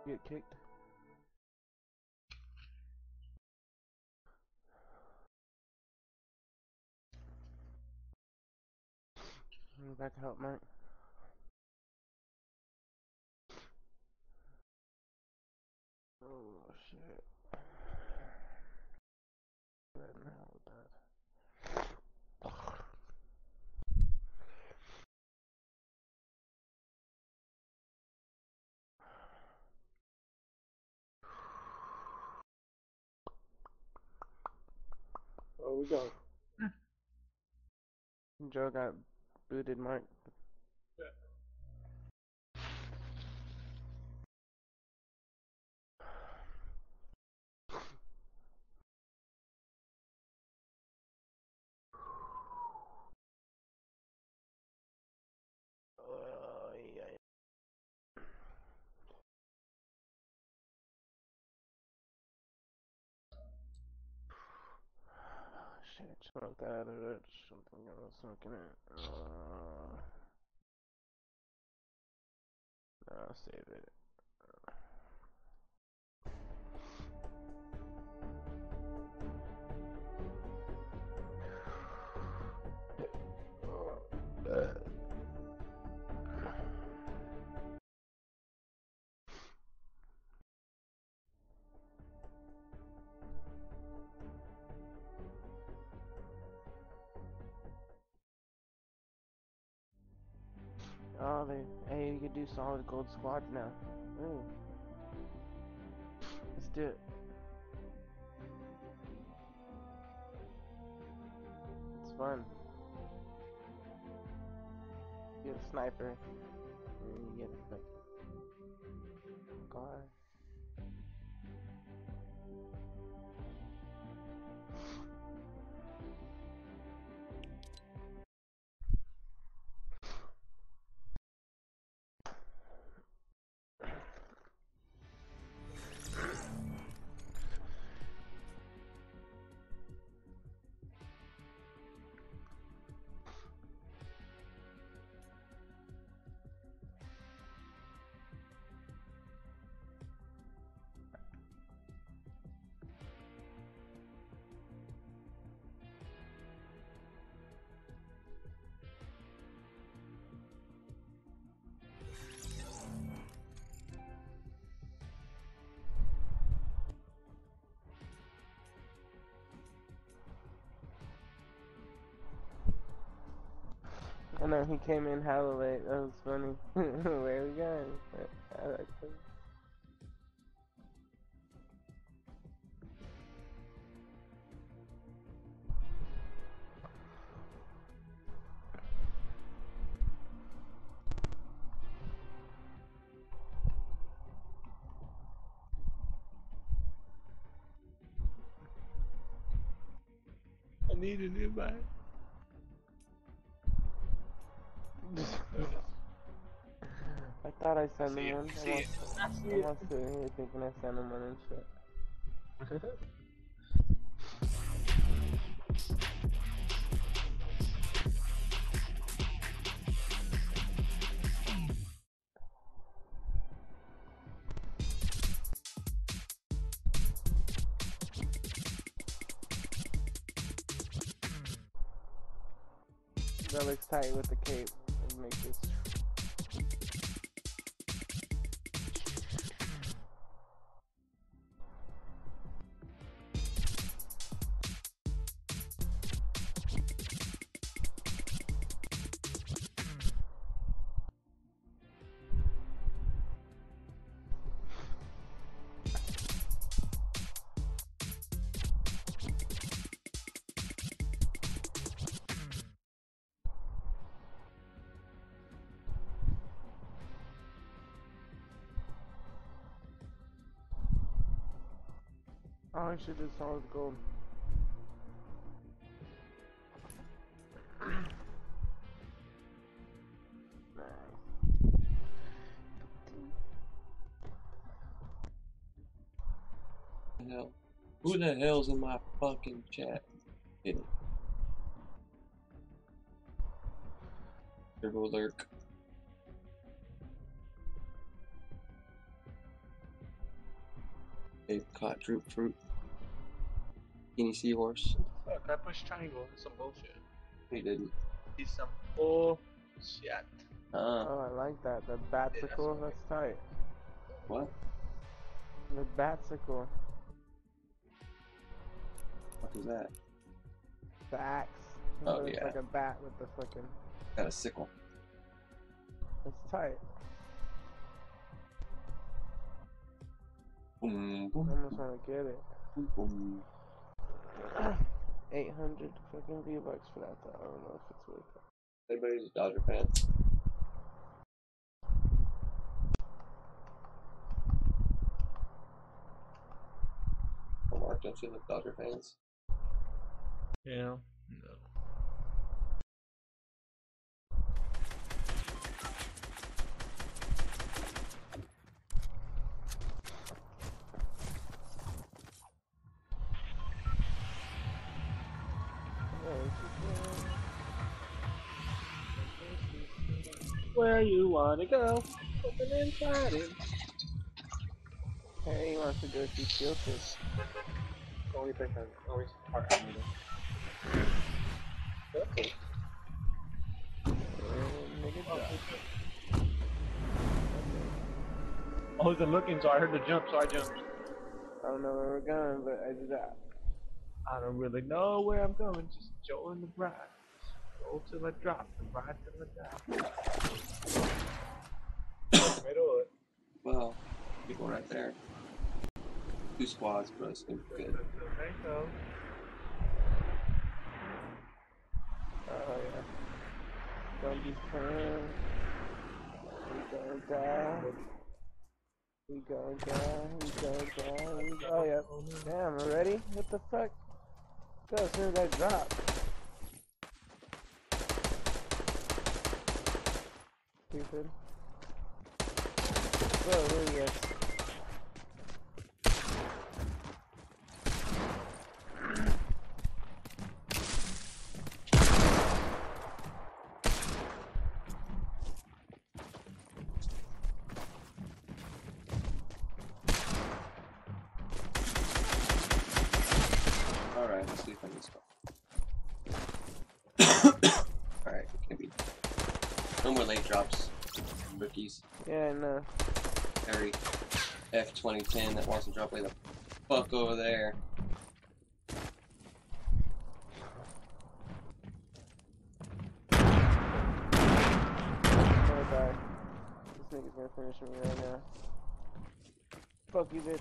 Get kicked. I'm back to help, Mike. Oh shit. Right now with that. Oh, we go. Joe got booted, Mike. Yeah. Shit, smoked out of it. Something else smoking it. I'll save it. Oh, hey, you can do solid gold squats now. Ooh. Let's do it. It's fun. You get a sniper, and you get a car. I know he came in hella late. That was funny. Where are we going? I need a new bike. I thought I sent him one. I'm not sitting here thinking I sent him one and shit. That looks tight with the cape. It makes it. Oh, I should do solid gold. Hell. Who the hell's in my fucking chat? Hit it. Turbo lurk. Apricot, droop fruit, skinny seahorse. Fuck, I pushed triangle. That's some bullshit. He didn't. He's some bullshit. Oh, I like that. The batsicle, that's tight. What? The batsicle. What is that? The axe. Oh, It's yeah. like a bat with the fucking... Got a sickle. It's tight. Boom, I boom, almost want to get it. boom, boom. 800 fucking V-Bucks for that though. I don't know if it's worth it. Anybody's a Dodger fan? Mark, don't you look Dodger fans? Yeah. No. Where you wanna go? Open inside him. Hey, he wants to go see Steel Fish. Only place I always part I need it. Okay. Nigga drop. I wasn't looking, so I heard the jump, so I jumped. I don't know where we're going, but I did that. I don't really know where I'm going, just join the ride. Roll till I drop, the ride till I die. Right on. Well, people right there. 2 squads, but it's gonna be good. Thank you. Oh yeah. Don't be scared. We gonna die. We gonna die. We gonna die. Oh yeah. Damn, already? What the fuck? Go as soon as I drop. Stupid. Whoa, there he is. Alright, let's see if I can spell. Alright, can't be. No more late drops. Rookies. Yeah, I know. Every F2010 that wants to drop way the fuck over there. I'm gonna die. This nigga's gonna finish me right now. Fuck you, bitch.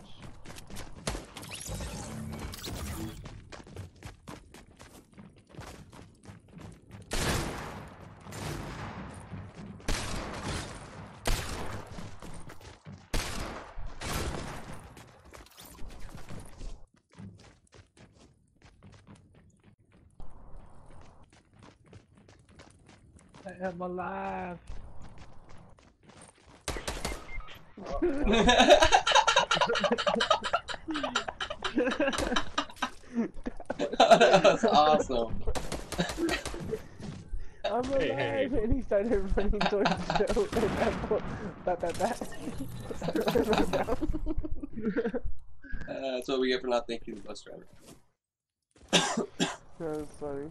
I am alive. That's awesome. I'm alive, hey. and he started running towards Joe, and that. That's what we get for not thanking the bus driver. That was funny.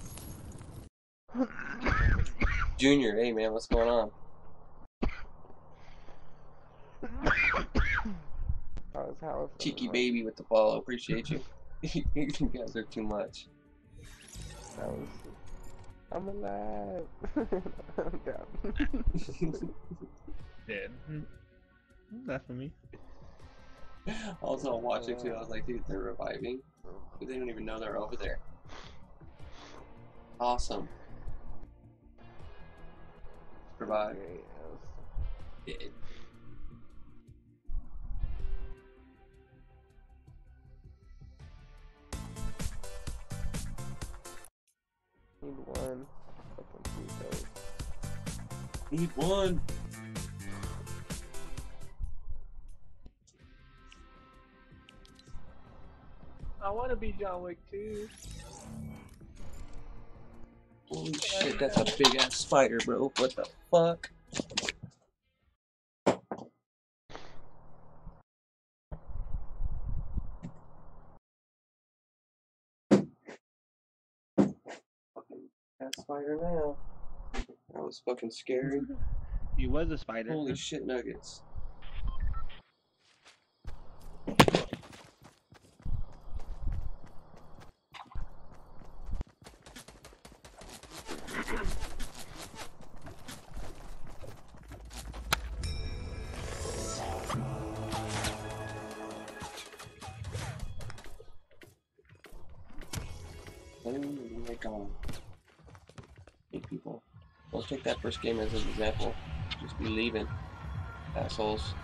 Junior, hey man, what's going on? How's Howard? Cheeky baby with the follow, appreciate you. You guys are too much. That was. I'm alive. I'm down. Dead. That's for me. Also, I'm watching too. I was like, dude, they're reviving. But they don't even know they're over there. Awesome. Revive. Dead. Need one. Fucking two those. Need one. I want to be John Wick too. Holy shit, that's a big ass spider, bro. What the fuck? That's spider now. That was fucking scary. He was a spider. Holy shit nuggets. Like, hey people. Let's take that first game as an example. Just be leaving. Assholes.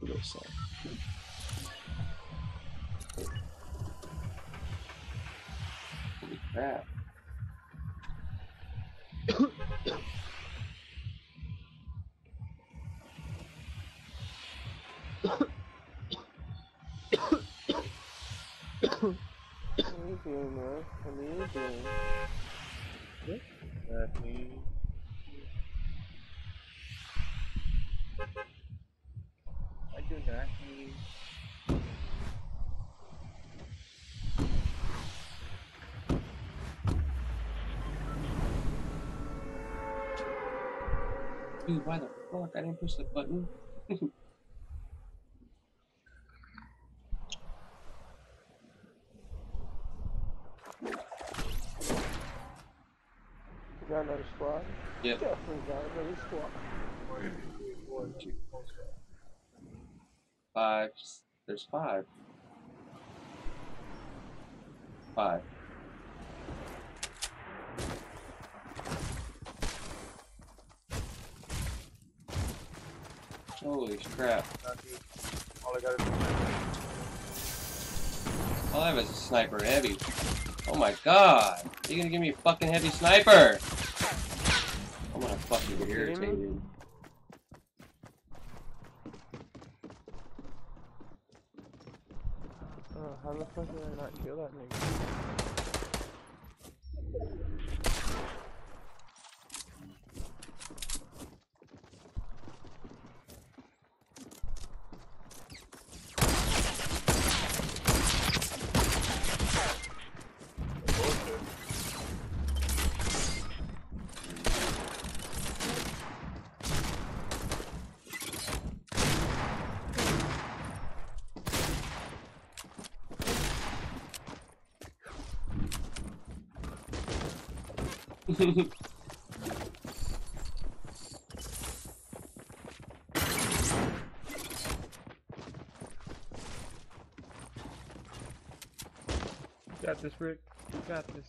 Real sad. Holy crap. What are you doing, man? What are you doing? Nothing. I do nothing. Dude, why the fuck? I didn't push the button. You got another squad? Yep. Definitely got another squad. 5. There's 5. 5. Holy crap. All I gotta do. All I have is a sniper heavy. Oh my god! You're gonna give me a fucking heavy sniper! I'm gonna fucking get irritated. How the fuck did I not kill that nigga? You got this, Rick. You got this.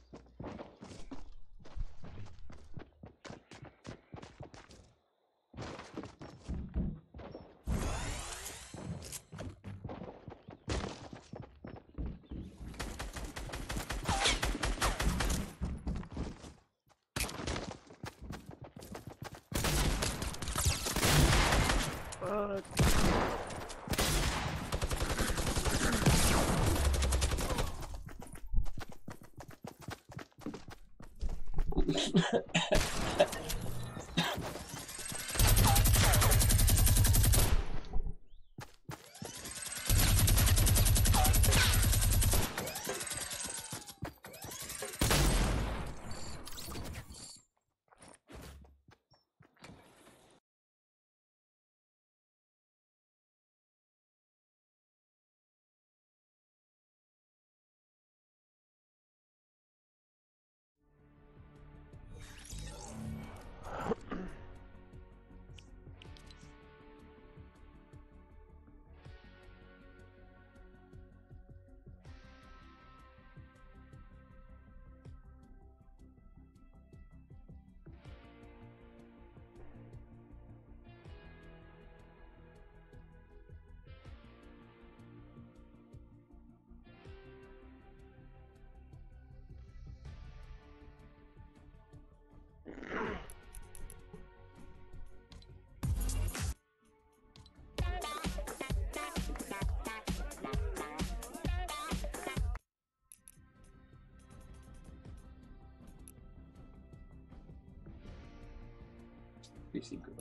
Greasy girl.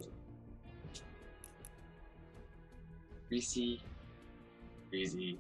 Greasy Easy.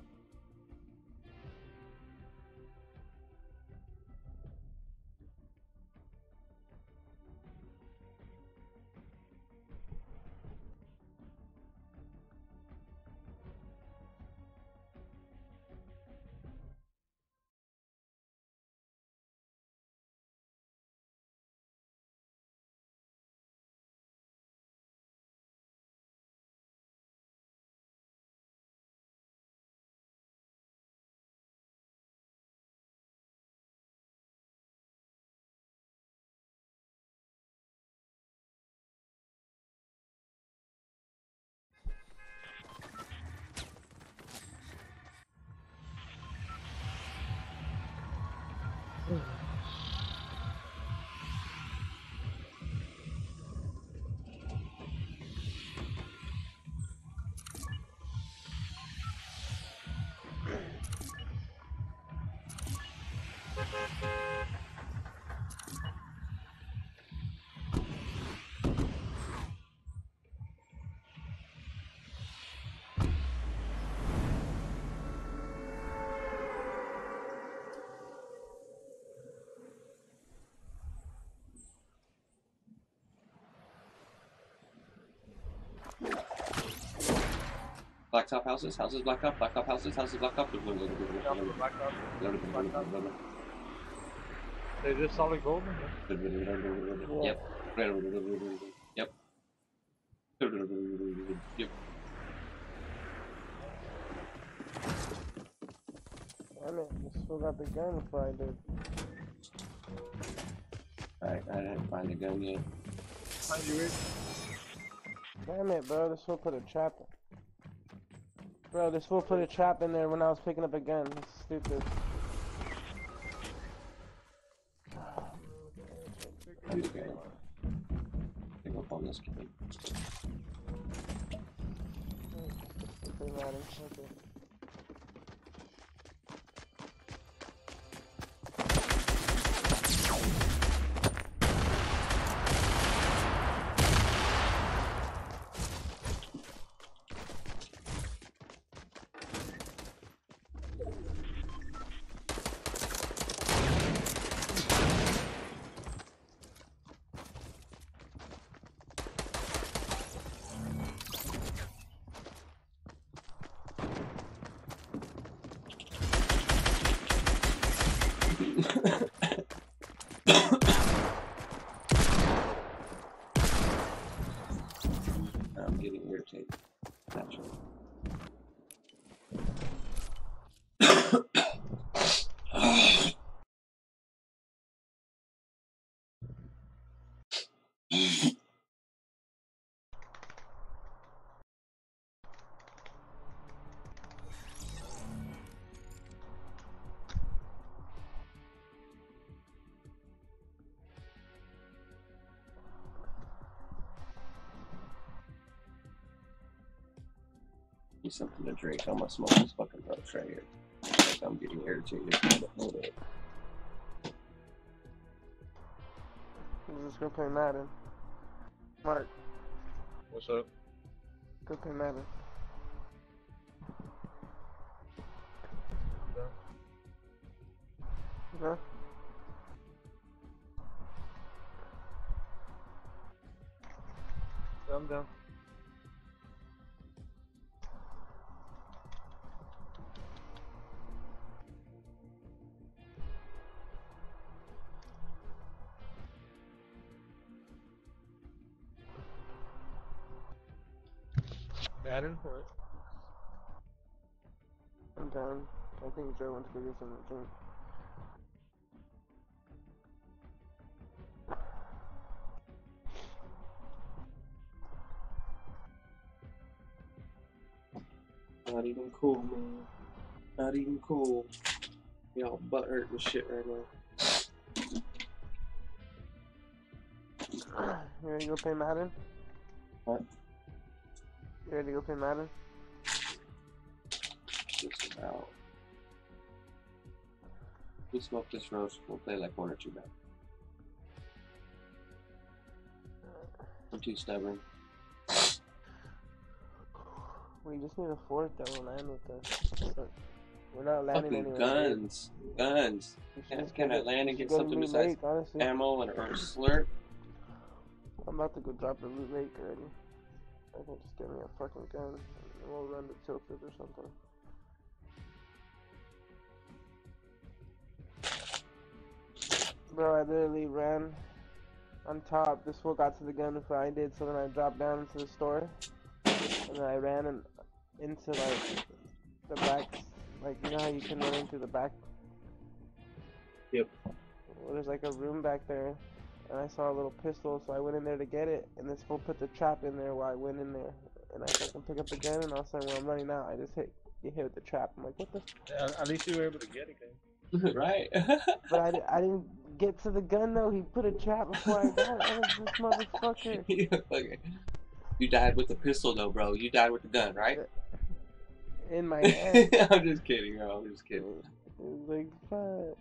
Blacktop houses, houses blacktop, blacktop houses, houses blacktop. They're just solid gold in Yep. here. Yep. Yep. Damn it, you still got the gun before I did. Alright, I didn't find the gun yet. Find you in. Damn it, bro, this fool put a trap in. Bro, this fool put a trap in there when I was picking up a gun. That's stupid. I'm scared. Pick up on this kid. Okay. I'm getting irritated. Naturally. Need something to drink. I'm gonna smoke this fucking roach right here. Like I'm getting irritated. Hold it. I'm just gonna play Madden. Mark, What's up? go play Madden. Yeah. Huh? I'm down. Madden? What? I'm done. I think Joe went to go get something to drink. Not even cool, man. Not even cool. Y'all butt hurt and shit right now. You ready to go play Madden? What? You ready to go play Madden? Just about. We smoke this roast, we'll play like one or two back. I'm too stubborn. We just need a fourth that will land with us. So we're not landing Fucking anywhere. guns. Guns. Can I land and get something besides honestly. ammo or a slurp? I'm about to go drop the loot lake already. I can just get me a fucking gun and we'll run to Tilted or something. Bro, I literally ran on top. This fool got to the gun before I did, so then I dropped down into the store. And then I ran into like the back, like you know how you can run into the back? Yep. Well, there's like a room back there. And I saw a little pistol, so I went in there to get it, and this fool put the trap in there while I went in there. And I fucking pick up the gun, and all of a sudden when I'm running out, I just get hit with the trap. I'm like, what the f? Yeah, at least you were able to get it, guys. Right. But I didn't get to the gun though. He put a trap before I got it. What is this motherfucker? Okay. You died with the pistol though, bro. You died with the gun, right? In my hand. I'm just kidding, bro. I'm just kidding. It was like, fuck.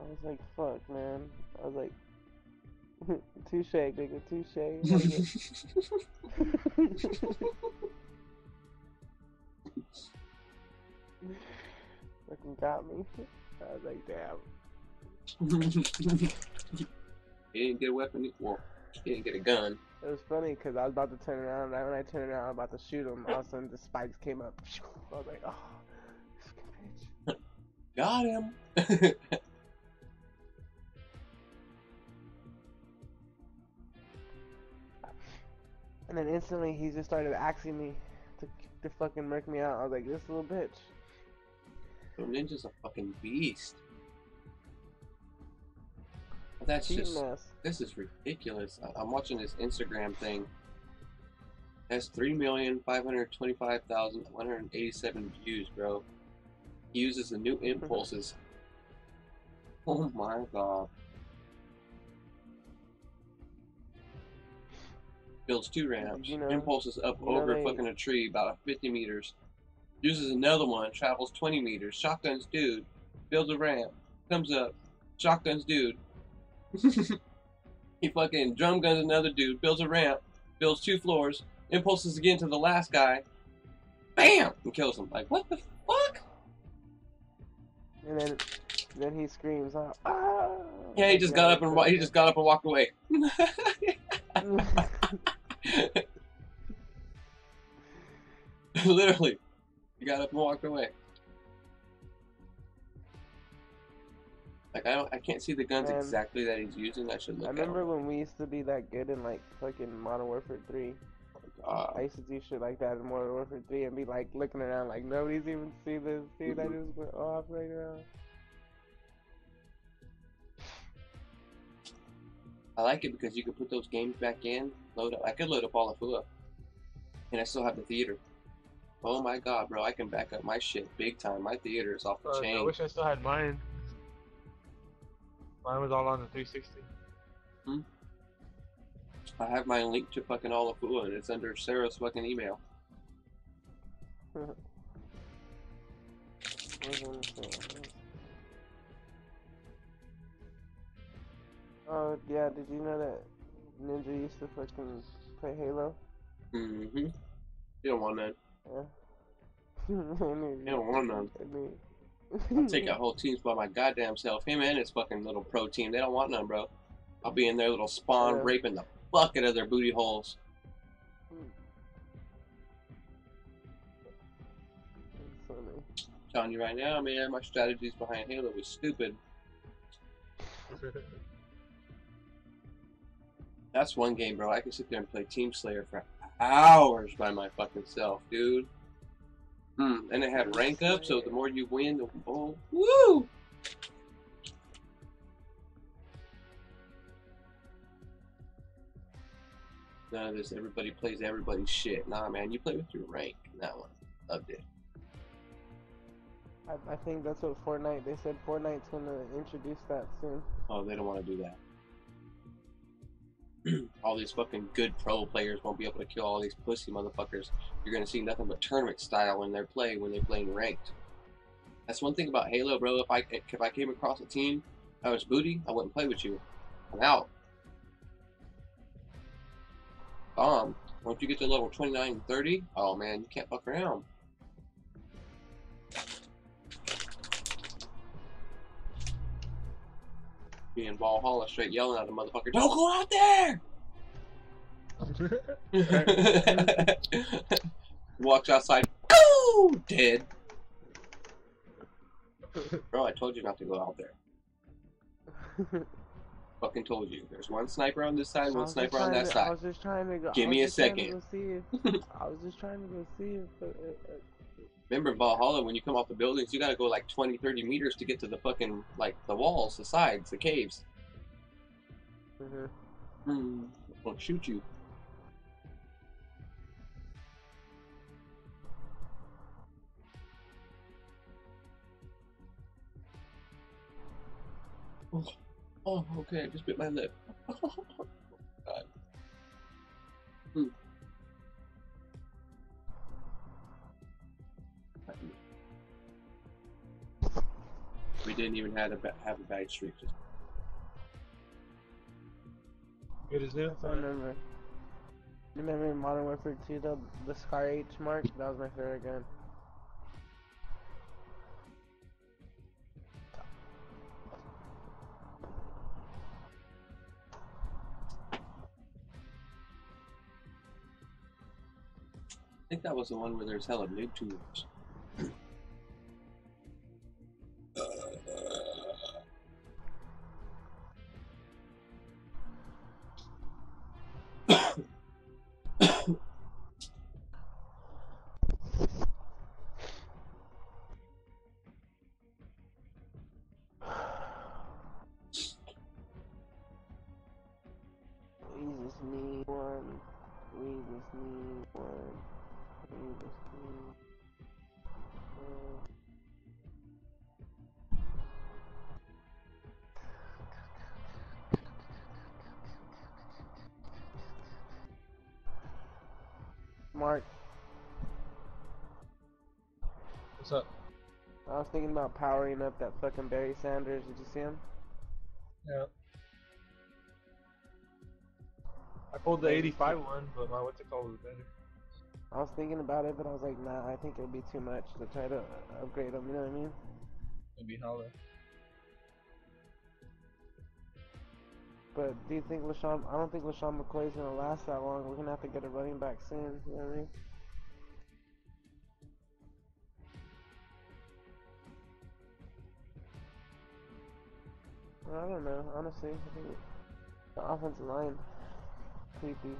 I was like, fuck, man. I was like, touche, nigga, touche. Fucking got me. I was like, damn. He didn't get a weapon. Well, he didn't get a gun. It was funny because I was about to turn around. Right when I turned around, I was about to shoot him. All of a sudden, the spikes came up. I was like, oh, this bitch. Got him. And then instantly, he just started axing me to fucking murk me out. I was like, this little bitch. The ninja's a fucking beast. That's Cheating just, ass. this is ridiculous. I'm watching this Instagram thing. It has 3,525,187 views, bro. He uses the new impulses. Oh my god. Builds 2 ramps. Impulses up over fucking a tree about 50 meters. Uses another one. Travels 20 meters. Shotguns dude. Builds a ramp. Comes up. Shotguns dude. He fucking drum guns another dude. Builds a ramp. Builds 2 floors. Impulses again to the last guy. Bam! And kills him. Like, what the fuck? And then he screams out, ah! Yeah, he just got up and walked away. Literally, he got up and walked away. Like I can't see the guns exactly that he's using. I should look. I remember when we used to be that good in like fucking Modern Warfare 3. I used to do shit like that in Modern Warfare 3 and be like looking around like nobody's even see this. Dude, I just went off right now. I like it because you can put those games back in, load up. I could load up all of Fua, and I still have the theater. Oh my god, bro, I can back up my shit big time. My theater is off the chain. I wish I still had mine. Mine was all on the 360. I have mine linked to fucking all of Fua, and it's under Sarah's fucking email. Oh yeah, did you know that Ninja used to fucking play Halo? Mm-hmm. You don't want none. Yeah. You don't want none. I'll take a whole team by my goddamn self. Him and his fucking little pro team. They don't want none, bro. I'll be in their little spawn raping the bucket of their booty holes. Funny. I'm telling you right now, man, my strategies behind Halo was stupid. That's one game, bro. I can sit there and play Team Slayer for hours by my fucking self, dude. And it had rank up, so the more you win, the woo! None of this, everybody plays everybody's shit. Nah, man, you play with your rank. That one. Loved it. I think that's what Fortnite, they said Fortnite's gonna introduce that soon. Oh, they don't want to do that. All these fucking good pro players won't be able to kill all these pussy motherfuckers. You're gonna see nothing but tournament style when they're playing ranked. That's one thing about Halo, bro. If I came across a team that was booty, I wouldn't play with you. I'm out. Bomb. Once you get to level 29 and 30, oh man, you can't fuck around. Me in Valhalla straight yelling at the motherfucker, don't go out there! Walks outside, boom, dead. Bro, I told you not to go out there. Fucking told you. There's one sniper on this side, one sniper on that I side. was just trying to go. Give me a second. I was just trying to go see if. Remember in Valhalla, when you come off the buildings, you gotta go like 20, 30 meters to get to the fucking, like, the walls, the sides, the caves. I'll shoot you. Oh, okay, I just bit my lip. God. We didn't even have a bad streak. Just... Good as new? I remember. You remember in Modern Warfare 2, the Scar H mark? That was my favorite gun. I think that was the one where there's hella noob tubes. We just need one. We just need one. We just need one. Mark, What's up? I was thinking about powering up that fucking Barry Sanders. Did you see him? Yeah. I pulled the 85 one, but my what's it called was better. I was thinking about it, but I was like, nah, I think it'd be too much to try to upgrade him, you know what I mean? It'd be holla. But do you think LaShawn, I don't think LaShawn McCoy's gonna last that long. We're gonna have to get a running back soon, you know what I mean? I don't know, honestly. I think the offensive line, creepy.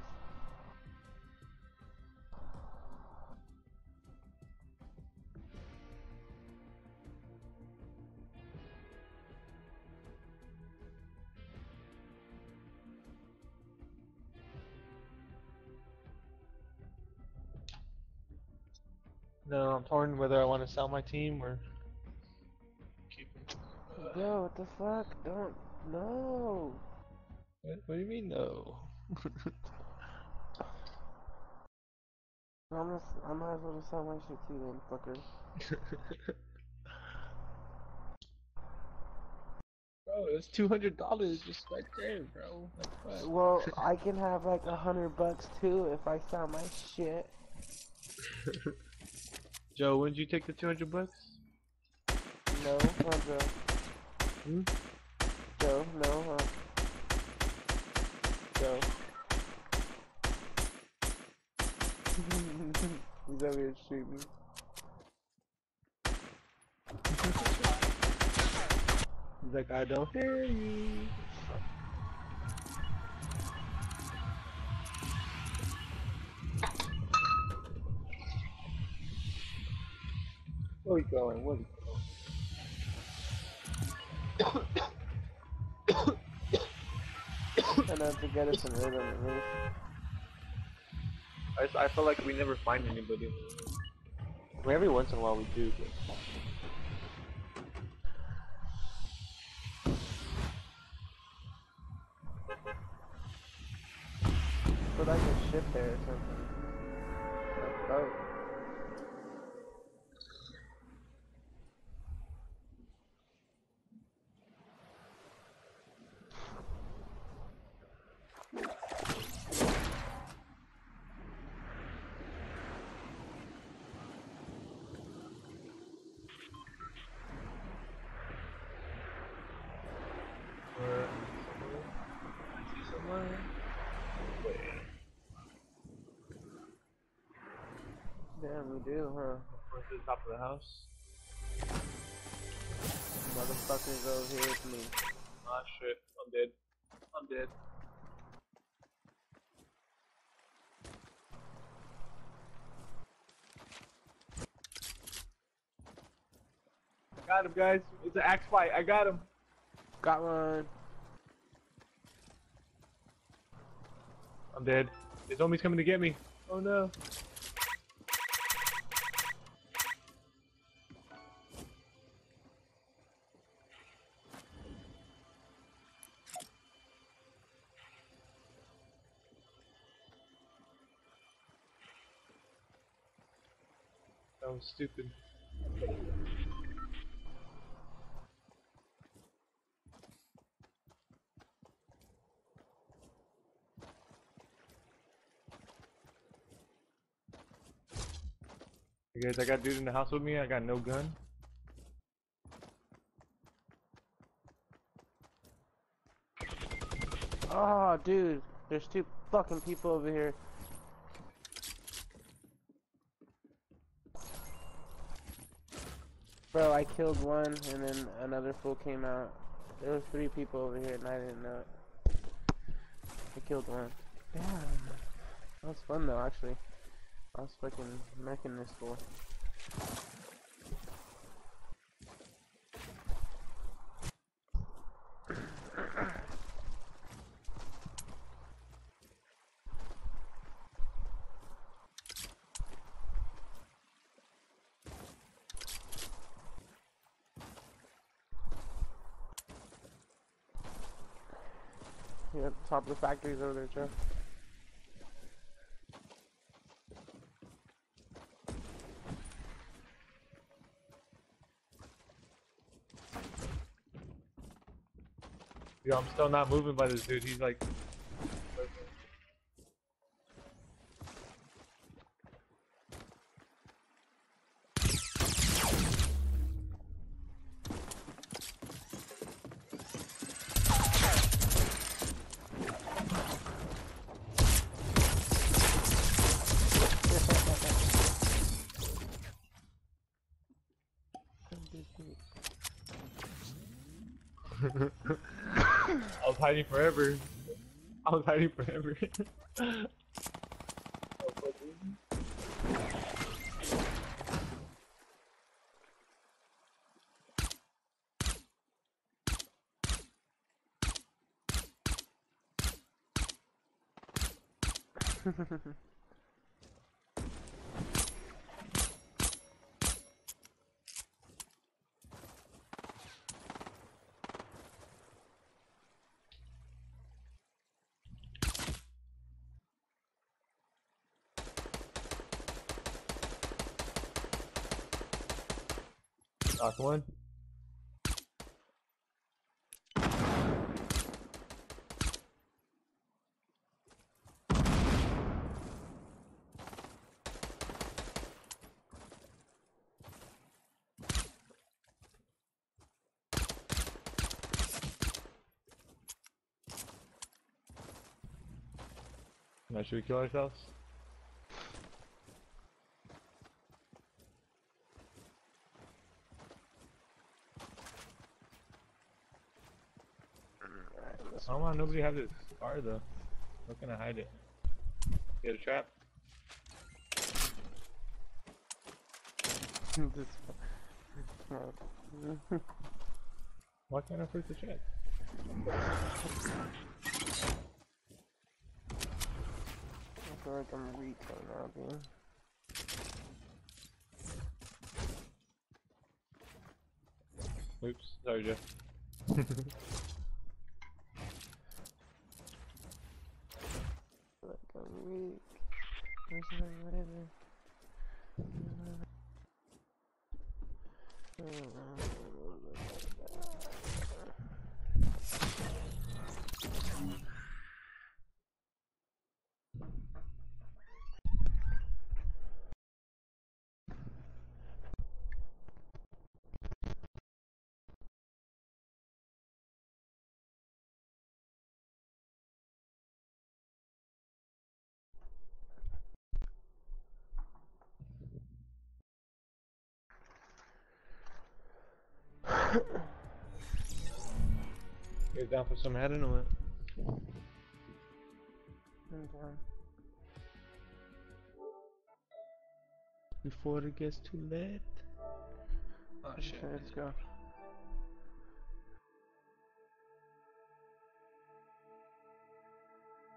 No, I'm torn whether I want to sell my team or keep it. Bro, what the fuck? Don't, no. What do you mean no? I might as well just sell my shit to you then, fucker. Bro, it's $200 just right there, bro. Like, what? Well, I can have like $100 too if I sell my shit. Joe, wouldn't you take the $200? No, Joe. Hmm? Joe, no, Joe. He's over here shooting. He's like, I don't hear you. Where we going? Where we And then to get us some rhythm at least. I feel like we never find anybody. I mean, every once in a while we do, but... Put like a ship there or something. Like boat. Damn, we do, huh? Run to the top of the house. Motherfuckers over here with me. Ah shit, I'm dead. I'm dead. I got him, guys. It's an axe fight. I got him. Got one. I'm dead. The zombie's coming to get me. Oh no. That was stupid. You guys, I got dude in the house with me. I got no gun. Oh, dude. There's two fucking people over here. Bro, I killed one and then another fool came out. There was 3 people over here and I didn't know it. I killed one. Damn. That was fun though, actually. I was fucking mecking this fool. Yeah, top of the factory's over there, Joe. Yo, I'm still not moving by this dude. He's like. I was hiding forever. I was hiding forever. Knock one. Now should we kill ourselves? I don't want nobody have this car though. How can I hide it? Get a trap? Why can't I push the check? I feel like I'm weak right now, dude. Oops, sorry Jeff. Like I'm weak. Whatever. Get down for some Madden or what? Okay. Before it gets too late. Oh shit. Okay, let's go.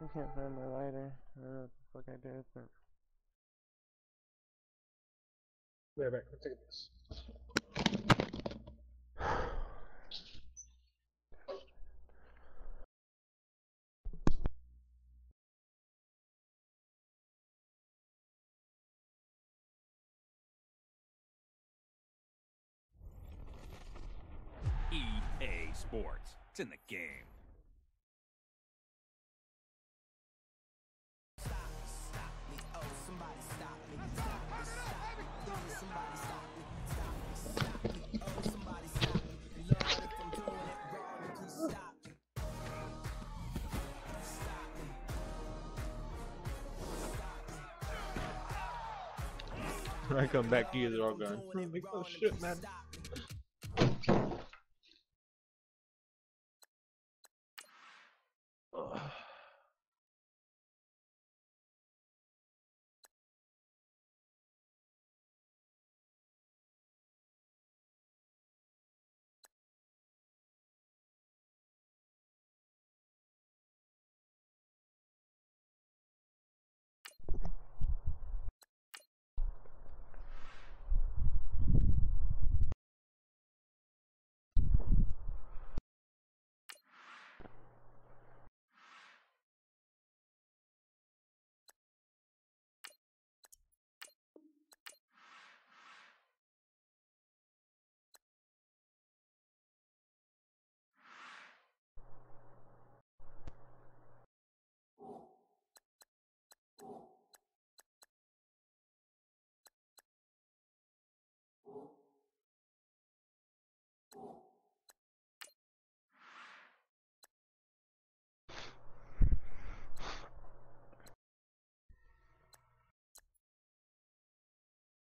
I can't find my lighter. I don't know what the fuck I did, but... Be right back. Let's take this. EA Sports. It's in the game. When I come back, you guys are all gone. I'm like, oh shit, man. Ugh.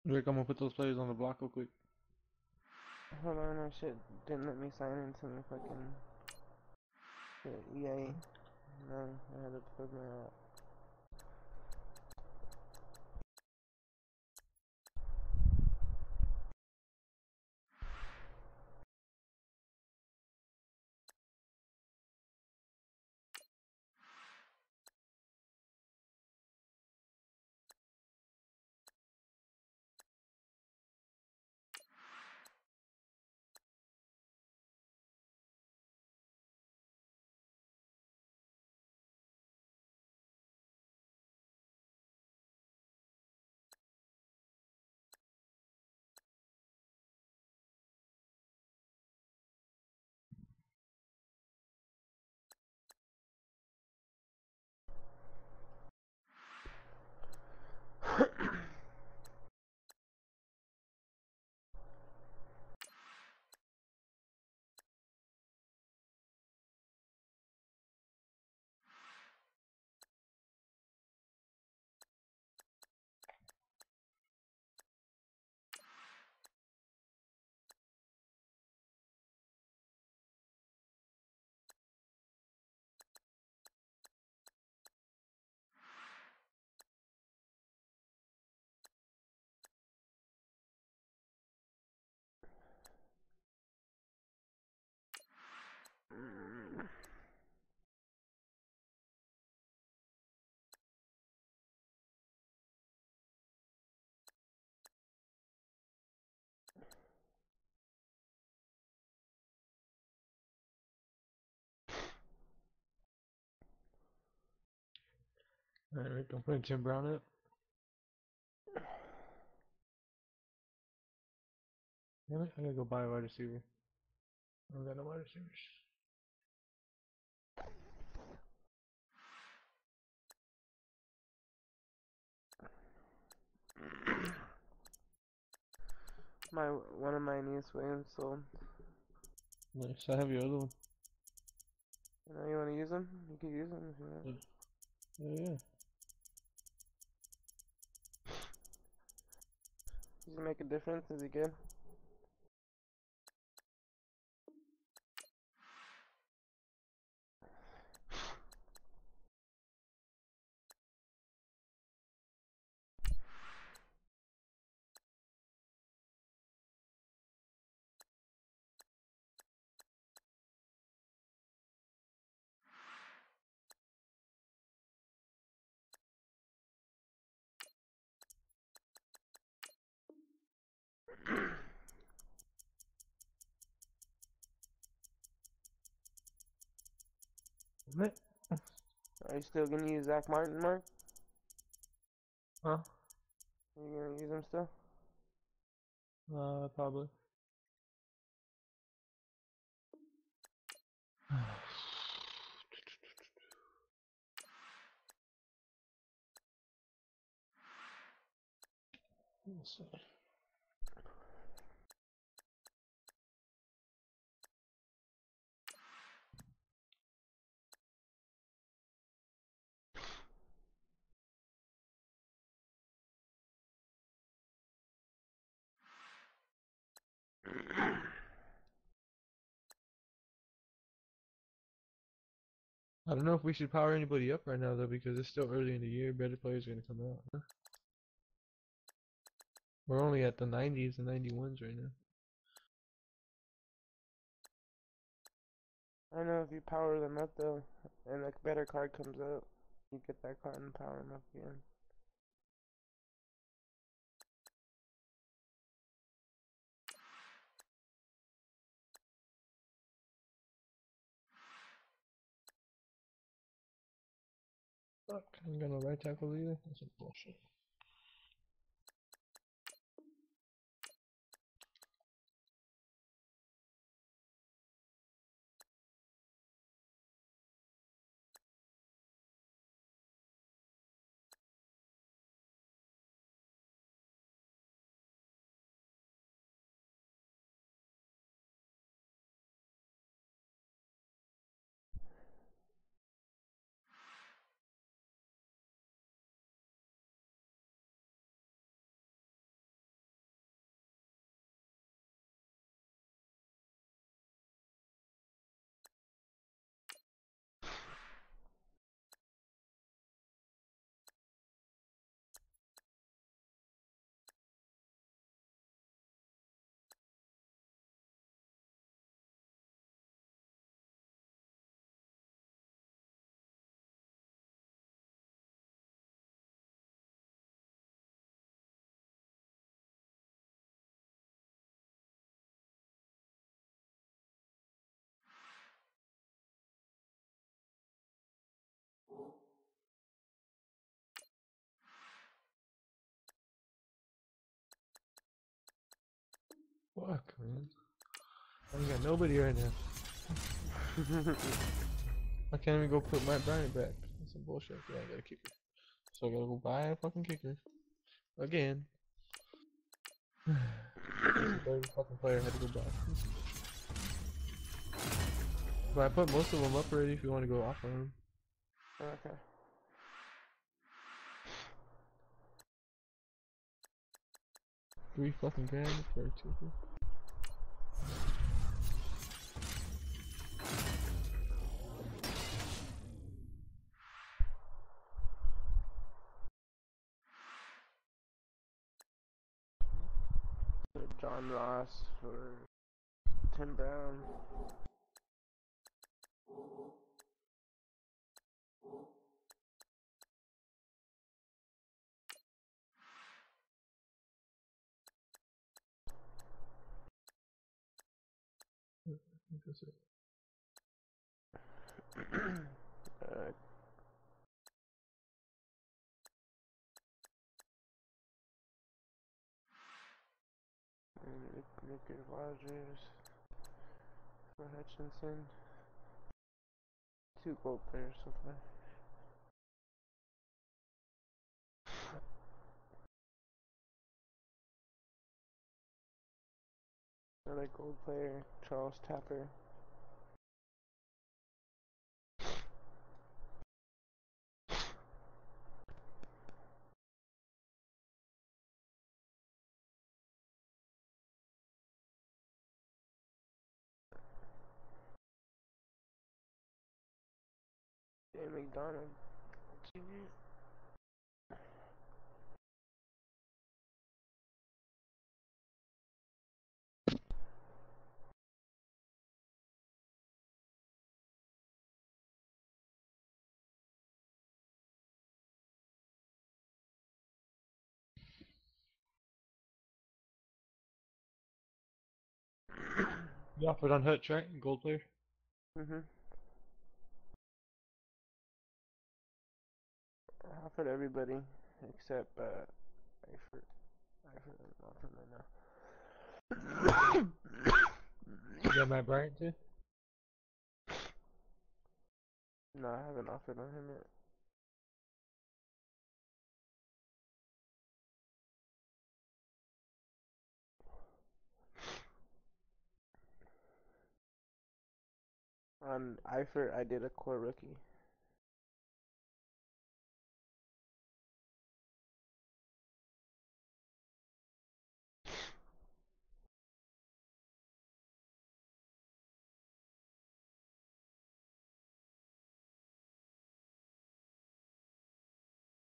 Rick, I'm gonna put those players on the block real quick. Hold on, that shit didn't let me sign into the fucking... EA. No, I had to plug my app. Alright, Rick, I'm putting Tim Brown up. Damn it, I gotta go buy a wide receiver. I don't got no wide receivers. One of my niece Williams sold. Nice, I have your other one. You know, you wanna use them? You can use them if you want. Yeah. Does it make a difference? Is it good? Meh. Are you still gonna use Zach Martin, Mark? Huh? Are you gonna use him still? Probably. Let's see. I don't know if we should power anybody up right now though, because it's still early in the year. Better players are gonna come out. Huh? We're only at the 90s and 91s right now. I know if you power them up though, and a better card comes up, you get that card and power them up again. Fuck, I ain't got no right tackle either. That's some bullshit. Fuck, man. I ain't got nobody right now. I can't even go put Matt Bryant back. That's some bullshit. Yeah, I got a kicker. So I gotta go buy a fucking kicker. Again. Every fucking player had to go buy. But I put most of them up already if you want to go off on them. Okay. 3 fucking grand for a kicker. John Ross or Tim Brown. Nick Rogers, Hutchinson. 2 gold players so far. Another gold player, Charles Tapper. Jay McDonald. You offered on Hutch, right? Gold player? Mhm. offered everybody except Eifert. Eifert doesn't offer right now. You got Matt Bryant too? No, I haven't offered on him yet. On Eifert, I did a core rookie.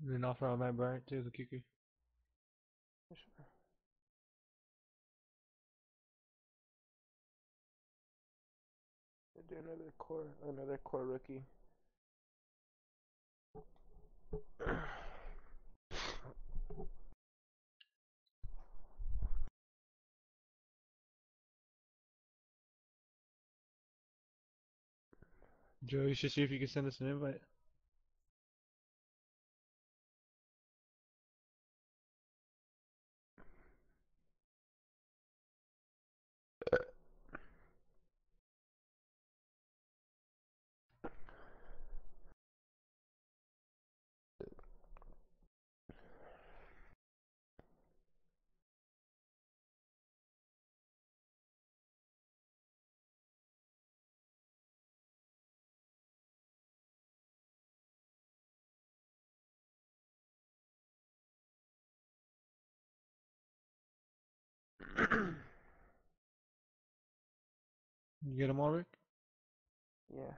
And then offer on Matt Bryant too, the kicker. I do another core rookie. Joe, you should see if you can send us an invite. You get them all, Rick? Yeah.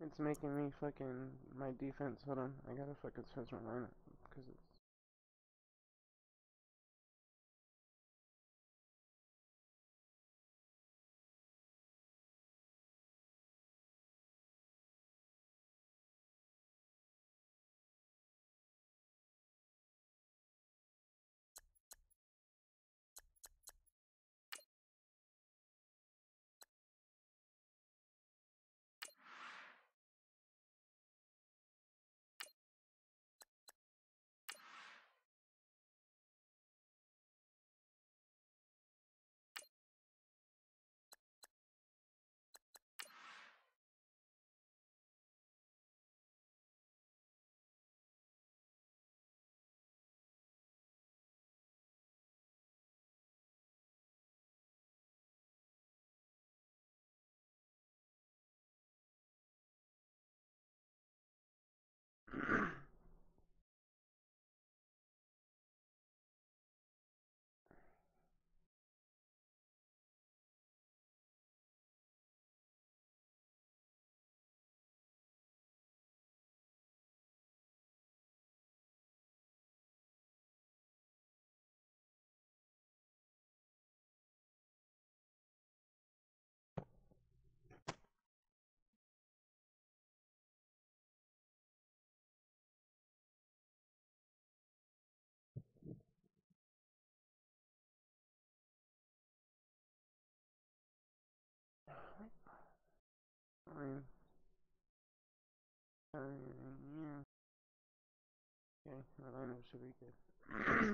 It's making me fucking my defense. Hold on, I gotta fucking switch my lineup because it's. I mean, yeah. Okay, my lineup should be good.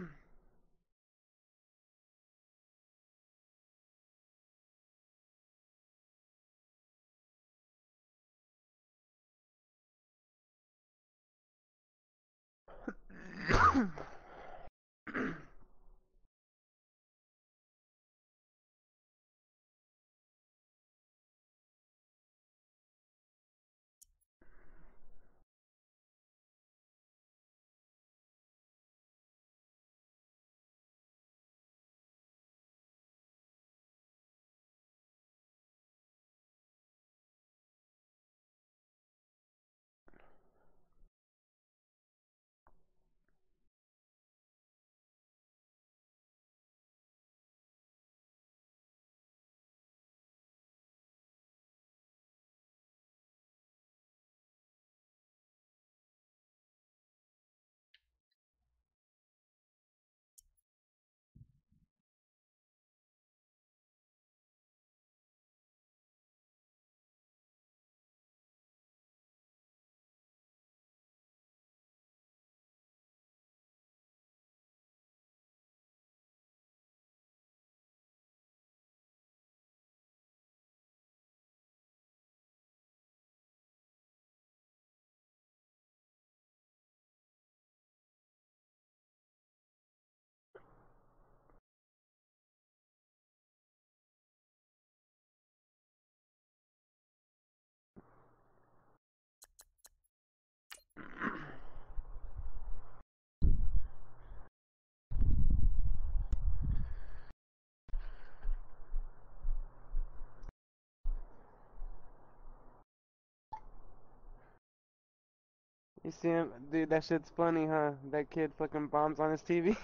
You see him, dude? That shit's funny, huh? That kid fucking bombs on his TV.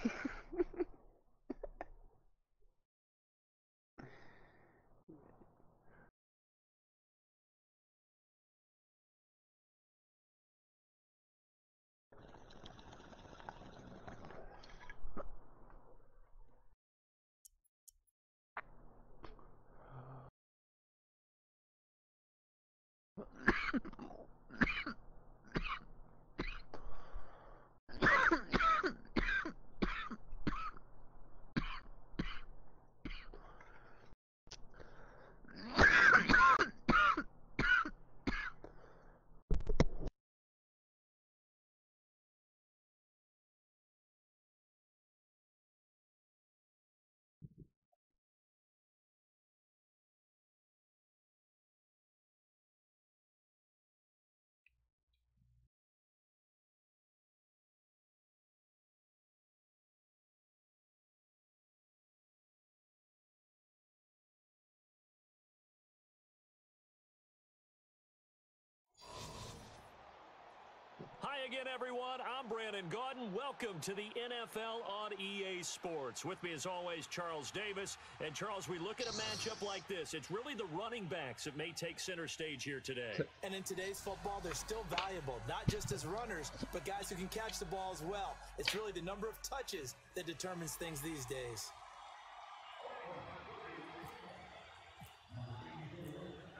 again, everyone. I'm Brandon Gaudin. Welcome to the NFL on EA Sports. With me, as always, Charles Davis. And, Charles, we look at a matchup like this. It's really the running backs that may take center stage here today. And in today's football, they're still valuable, not just as runners, but guys who can catch the ball as well. It's really the number of touches that determines things these days.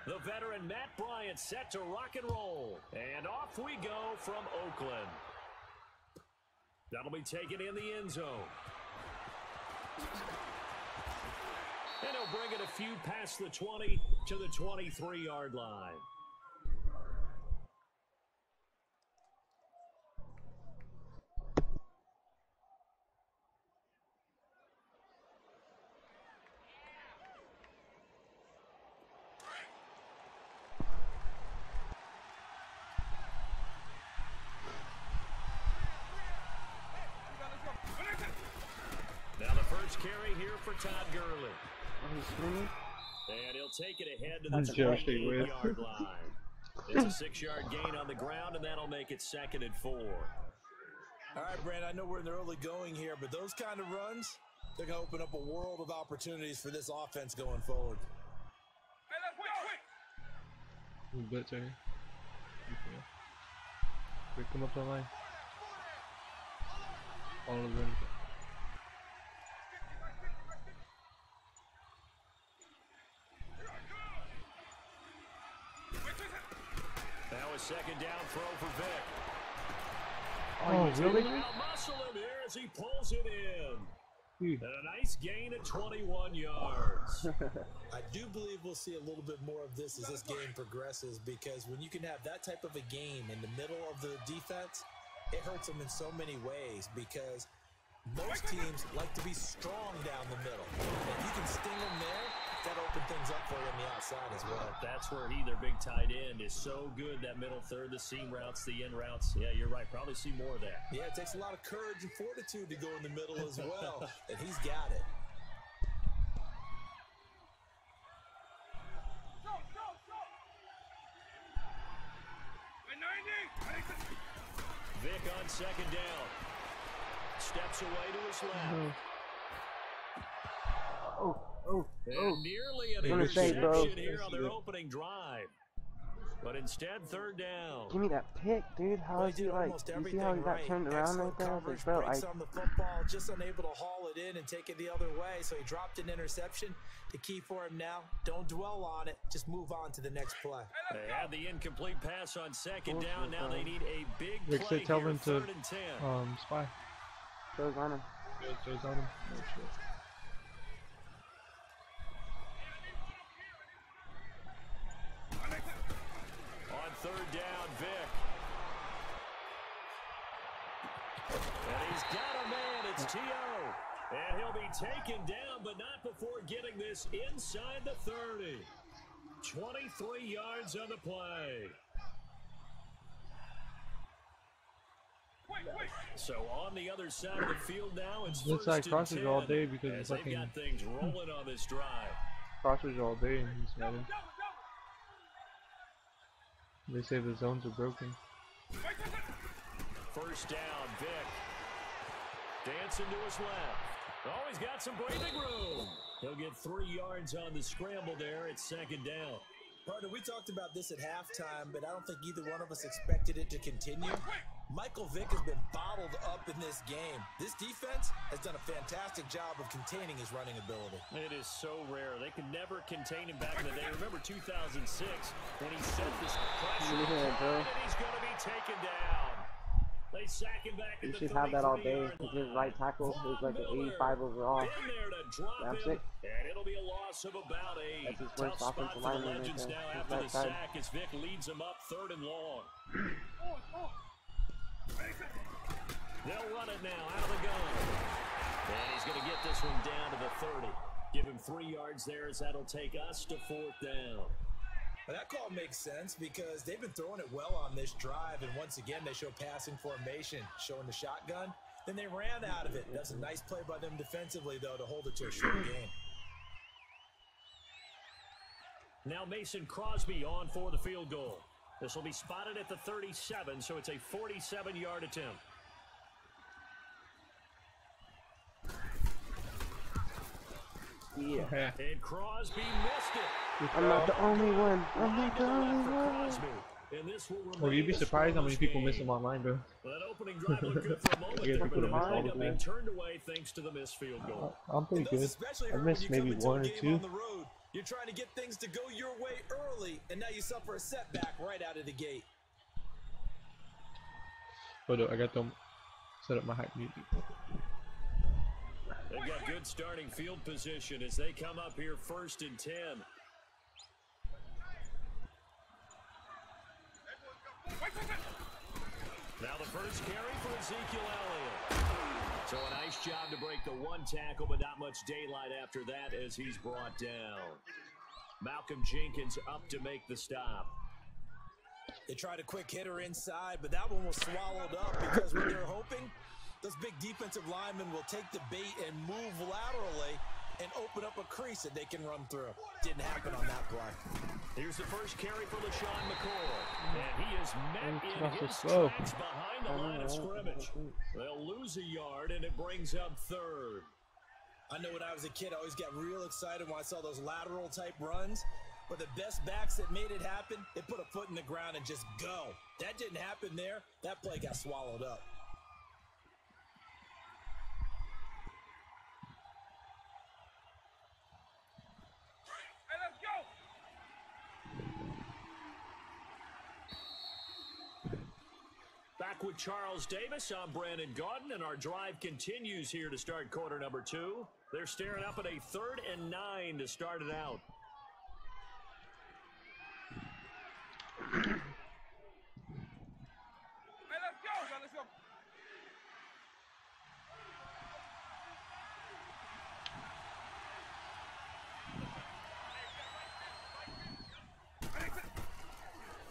The veteran Matt Bryant set to rock and roll. And off we go from Oakland. That'll be taken in the end zone. And he'll bring it a few past the 20 to the 23-yard line. Now the first carry here for Todd Gurley. And he'll take it ahead to the 28-yard line. It's a 6-yard gain on the ground, and that'll make it 2nd and 4. All right, Brandon, I know we're in the early going here, but those kind of runs, they're going to open up a world of opportunities for this offense going forward. Blitz right here. Okay. Quick, come up the line. All of them. Now a 2nd down throw for Vic. Oh, really? Now muscle him here as he pulls it in. And a nice gain at 21 yards. I do believe we'll see a little bit more of this as this game progresses, because when you can have that type of a game in the middle of the defense, it hurts them in so many ways, because most teams like to be strong down the middle. And if you can sting them there, that'll open things up for you on the outside as well. That's where their big tight end is so good, that middle third, the seam routes, the in routes. Yeah, you're right. Probably see more of that. Yeah, it takes a lot of courage and fortitude to go in the middle as well, and he's got it. Vic on 2nd down. Steps away to his left. And nearly an interception here on their opening drive. But instead, 3rd down. Give me that pick, dude. How is he like? You see how he got turned around right there? Like, bro, breaks on the football, just unable to haul it in and take it the other way. So he dropped an interception. The key for him now, don't dwell on it. Just move on to the next play. They had the incomplete pass on 2nd down. Now they need a big Rick play said tell here, them to 3rd and 10. spy. Goes on him. Goes on him. Oh shit. On 3rd down, Vic. And he's got a man. It's T.O. And he'll be taken down, but not before getting this inside the 30. 23 yards on the play. So on the other side of the field now, it's Looks 1st like and crossers 10, all day because as it's they've fucking got things rolling on this drive. crossers all day and he's got it. They say the zones are broken. 1st down, Vic. Dancing to his left. Oh, he's got some breathing room. He'll get 3 yards on the scramble there at 2nd down. Partner, we talked about this at halftime, but I don't think either one of us expected it to continue. Michael Vick has been bottled up in this game. This defense has done a fantastic job of containing his running ability. It is so rare. They could never contain him back in the day. Remember 2006 when he set this pressure, and he's going to be taken down. They sack him back You at should the have that all day 33-yard because his line. right tackle is like an 85 overall. In there to drop That's him, it. and it'll be a loss of about 8. That's his Tough worst spot offensive for the lineman right Legends there. now His after right the side. sack as Vic leads them up 3rd and long. They'll run it now out of the gun. And he's going to get this one down to the 30. Give him 3 yards there as that'll take us to 4th down. But that call makes sense because they've been throwing it well on this drive, and once again they show passing formation, showing the shotgun. Then they ran out of it. That's a nice play by them defensively, though, to hold it to a short game. Now Mason Crosby on for the field goal. This will be spotted at the 37, so it's a 47-yard attempt. Yeah. And Crosby missed it. I'm not the only one. I'm not the only For one. Crosby. And this will Well, you'd be remain a surprised how many scoreless people miss game. them online, bro. Well, that opening drive looked good for a moment Yeah, there, people but miss all ended the up being time. turned away thanks to the missed field goal. I'm pretty And those good. especially I hurt missed when you come maybe into one a or game two. on the road. You're trying to get things to go your way early, and now you suffer a setback right out of the gate. Hold up, I got them set up my hype music. They've got good starting field position as they come up here 1st and 10. Now the first carry for Ezekiel Elliott. So a nice job to break the one tackle, but not much daylight after that as he's brought down. Malcolm Jenkins up to make the stop. They tried a quick hitter inside, but that one was swallowed up because what they're hoping, those big defensive linemen will take the bait and move laterally and open up a crease that they can run through. Didn't happen on that play. Here's the first carry for LaShawn McCoy. And he is met in his slow. tracks behind the line of scrimmage. They'll lose a yard, and it brings up 3rd. I know when I was a kid, I always got real excited when I saw those lateral type runs. But the best backs that made it happen, they put a foot in the ground and just go. That didn't happen there. That play got swallowed up. Back with Charles Davis, I'm Brandon Gaudin, and our drive continues here to start quarter number 2. They're staring up at a 3rd and 9 to start it out. Let's go.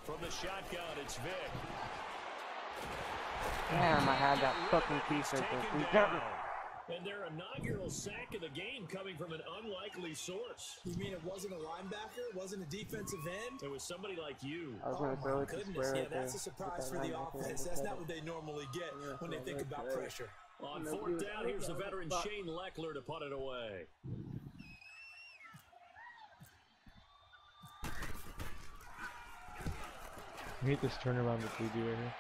From the shotgun, it's Vic. Damn, I had that fucking piece right there. Taken Please down. don't. And their inaugural sack of the game coming from an unlikely source. You mean it wasn't a linebacker? It wasn't a defensive end? It was somebody like you. I was gonna throw it to Goodness, square yeah, right there. that's a surprise With for that the linebacker offense. on That's the not side. what they normally get when they think about pressure. On No, 4th dude, down, here's the veteran fuck. Shane Leckler to punt it away. I hate this turnaround that they do right here.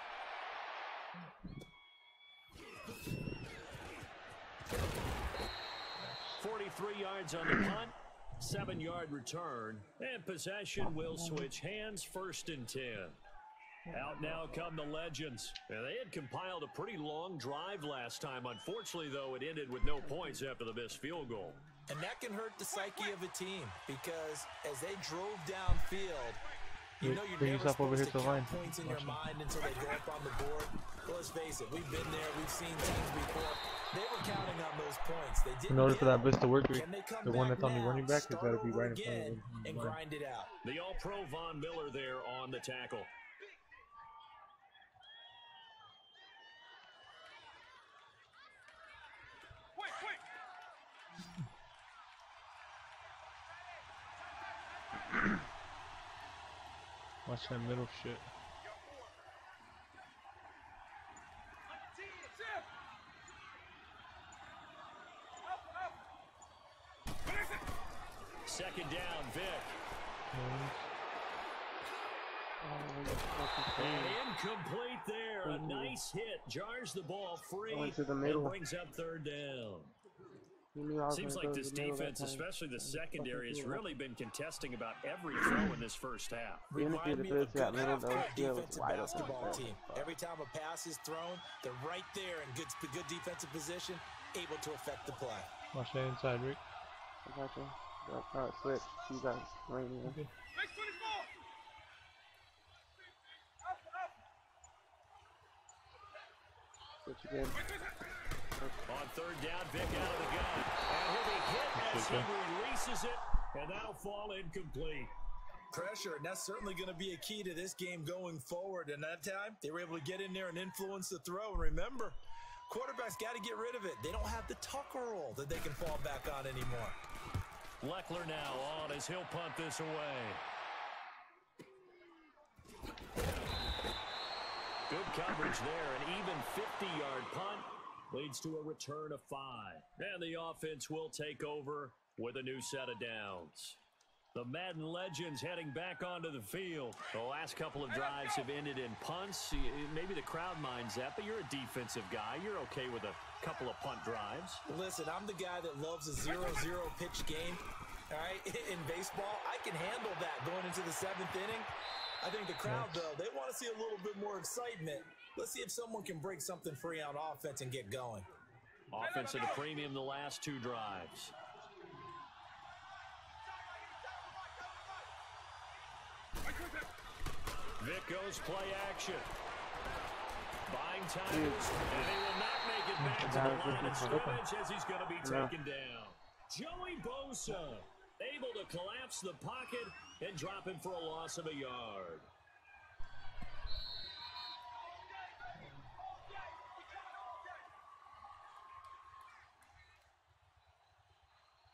43 yards on the punt, 7-yard return, and possession will switch hands 1st and 10. Out now come the Legends. And they had compiled a pretty long drive last time. Unfortunately, though, it ended with no points after the missed field goal. And that can hurt the psyche of a team because as they drove downfield, you know you're Bring never yourself over supposed here to to the line. count points in your mind until they go up on the board. But let's face it, we've been there, we've seen teams before. They were counting on those points. They didn't In order get for that them. blitz to work, Can they come the one back that's on the now, running back has got to be start right in front of again, him. and grind it out? The All-Pro Von Miller there on the tackle. Watch that middle shit. Second down, Vic. And incomplete there. A nice hit. Jars the ball free. Going to the middle. And brings up 3rd down. He knew I was Seems gonna like go to this the middle that defense, time. especially the secondary, has fucking really been contesting about every throw in this first half. Even if you'd Remind have me threw of it a to that good middle, though, half-court still was defensive wide open. basketball team. Every time a pass is thrown, they're right there in good defensive position, able to affect the play. Watch that inside, Rick. I got you. Alright, switch. You guys right here. Okay. Switch again. On 3rd down, Vic out of the gun. And he'll be hit as he releases it, and that'll fall incomplete. Pressure, and that's certainly going to be a key to this game going forward. And that time, they were able to get in there and influence the throw. And remember, quarterbacks got to get rid of it. They don't have the Tucker roll that they can fall back on anymore. Leckler now on as he'll punt this away. Good coverage there. An even 50-yard punt leads to a return of 5. And the offense will take over with a new set of downs. The Madden legends heading back onto the field. The last couple of drives have ended in punts. Maybe the crowd minds that, but you're a defensive guy. You're okay with a couple of punt drives. Listen, I'm the guy that loves a 0-0 pitch game. All right, in baseball, I can handle that going into the 7th inning. I think the crowd, though, they want to see a little bit more excitement. Let's see if someone can break something free on offense and get going. Offense at a premium the last 2 drives. Vic goes play action. Buying time, and he will not make it back to the line of scrimmage as he's going to be taken down. Joey Bosa able to collapse the pocket and drop him for a loss of a yard.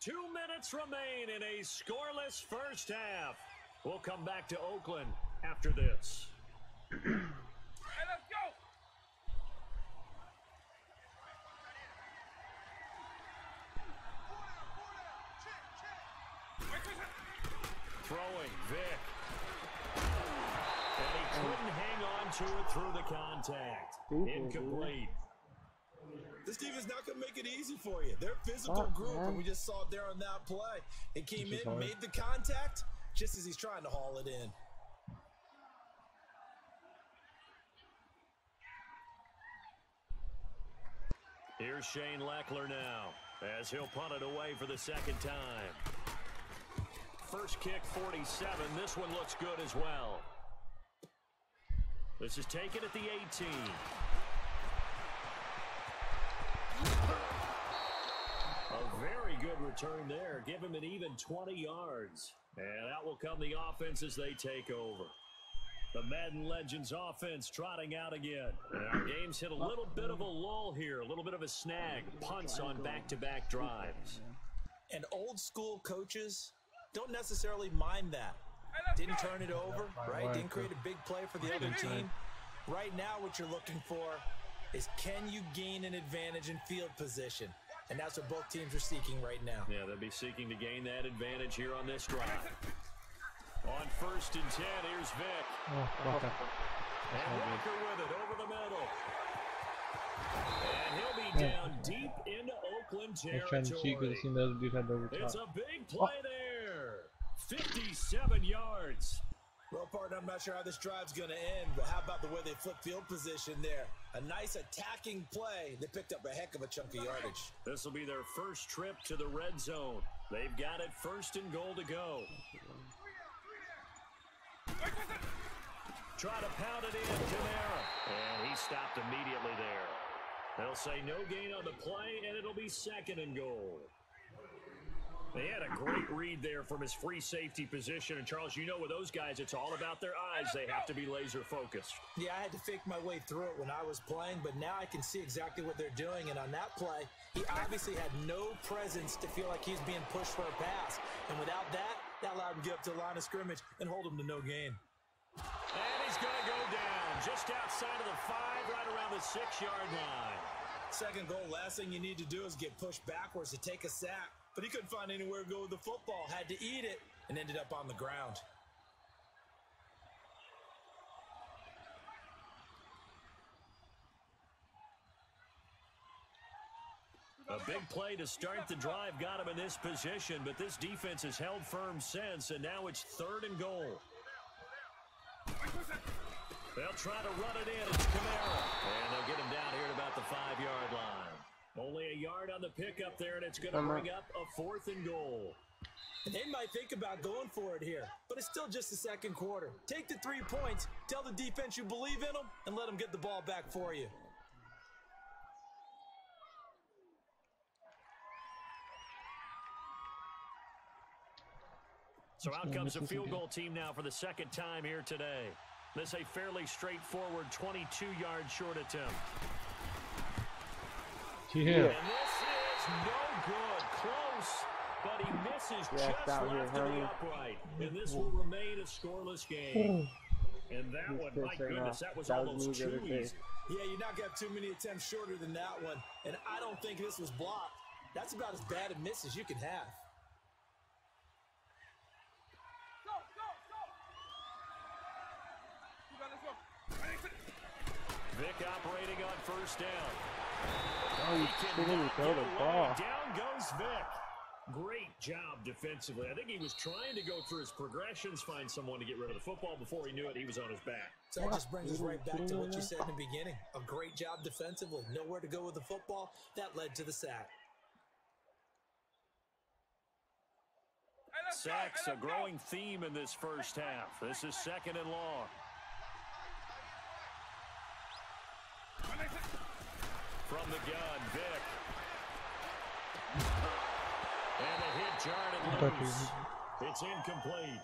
Two minutes remain in a scoreless first half. We'll come back to Oakland after this. Hey, let's go! Throwing, Vic. And he couldn't hang on to it through the contact. Incomplete. This defense not going to make it easy for you. They're a physical group, and we just saw it there on that play. It came in, made the contact, just as he's trying to haul it in. Here's Shane Leckler now, as he'll punt it away for the second time. First kick, 47. This one looks good as well. This is taken at the 18. A very good return there. Give him an even 20 yards. And out will come the offense as they take over. The Madden Legends offense trotting out again. And our game's hit a little bit of a lull here, a little bit of a snag. Punts on back-to-back drives. And old school coaches don't necessarily mind that. Didn't turn it over, right? Didn't create a big play for the other team. Right now what you're looking for is, can you gain an advantage in field position? And that's what both teams are seeking right now. Yeah, they'll be seeking to gain that advantage here on this drive. On 1st and 10, here's Vic. And Walker with it over the middle. And he'll be down deep into Oakland territory. It's a big play there. 57 yards. Well, partner, I'm not sure how this drive's going to end, but how about the way they flip field position there? A nice attacking play. They picked up a heck of a chunk of yardage. This will be their first trip to the red zone. They've got it 1st and goal to go. Try to pound it in, Camara. And he stopped immediately there. They'll say no gain on the play, and it'll be 2nd and goal. They had a great read there from his free safety position. And, Charles, you know with those guys, it's all about their eyes. They have to be laser-focused. Yeah, I had to fake my way through it when I was playing, but now I can see exactly what they're doing. And on that play, he obviously had no presence to feel like he's being pushed for a pass. And without that, that allowed him to get up to the line of scrimmage and hold him to no gain. And he's going to go down just outside of the 5, right around the 6-yard line. 2nd goal, last thing you need to do is get pushed backwards to take a sack. But he couldn't find anywhere to go with the football, had to eat it, and ended up on the ground. A big play to start the drive got him in this position, but this defense has held firm since, and now it's 3rd and goal. They'll try to run it in. It's Camara. And they'll get him down here at about the 5-yard line. Only a yard on the pickup there, and it's going to bring up a 4th and goal. And they might think about going for it here, but it's still just the 2nd quarter. Take the 3 points, tell the defense you believe in them, and let them get the ball back for you. So out comes the field goal team now for the 2nd time here today. This a fairly straightforward 22-yard short attempt. Yeah. And this is no good. Close, but he misses just left of the upright. And this will remain a scoreless game. And that He's one, my pissed right goodness, now. that was That was almost me the too other day. easy. Yeah, you're not going to have too many attempts shorter than that one. And I don't think this was blocked. That's about as bad a miss as you can have. Go, go, go. You got this one. Vic operating on first down. Oh, you shouldn't even throw the ball. Down goes Vic. Great job defensively. I think he was trying to go through his progressions, find someone to get rid of the football. Before he knew it, he was on his back. So that just brings us right back to what you said in the beginning. A great job defensively. Nowhere to go with the football. That led to the sack. Hey, let's go, Sacks, hey, a let's go. growing theme in this first half. This is 2nd and long. From the gun, Vic. And a hit jarred and loose. It's incomplete.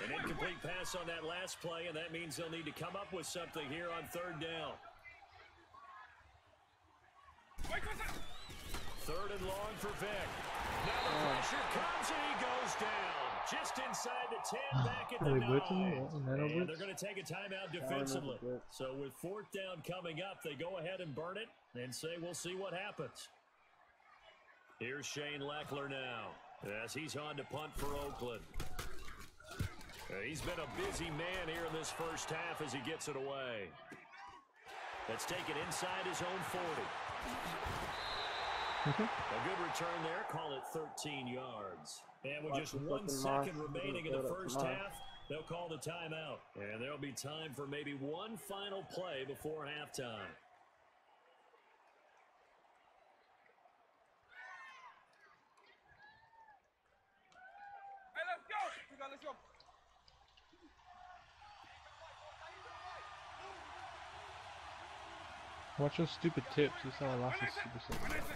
An incomplete pass on that last play, and that means they'll need to come up with something here on 3rd down. 3rd and long for Vic. Now the pressure comes and he goes down. Just inside the 10, back at the 9. And they're going to take a timeout defensively. So with 4th down coming up, they go ahead and burn it and say we'll see what happens. Here's Shane Leckler now as he's on to punt for Oakland. He's been a busy man here in this first half as he gets it away. Let's take it inside his own 40. A good return there. Call it 13 yards. And with just 1 second remaining in the first half, they'll call the timeout. And there'll be time for maybe one final play before halftime. Hey, let's go. You got, let's go. Watch those stupid tips. That's how I lost this stupid tips.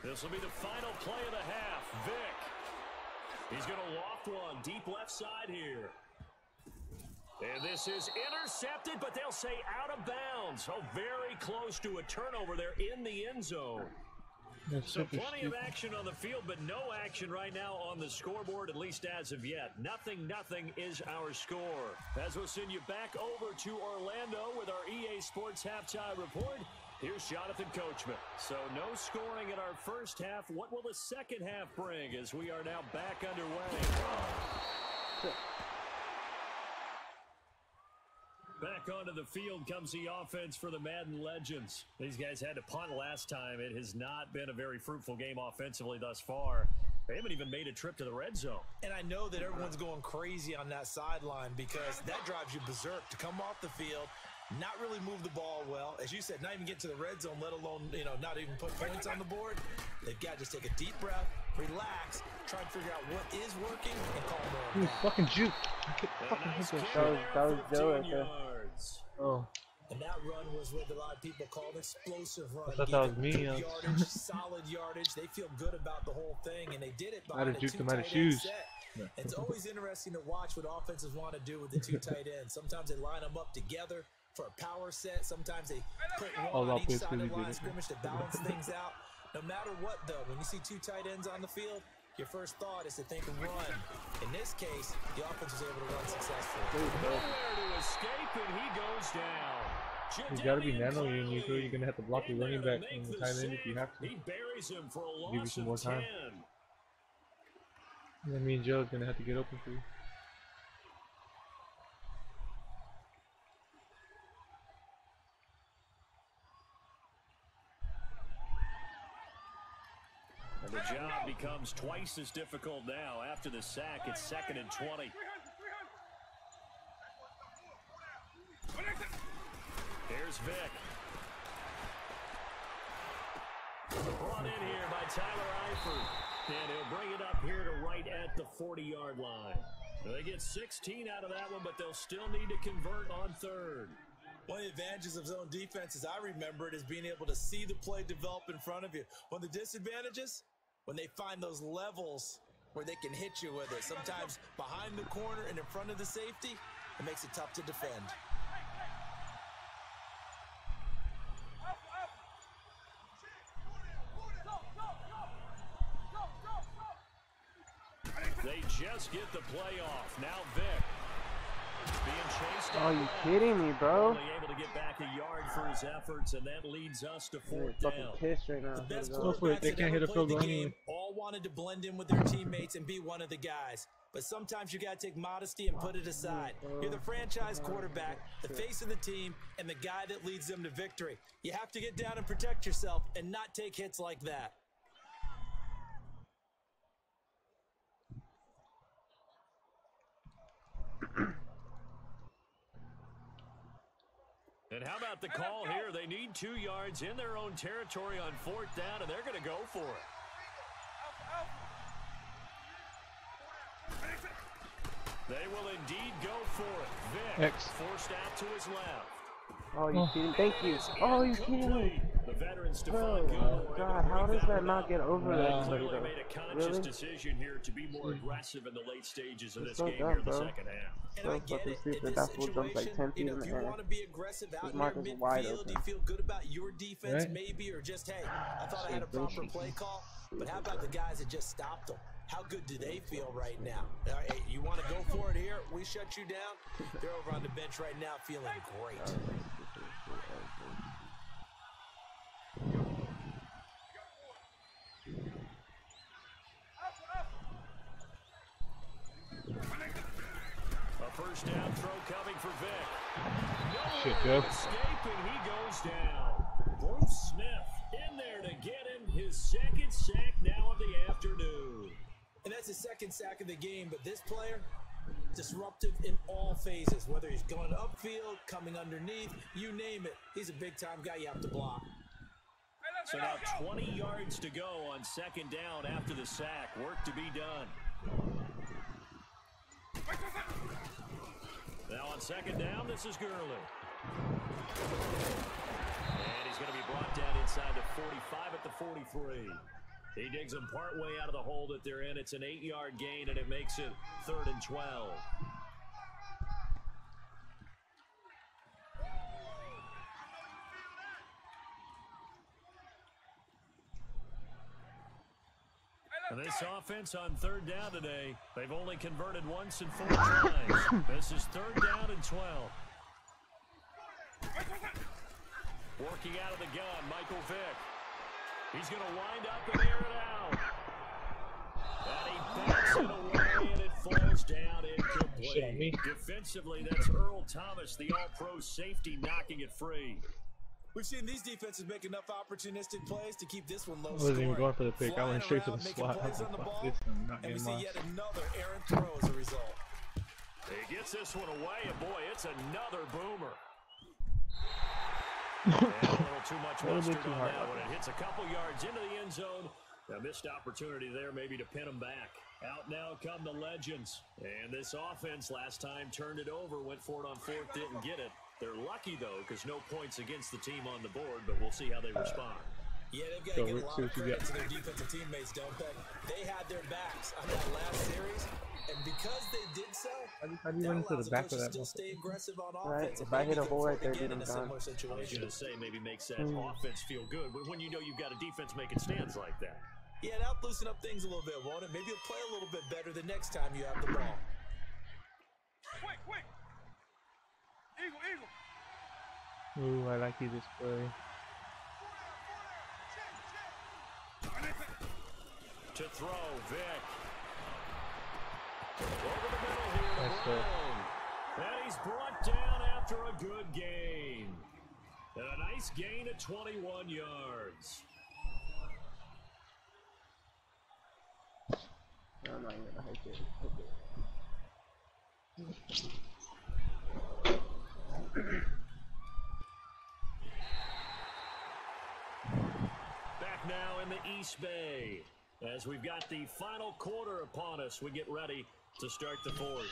This will be the final play of the half. Vic. He's going to loft one deep left side here. And this is intercepted, but they'll say out of bounds. Oh, very close to a turnover there in the end zone. So plenty of action on the field, but no action right now on the scoreboard, at least as of yet. 0-0 is our score. As we'll send you back over to Orlando with our EA Sports Halftime Report, here's Jonathan Coachman. So no scoring in our first half. What will the second half bring as we are now back underway? Back onto the field comes the offense for the Madden Legends. These guys had to punt last time. It has not been a very fruitful game offensively thus far. They haven't even made a trip to the red zone. And I know that everyone's going crazy on that sideline because that drives you berserk to come off the field, not really move the ball well. As you said, not even get to the red zone, let alone, not even put points on the board. They've got to just take a deep breath, relax, try and figure out what is working, and call more. Ooh, fucking juke. I could fucking hit that shit. That was Joe right there. Oh. And that run was what a lot of people call an explosive run. I thought that was me. Yardage, solid yardage. They feel good about the whole thing, and they did it by a two tight end shoes. set. It's always interesting to watch what offenses want to do with the 2 tight ends. Sometimes they line them up together for a power set. Sometimes they put one on each side of the line of scrimmage to balance things out. No matter what, though, when you see 2 tight ends on the field, your first thought is to think run. In this case, the offense was able to run successfully. Nowhere to escape, and he goes down. You gotta be nano unique, or you're gonna have to block your running back and the tight end if you have to. He buries him for a loss. Give you some more time. 10. And then me and Joe's gonna have to get open for you. And the job becomes twice as difficult now. After the sack, it's 2nd and 20. Here's Vic. Brought in here by Tyler Eifert. And he'll bring it up here to right at the 40-yard line. They get 16 out of that one, but they'll still need to convert on 3rd. One of the advantages of zone defense, as I remember it, is being able to see the play develop in front of you. One of the disadvantages, when they find those levels where they can hit you with it. Sometimes behind the corner and in front of the safety, it makes it tough to defend. just get the play off. Now Vic. Being chased Oh, you out. kidding me, bro? Only able to get back a yard for his efforts, and that leads us to I'm 4th fucking down. pissed right now. The best Go for it. They quarterbacks that can't ever hit a field played goal the game anyway. all wanted to blend in with their teammates and be one of the guys. But sometimes you got to take modesty and put it aside. You're the franchise quarterback, the face of the team, and the guy that leads them to victory. You have to get down and protect yourself and not take hits like that. And how about the call here? They need 2 yards in their own territory on 4th down, and they're going to go for it. They will indeed go for it. Vic forced out to his left. Oh, you kidding? Thank you. Oh, you kidding me? The veterans to Oh find my God, how does that not get over everybody Clearly though? made a conscious Really? decision here to be more aggressive in the late stages of this so game dumb, here in the bro. second half. And I get fucking it. stupid. In this That's what jumps like situation, 10 feet in if the you air. want to be aggressive out His here mark is wide midfield, open. do you feel good about your defense Right. maybe, or just, hey, I thought I had a proper play call, but how about the guys that just stopped them? How good do they feel right now? Hey, you want to go for it here? We shut you down? They're over on the bench right now feeling great. A first down throw coming for Vic. Shit, No Jeff. escape, and he goes down. Bruce Smith in there to get him his second sack now of the afternoon. And that's his second sack of the game, but this player, disruptive in all phases, whether he's going upfield, coming underneath, you name it. He's a big-time guy you have to block. So now 20 yards to go on second down after the sack. Work to be done. Now on second down, this is Gurley. And he's going to be brought down inside the 45 at the 43. He digs them partway out of the hole that they're in. It's an 8-yard gain, and it makes it 3rd and 12. And this offense on 3rd down today, they've only converted once in 4 times. This is 3rd down and 12. Working out of the gun, Michael Vick. He's going to wind up and air it out. And he backs it away, and it falls down incomplete. Defensively, that's Earl Thomas, the all-pro safety, knocking it free. We've seen these defenses make enough opportunistic plays to keep this one low I wasn't even scoring. going for the pick. I Flying went straight to around, the making slot. plays on the ball, This I'm not and we getting see lost. yet another errant throw as a result. He gets this one away, and boy, it's another boomer. And a little too much mustard on that one. It hits a couple yards into the end zone. A missed opportunity there maybe to pin them back. Out now come the legends. And this offense last time turned it over, went for it on 4th, didn't get it. They're lucky, though, because no points against the team on the board, but we'll see how they respond. Yeah, they've got to get a lot of credit to their defensive teammates, don't they? They had their backs on that last series, and because they did so, How do you run to the back of that? still stay aggressive on Right, offense. if I hit a hole right there, dude, I'm done. I was going to say maybe makes that offense feel good, but when you know you've got a defense making stands like that. Yeah, that'll loosen up things a little bit, won't it? Maybe you'll play a little bit better the next time you have the ball. Quick, quick. Eagle, eagle. Ooh, I like you this play. To throw, Vic. Over the middle here to Nice Brown. And he's brought down after a good gain. And a nice gain of 21 yards. I'm not even gonna hike it. Back now in the East Bay. As we've got the final quarter upon us, we get ready to start the 4th.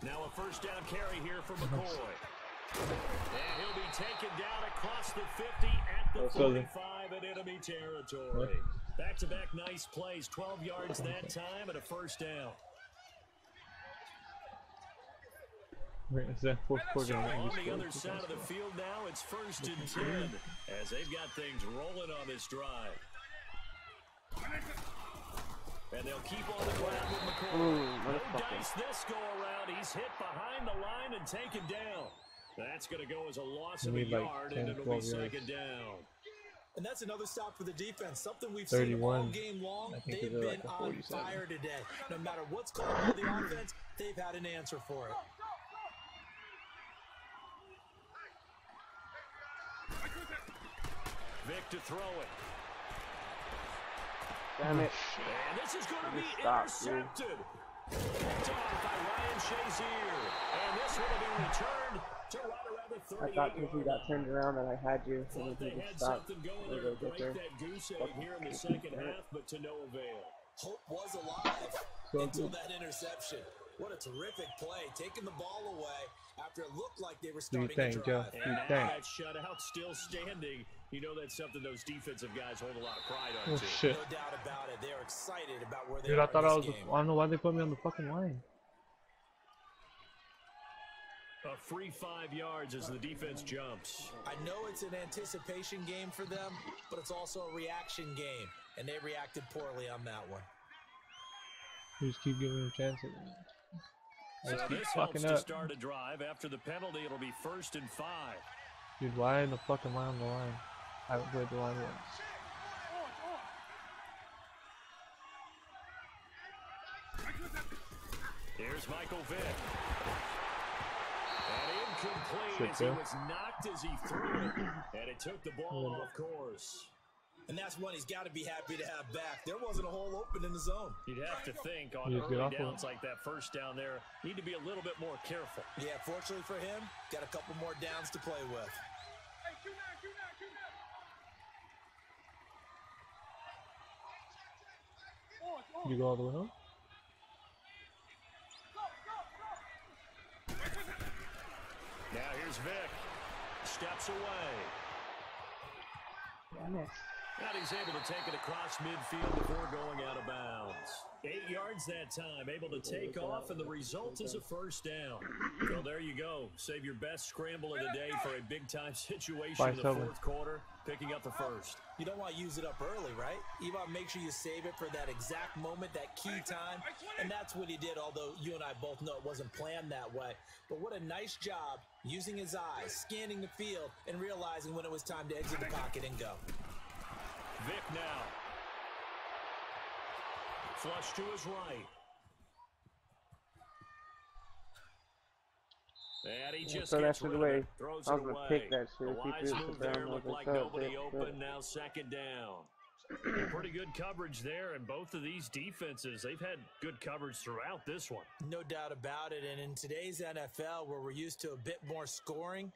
Now a first down carry here for McCoy. And he'll be taken down across the 50 at the 45 drive in enemy territory. Back-to-back nice plays, 12 yards that time and a first down. Is that fourth quarter? So on the other side of the field now, it's 1st and 10 as they've got things rolling on this drive. And they'll keep on the ground with McCoy. No dice this go around. He's hit behind the line and taken down. That's going to go as a loss of a yard, and it'll be second down. And that's another stop for the defense. Something we've seen all game long. They've been on fire today. No matter what's going on with the offense, they've had an answer for it. Vic to throw it. Damn it. And this is going to be Stop, intercepted. Picked off by Ryan Shazier. And this will be returned to right around the 38. I thought because you got turned around that I had you, and They you had just stopped. something going there to break that goose egg here in the second half, but to no avail. Hope was alive until that interception. What a terrific play, taking the ball away after it looked like they were starting to drive. And now that shutout still standing. You know that's something those defensive guys hold a lot of pride on, too. Shit. No doubt about it. They're excited about where they Dude, are I thought in I this was. game. I don't know why they put me on the fucking line. A free 5 yards as the defense jumps. I know it's an anticipation game for them, but it's also a reaction game, and they reacted poorly on that one. You just keep giving them chances. I So just keep this helps fucking to up. start a drive. After the penalty, it'll be 1st and 5. Dude, why in the fucking line on the line? I haven't played the line once. Here's Michael Vick. And incomplete Shit, as he yeah. was knocked as he threw it. And it took the ball off course. And that's one he's got to be happy to have back. There wasn't a hole open in the zone. You'd have to think on You just get early off of downs like that first down there, need to be a little bit more careful. Yeah, fortunately for him, got a couple more downs to play with. Hey, Q9, Q9. You go all the way home? Now here's Vic. Steps away. Damn it. And he's able to take it across midfield before going out of bounds. 8 yards that time, able to take off, and the result is a first down. Well, there you go. Save your best scramble of the day for a big-time situation in the fourth quarter, picking up the first. You don't want to use it up early, right? You want to make sure you save it for that exact moment, that key time. And that's what he did, although you and I both know it wasn't planned that way. But what a nice job using his eyes, scanning the field, and realizing when it was time to exit the pocket and go. Vic now. Flush to his right. And he just throw that gets shit rid of away. it. Throws I was it gonna away. pick that shit. The If he wise threw it move down, there I was looked gonna like throw it, nobody but- open. Now second down. Pretty good coverage there, and both of these defenses, they've had good coverage throughout this one. No doubt about it. And in today's NFL, where we're used to a bit more scoring,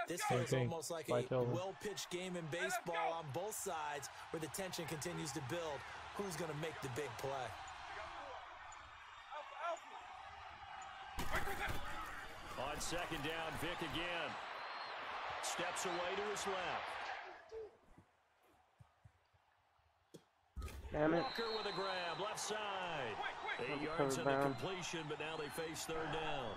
this feels almost like a well-pitched game in baseball on both sides where the tension continues to build. Who's going to make the big play? On second down, Vic again. Steps away to his left. Damn it. Walker with a grab, left side. 8 yards Covered on the down. completion, but now they face third down.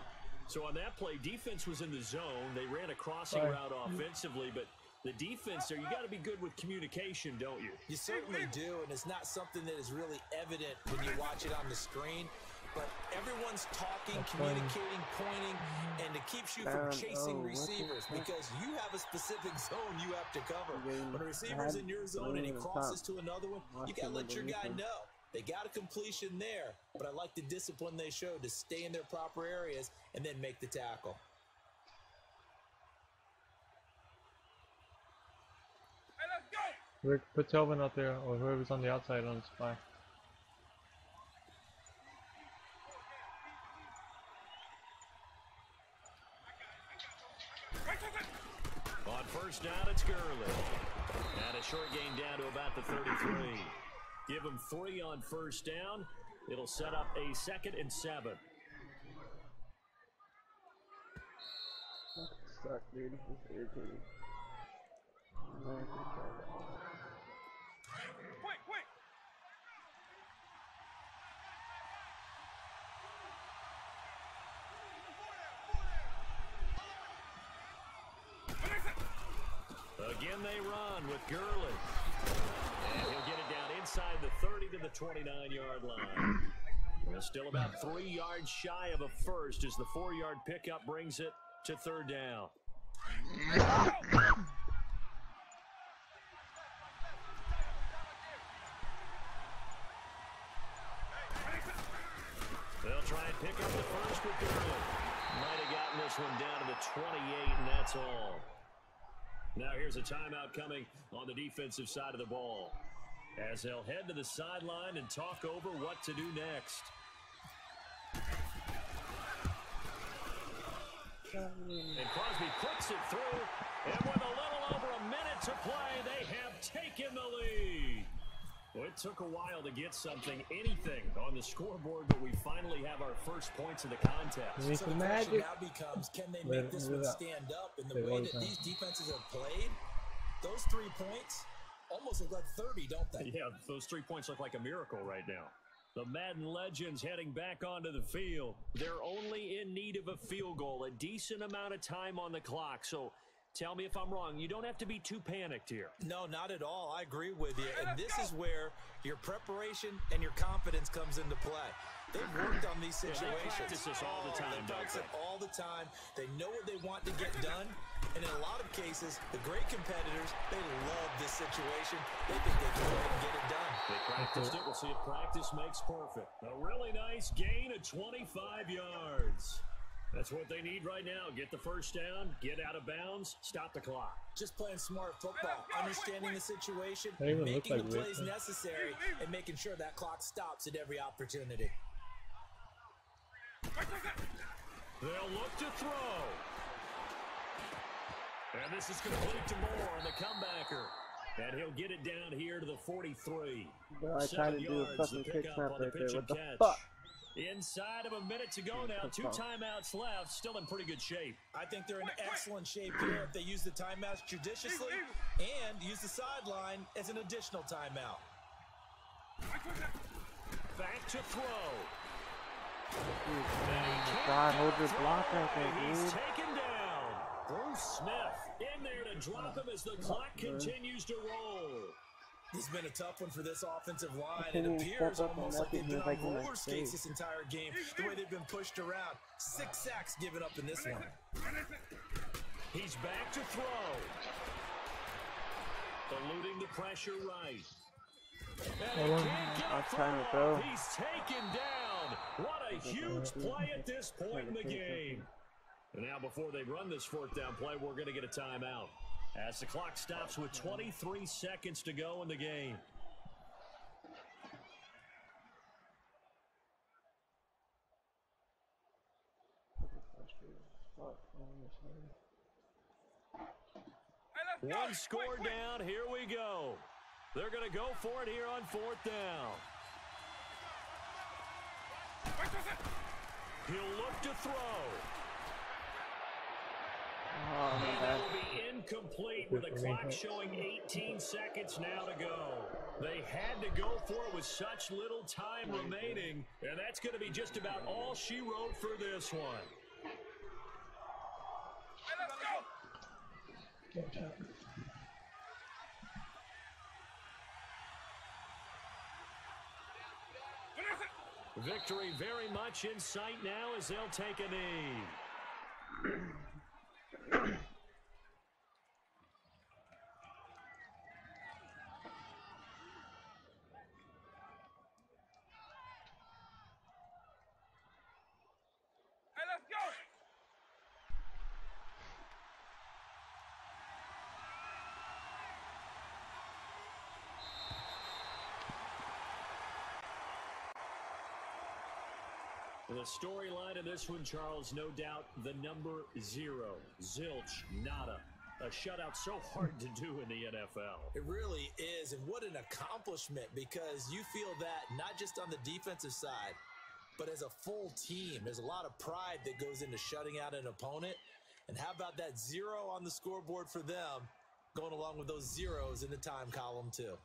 So on that play, defense was in the zone. They ran a crossing route offensively, but the defense there, you got to be good with communication, don't you? You certainly do, and it's not something that is really evident when you watch it on the screen. But everyone's talking, communicating, pointing, and it keeps you from chasing receivers because you have a specific zone you have to cover. When a receiver's in your zone and he crosses to another one, you got to let your guy know. They got a completion there, but I like the discipline they showed to stay in their proper areas and then make the tackle. Hey, let's go! Rick, put Telvin out there, or whoever's on the outside on the spy. On first down, it's Gurley. And a short gain down to about the 33. Give him 3 on first down. It'll set up a 2nd and 7. Suck, dude. This is irritating. Again, they run with Gurley. And he'll get it down inside the 30 to the 29-yard line. We're still about 3 yards shy of a first as the 4-yard pickup brings it to third down. They'll try and pick up the first with Gurley. Might have gotten this one down to the 28, and that's all. Now here's a timeout coming on the defensive side of the ball, as they'll head to the sideline and talk over what to do next. And Crosby puts it through, and with a little over a minute to play, they have taken the lead. Well, it took a while to get anything on the scoreboard, but we finally have our first points of the contest. So the question now becomes, can they make this one stand up in the way that these defenses have played? Those 3 points almost look like 30, don't they? Yeah, those 3 points look like a miracle right now. The Madden legends heading back onto the field. They're only in need of a field goal, a decent amount of time on the clock. So tell me if I'm wrong. You don't have to be too panicked here. No, not at all. I agree with you. And this is where your preparation and your confidence comes into play. They've worked on these situations. They practice this all the time. They practice it all the time. They know what they want to get done. And in a lot of cases, the great competitors, they love this situation. They think they can go ahead and get it done. They practiced it. We'll see if practice makes perfect. A really nice gain of 25 yards. That's what they need right now. Get the first down, get out of bounds, stop the clock. Just playing smart football, understanding the situation, making the plays necessary, and making sure that clock stops at every opportunity. They'll look to throw. And this is complete to Moore on the comebacker. And he'll get it down here to the 43. Bro, I tried to do a fucking kick snap right there. What the catch. fuck? Inside of a minute to go now. 2 timeouts left. Still in pretty good shape. I think they're in excellent shape here if they use the timeouts judiciously and use the sideline as an additional timeout. Back to throw. God, hold your block right there, He's dude. taken down. Bruce Smith in there to drop him as the clock continues to roll. This has been a tough one for this offensive line. It appears almost like they've been on roller skates this entire game, the way they've been pushed around. 6 sacks given up in this one. He's back to throw. Eluding the pressure right. And he can't get a throw. He's taken down. What a huge play at this point in the game. And now before they run this 4th down play, we're going to get a timeout, as the clock stops with 23 seconds to go in the game. One score down. Here we go. They're going to go for it here on 4th down. He'll look to throw. And that will be incomplete with the clock showing 18 seconds now to go. They had to go for it with such little time remaining, and that's going to be just about all she wrote for this one. Victory very much in sight now as they'll take a knee. The storyline of this one, Charles, no doubt the number 0. Zilch, nada. A shutout so hard to do in the NFL. It really is, and what an accomplishment, because you feel that not just on the defensive side, but as a full team. There's a lot of pride that goes into shutting out an opponent. And how about that 0 on the scoreboard for them, going along with those zeros in the time column too.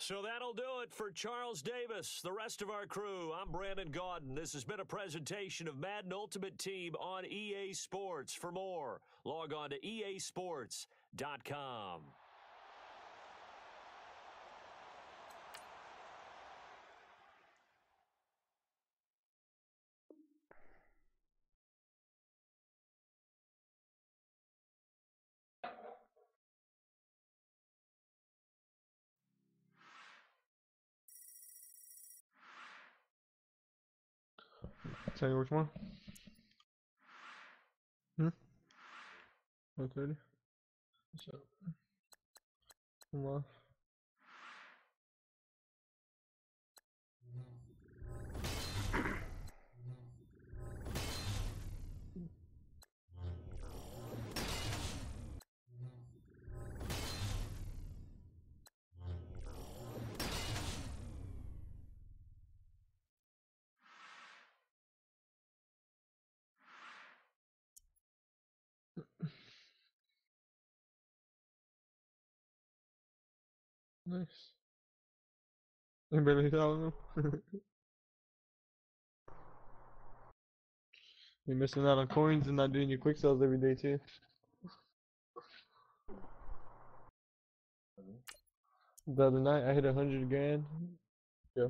So that'll do it for Charles Davis, the rest of our crew. I'm Brandon Gaudin. This has been a presentation of Madden Ultimate Team on EA Sports. For more, log on to easports.com. Tell you which one? 130. So, come on. Nice. Anybody telling them? You're missing out on coins and not doing your quick sells every day too. The other night I hit 100 grand. Yeah.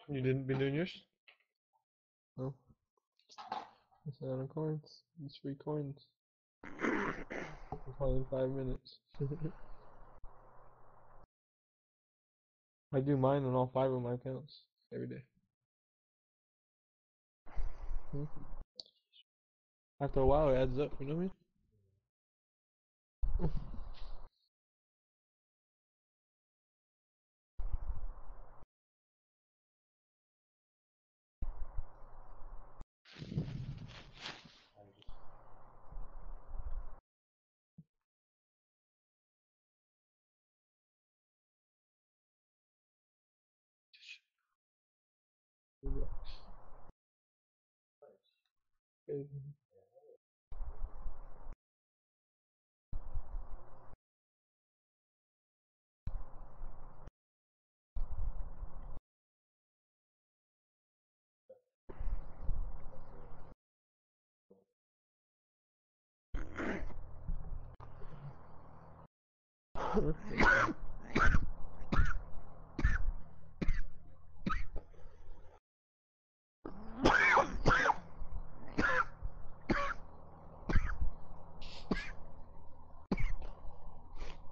You didn't been doing yours? No. Missing out on coins. It's free coins. Probably in 5 minutes. I do mine on all 5 of my accounts every day. After a while, it adds up. You know what I mean?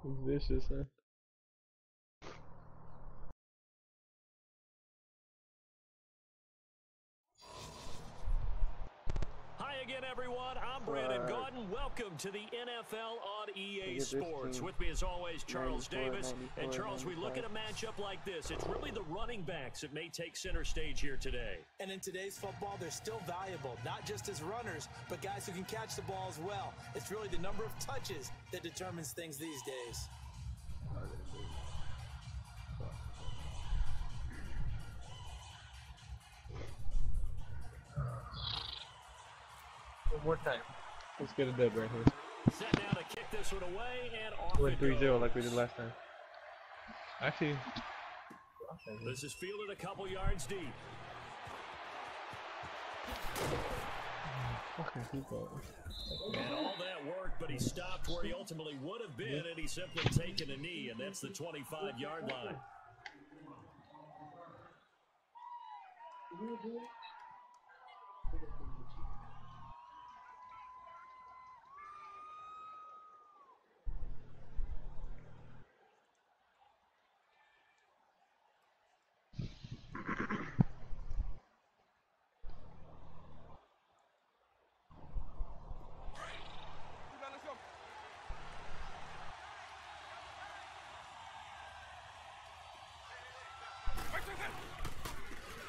It's vicious, huh? Hi again, everyone. I'm Brandon Gaudin. Welcome to the NFL on EA Sports. With me, as always, Charles Davis. And, Charles, we look at a matchup like this. It's really the running backs that may take center stage here today. And in today's football, they're still valuable, not just as runners, but guys who can catch the ball as well. It's really the number of touches that determines things these days. One more time. Let's get a dub right here. Set now to kick this one away, and off Went it 3-0 goes. like we did last time. Actually, This is fielded a couple yards deep. fucking people. And all that work, but he stopped where he ultimately would have been, and he's simply taken a knee, and that's the 25-yard line.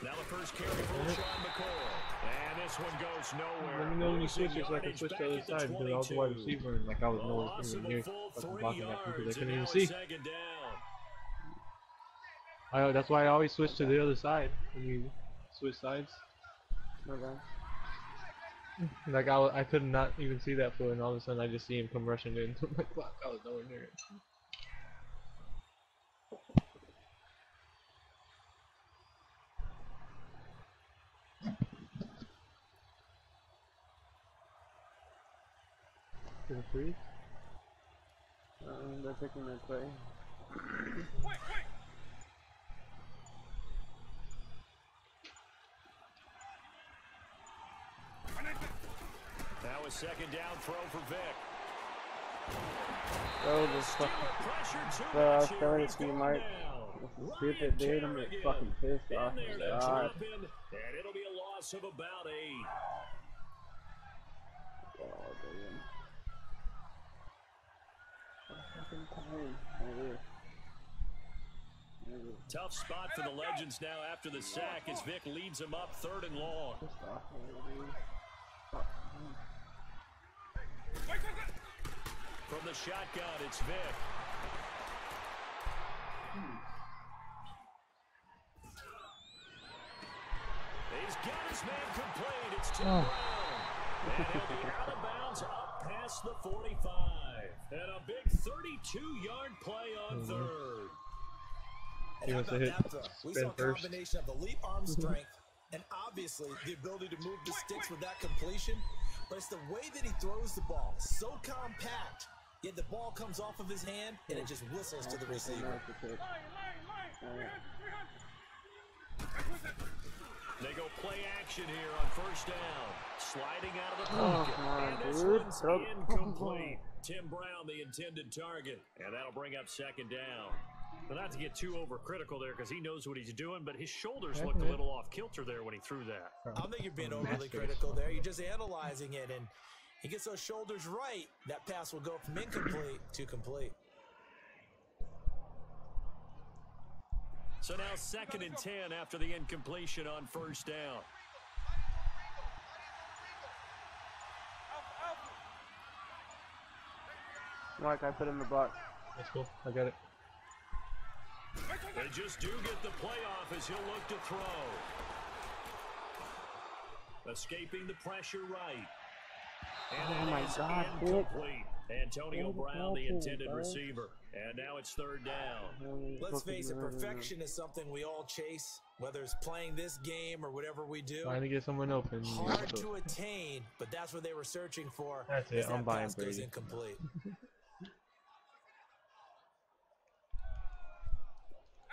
Now the first carry for Sean McCoy. And this one goes nowhere. Let me know when you Losing switch it so I can yardage switch back to the other at the side because I was a 22. wide receiver and like I was nowhere Loss of near a full fucking 3 blocking that because I yards, couldn't and even now see. it's second down. That's why I always switch to the other side when you switch sides. My bad. Like I could not even see that foot, and all of a sudden I just see him come rushing in. I'm like, fuck, I was nowhere near it. Did it freeze? They're picking their play. Now a second down throw for Vic. Oh, this fucking. Bro, I was telling it to you, Mike. This is stupid, dude. I'm getting fucking pissed off. God. And it'll be a loss of about 8. Oh, damn. Fucking time. Tough spot for the Legends now after the sack as Vic leads them up 3rd and long. From the shotgun, it's Vic. He's got his man complete. It's Tim Brown. And he'll be out of bounds up past the 45. And a big 32-yard play on 3rd. And how about that throw? We saw a combination of elite arm strength and obviously the ability to move the sticks with that completion. But it's the way that he throws the ball. So compact, yet the ball comes off of his hand and it just whistles to the receiver. They go play action here on 1st down. Sliding out of the pocket. And this one's incomplete. Tim Brown, the intended target. And that'll bring up 2nd down. But not to get too overcritical there because he knows what he's doing, but his shoulders looked a little off kilter there when he threw that. I don't think you're being overly critical there. You're just analyzing it, and he gets those shoulders right. That pass will go from incomplete to complete. So now 2nd and 10 after the incompletion on 1st down. Mike, I put in the box. That's cool. I got it. They just do get the playoff as he'll look to throw. Escaping the pressure right. And oh my God, incomplete. Antonio Brown, the intended receiver. And now it's 3rd down. Let's face it, perfection is something we all chase, whether it's playing this game or whatever we do. Trying to get someone open. Hard to attain, but that's what they were searching for. That's it. I'm buying Brady. Goes incomplete.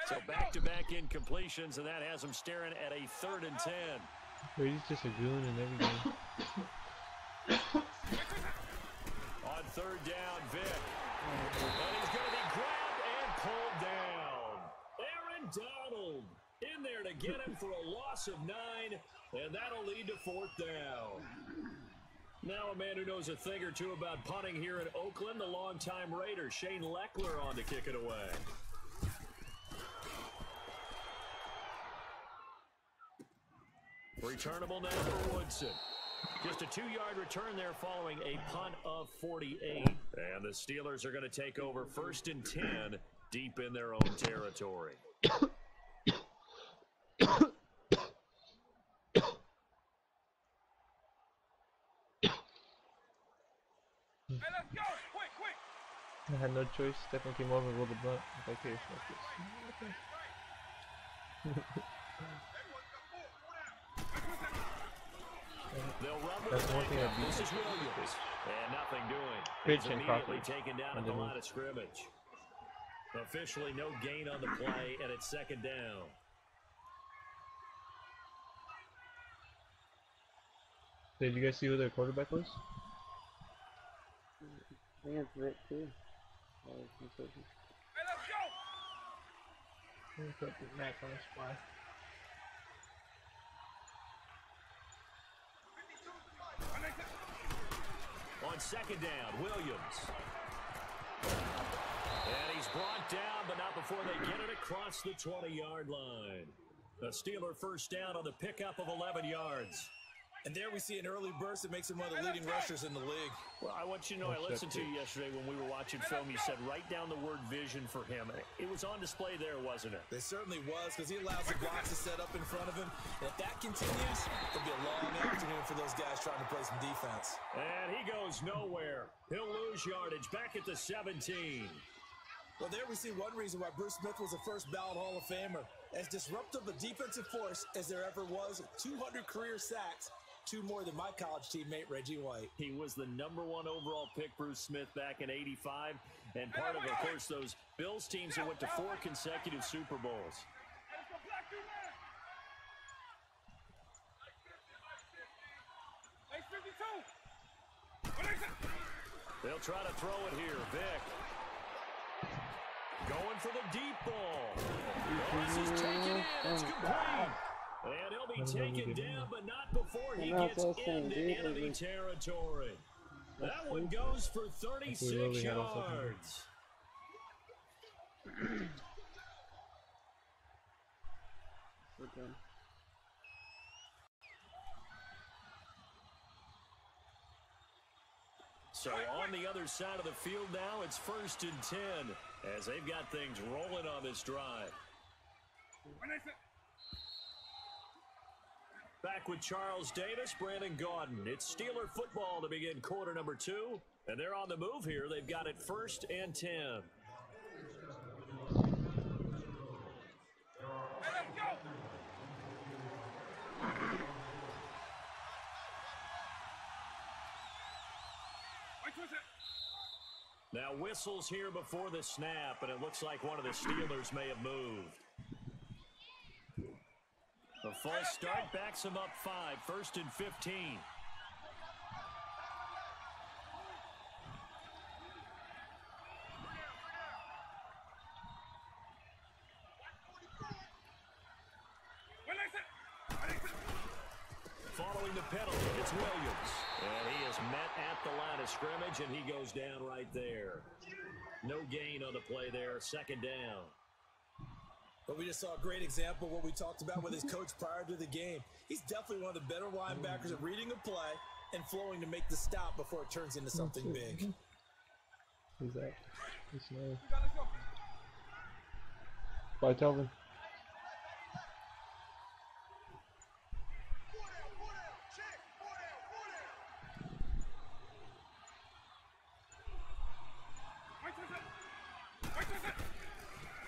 So back-to-back incompletions, and that has him staring at a 3rd and 10. Brady's just a goon and everything. On 3rd down, Vic. And he's going to be grabbed and pulled down. Aaron Donald in there to get him for a loss of 9, and that'll lead to 4th down. Now a man who knows a thing or two about punting here in Oakland, the longtime Raider, Shane Leckler, on to kick it away. Returnable now for Woodson. Just a 2-yard return there following a punt of 48. And the Steelers are going to take over 1st and 10 deep in their own territory. Hey, let's go! Quick! I had no choice. Stephen came over with a blunt. Like, here, smoke this. Okay. That's one thing I beat. This is Williams. And nothing doing. Pitch He's and immediately Crawford. taken down at the line of scrimmage. Officially no gain on the play, and it's 2nd down. Did you guys see who their quarterback was? I think it's Vic too. Hey, let's go! Let me put Mac on the spot. On 2nd down, Williams. And he's brought down, but not before they get it across the 20-yard line. The Steeler 1st down on the pickup of 11 yards. And there we see an early burst that makes him one of the leading rushers in the league. Well, I want you to know, I listened to you yesterday when we were watching film. You said write down the word vision for him. It was on display there, wasn't it? It certainly was, because he allows the blocks to set up in front of him. And if that continues, it'll be a long afternoon for those guys trying to play some defense. And he goes nowhere. He'll lose yardage back at the 17. Well, there we see one reason why Bruce Smith was a first ballot Hall of Famer. As disruptive a defensive force as there ever was, 200 career sacks, 2 more than my college teammate, Reggie White. He was the #1 overall pick, Bruce Smith, back in '85. And part of course, those Bills teams that went to 4 consecutive Super Bowls. They'll try to throw it here. Vic. Going for the deep ball. This is taken in. It's complete. And he'll be taken down, but not before he gets into enemy territory. That one goes for 36 yards. So on the other side of the field now, it's 1st and 10 as they've got things rolling on this drive. Back with Charles Davis, Brandon Gaudin. It's Steeler football to begin quarter number 2. And they're on the move here. They've got it 1st and 10. Now whistles here before the snap, and it looks like one of the Steelers may have moved. The false start backs him up 5, 1st and 15. Following the penalty, it's Williams. And he is met at the line of scrimmage, and he goes down right there. No gain on the play there, 2nd down. But we just saw a great example of what we talked about with his coach prior to the game. He's definitely one of the better linebackers at reading a play and flowing to make the stop before it turns into something big. Who's that? It's nice. Bye, Telvin.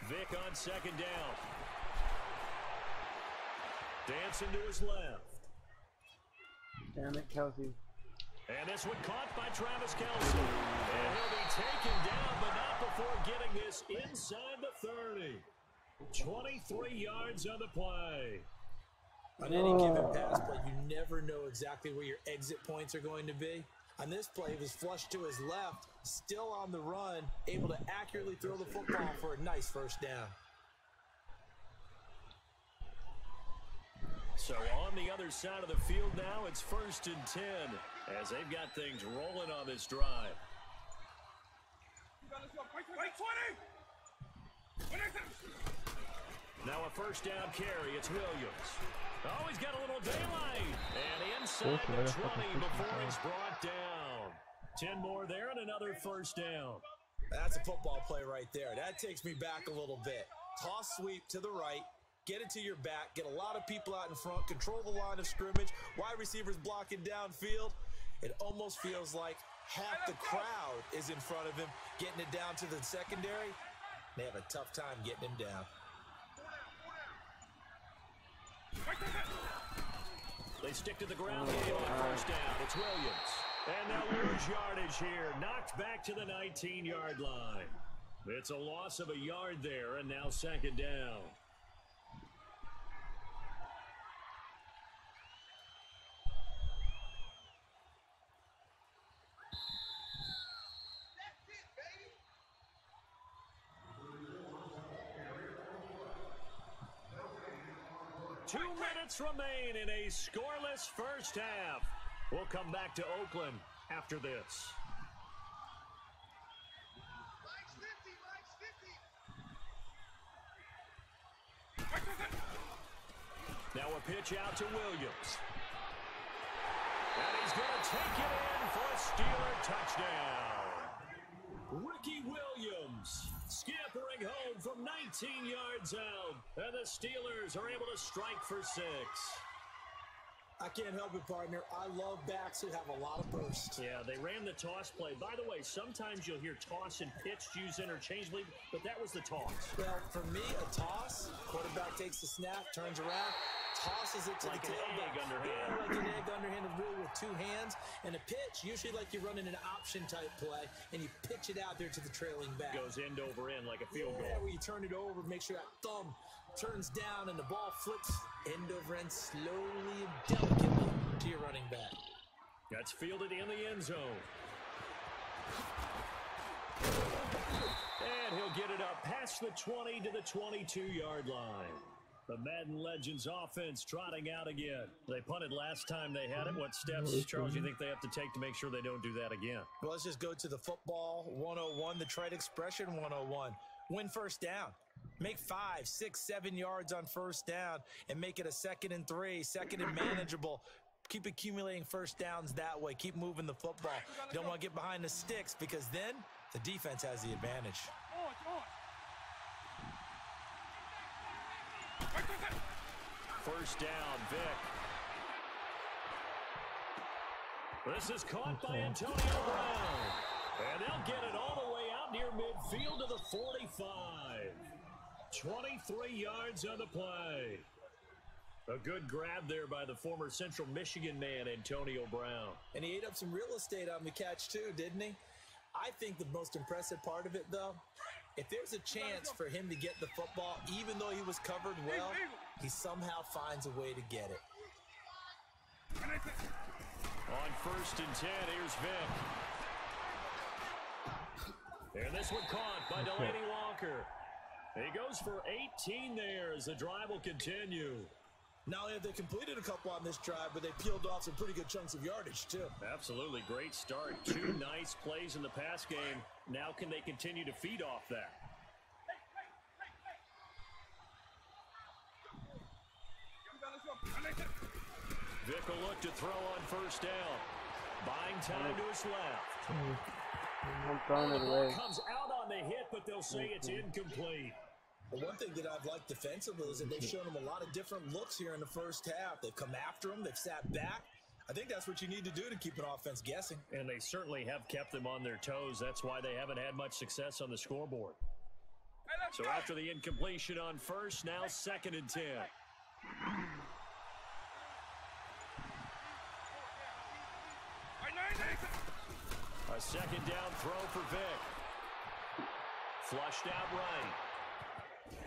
Vic on 2nd down. Dancing to his left. Damn it, Kelsey. And this one caught by Travis Kelce. And he'll be taken down, but not before getting this inside the 30. 23 yards on the play. On any given pass play, you never know exactly where your exit points are going to be. On this play, he was flushed to his left, still on the run, able to accurately throw the football for a nice 1st down. So on the other side of the field now, it's 1st and 10 as they've got things rolling on this drive. Now a 1st down carry, it's Williams. Oh, he's got a little daylight. And inside the 20 before he's brought down. 10 more there and another 1st down. That's a football play right there. That takes me back a little bit. Toss sweep to the right. Get it to your back. Get a lot of people out in front. Control the line of scrimmage. Wide receivers blocking downfield. It almost feels like half the crowd is in front of him, getting it down to the secondary. They have a tough time getting him down. They stick to the ground game on 1st down. It's Williams. And they'll lose yardage here. Knocked back to the 19-yard line. It's a loss of a yard there, and now 2nd down. Two minutes remain in a scoreless 1st half. We'll come back to Oakland after this. Now a pitch out to Williams. take it in for a Steeler touchdown. Ricky Williams scampering home from 19 yards out, and the Steelers are able to strike for 6. I can't help it, partner. I love backs who have a lot of burst. Yeah, they ran the toss play. By the way, sometimes you'll hear toss and pitch used interchangeably, but that was the toss. Well, for me, a toss, quarterback takes the snap, turns around, tosses it to like the tailback. Egg underhand. Yeah, like an egg underhanded really with 2 hands. And a pitch, usually like you're running an option-type play, and you pitch it out there to the trailing back. Goes end over end like a field goal. Yeah, where you turn it over, make sure that thumb turns down, and the ball flips end over end slowly and delicately to your running back. That's fielded in the end zone. And he'll get it up past the 20 to the 22-yard line. The Madden Legends offense trotting out again. They punted last time they had it. What steps, Charles, you think they have to take to make sure they don't do that again? Well, let's just go to the football 101, the trade expression 101. Win first down. Make 5, 6, 7 yards on first down and make it a 2nd and 3, 2nd and manageable. Keep accumulating first downs that way. Keep moving the football. You don't want to get behind the sticks because then the defense has the advantage. First down, Vic. This is caught by Antonio Brown. And they'll get it all the way out near midfield to the 45. 23 yards on the play. A good grab there by the former Central Michigan man, Antonio Brown. And he ate up some real estate on the catch too, didn't he? I think the most impressive part of it, though, if there's a chance for him to get the football, even though he was covered well, he somehow finds a way to get it. On 1st and 10, here's Vic. And this one caught by Delaney Walker. He goes for 18 there as the drive will continue. Not only have they completed a couple on this drive, but they peeled off some pretty good chunks of yardage, too. Absolutely. Great start. 2 nice plays in the pass game. Now can they continue to feed off that? Vic will look to throw on first down. Buying time to his left. I'm throwing it The away. ball comes out on the hit, but they'll say it's incomplete. Well, one thing that I've liked defensively is that they've shown him a lot of different looks here in the first half. They've come after him. They've sat back. I think that's what you need to do to keep an offense guessing. And they certainly have kept them on their toes. That's why they haven't had much success on the scoreboard. So after the incompletion on first, now 2nd and 10. A 2nd down throw for Vic. Flushed out right.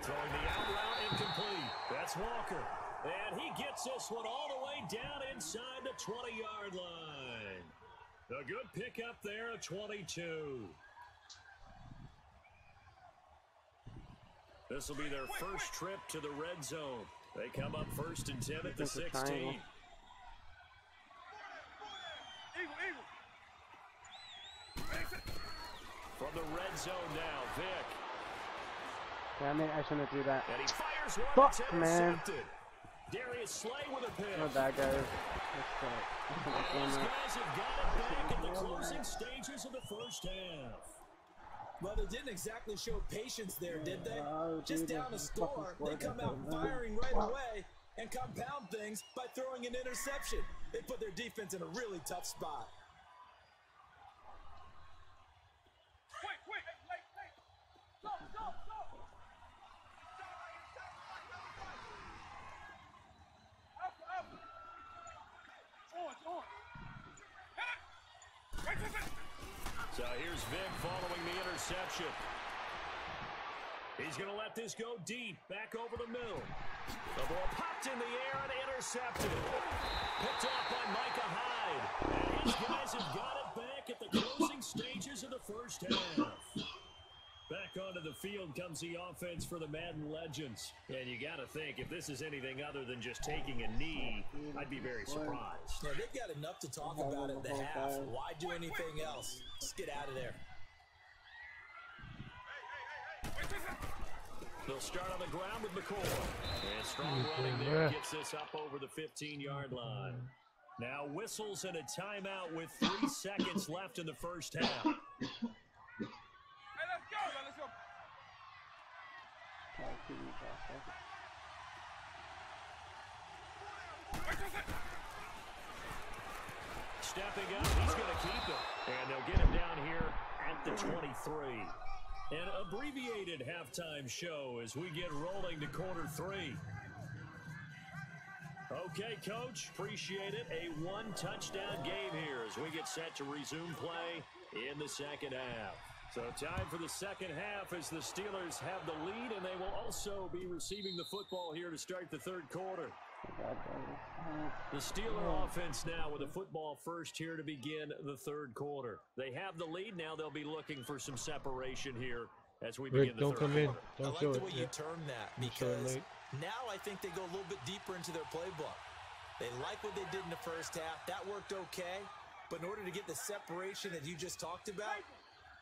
Throwing the out route incomplete. That's Walker. And he gets this one all the way down inside the 20-yard line. A good pickup there at 22. This will be their first trip to the red zone. They come up 1st and 10 at the 16. From the red zone now, Vic. Damn it, I shouldn't have threw that. And he fires one. Fuck, It's man. intercepted. Darius Slay with a pick. Not that guy. These guys have got it back at the closing stages of the first half. Well, they didn't exactly show patience there, did they? Oh, Just dude, down a this score, fucking they come score out doesn't firing right away and compound things by throwing an interception. They put their defense in a really tough spot. So here's Vic following the interception. He's going to let this go deep, back over the middle. The ball popped in the air and intercepted. Picked off by Micah Hyde. And his guys have got it back at the closing stages of the first half. Back onto the field comes the offense for the Madden Legends. And you got to think, if this is anything other than just taking a knee, I'd be very surprised. Yeah, they've got enough to talk about at the half. Why do anything else? Just get out of there. They'll start on the ground with McCoy. And strong running there gets this up over the 15-yard line. Now whistles and a timeout with 3 seconds left in the first half. Hey, let's go. Let's go. Stepping up, he's going to keep it. And they'll get him down here at the 23. An abbreviated halftime show as we get rolling to quarter 3. Okay, Coach, appreciate it. A 1-touchdown game here as we get set to resume play in the second half. So time for the second half as the Steelers have the lead, and they will also be receiving the football here to start the third quarter. The Steeler offense now with the football first here to begin the third quarter. They have the lead. Now they'll be looking for some separation here as we begin the third quarter. Don't come in. I Don't like show the it. way you term that because now I think they go a little bit deeper into their playbook. They like what they did in the first half. That worked okay. But in order to get the separation that you just talked about,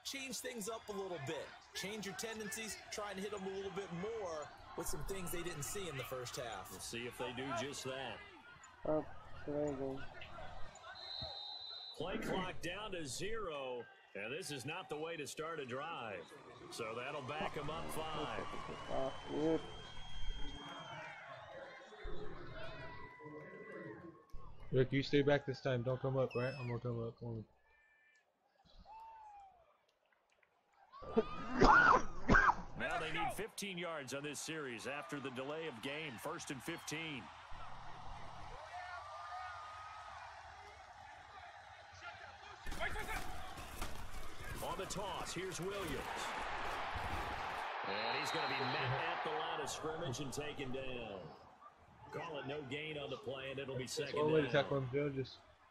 change things up a little bit. Change your tendencies. Try and hit them a little bit more with some things they didn't see in the first half. We'll see if they do just that. Oh, there you go. Play clock down to 0, and this is not the way to start a drive. So that'll back them up 5. Good. Rick, you stay back this time. Don't come up, right? I'm gonna come up. Come on. Now they need 15 yards on this series after the delay of game. 1st and 15. On the toss, here's Williams. And he's going to be met at the line of scrimmage and taken down. Call it no gain on the play, and it'll be second down.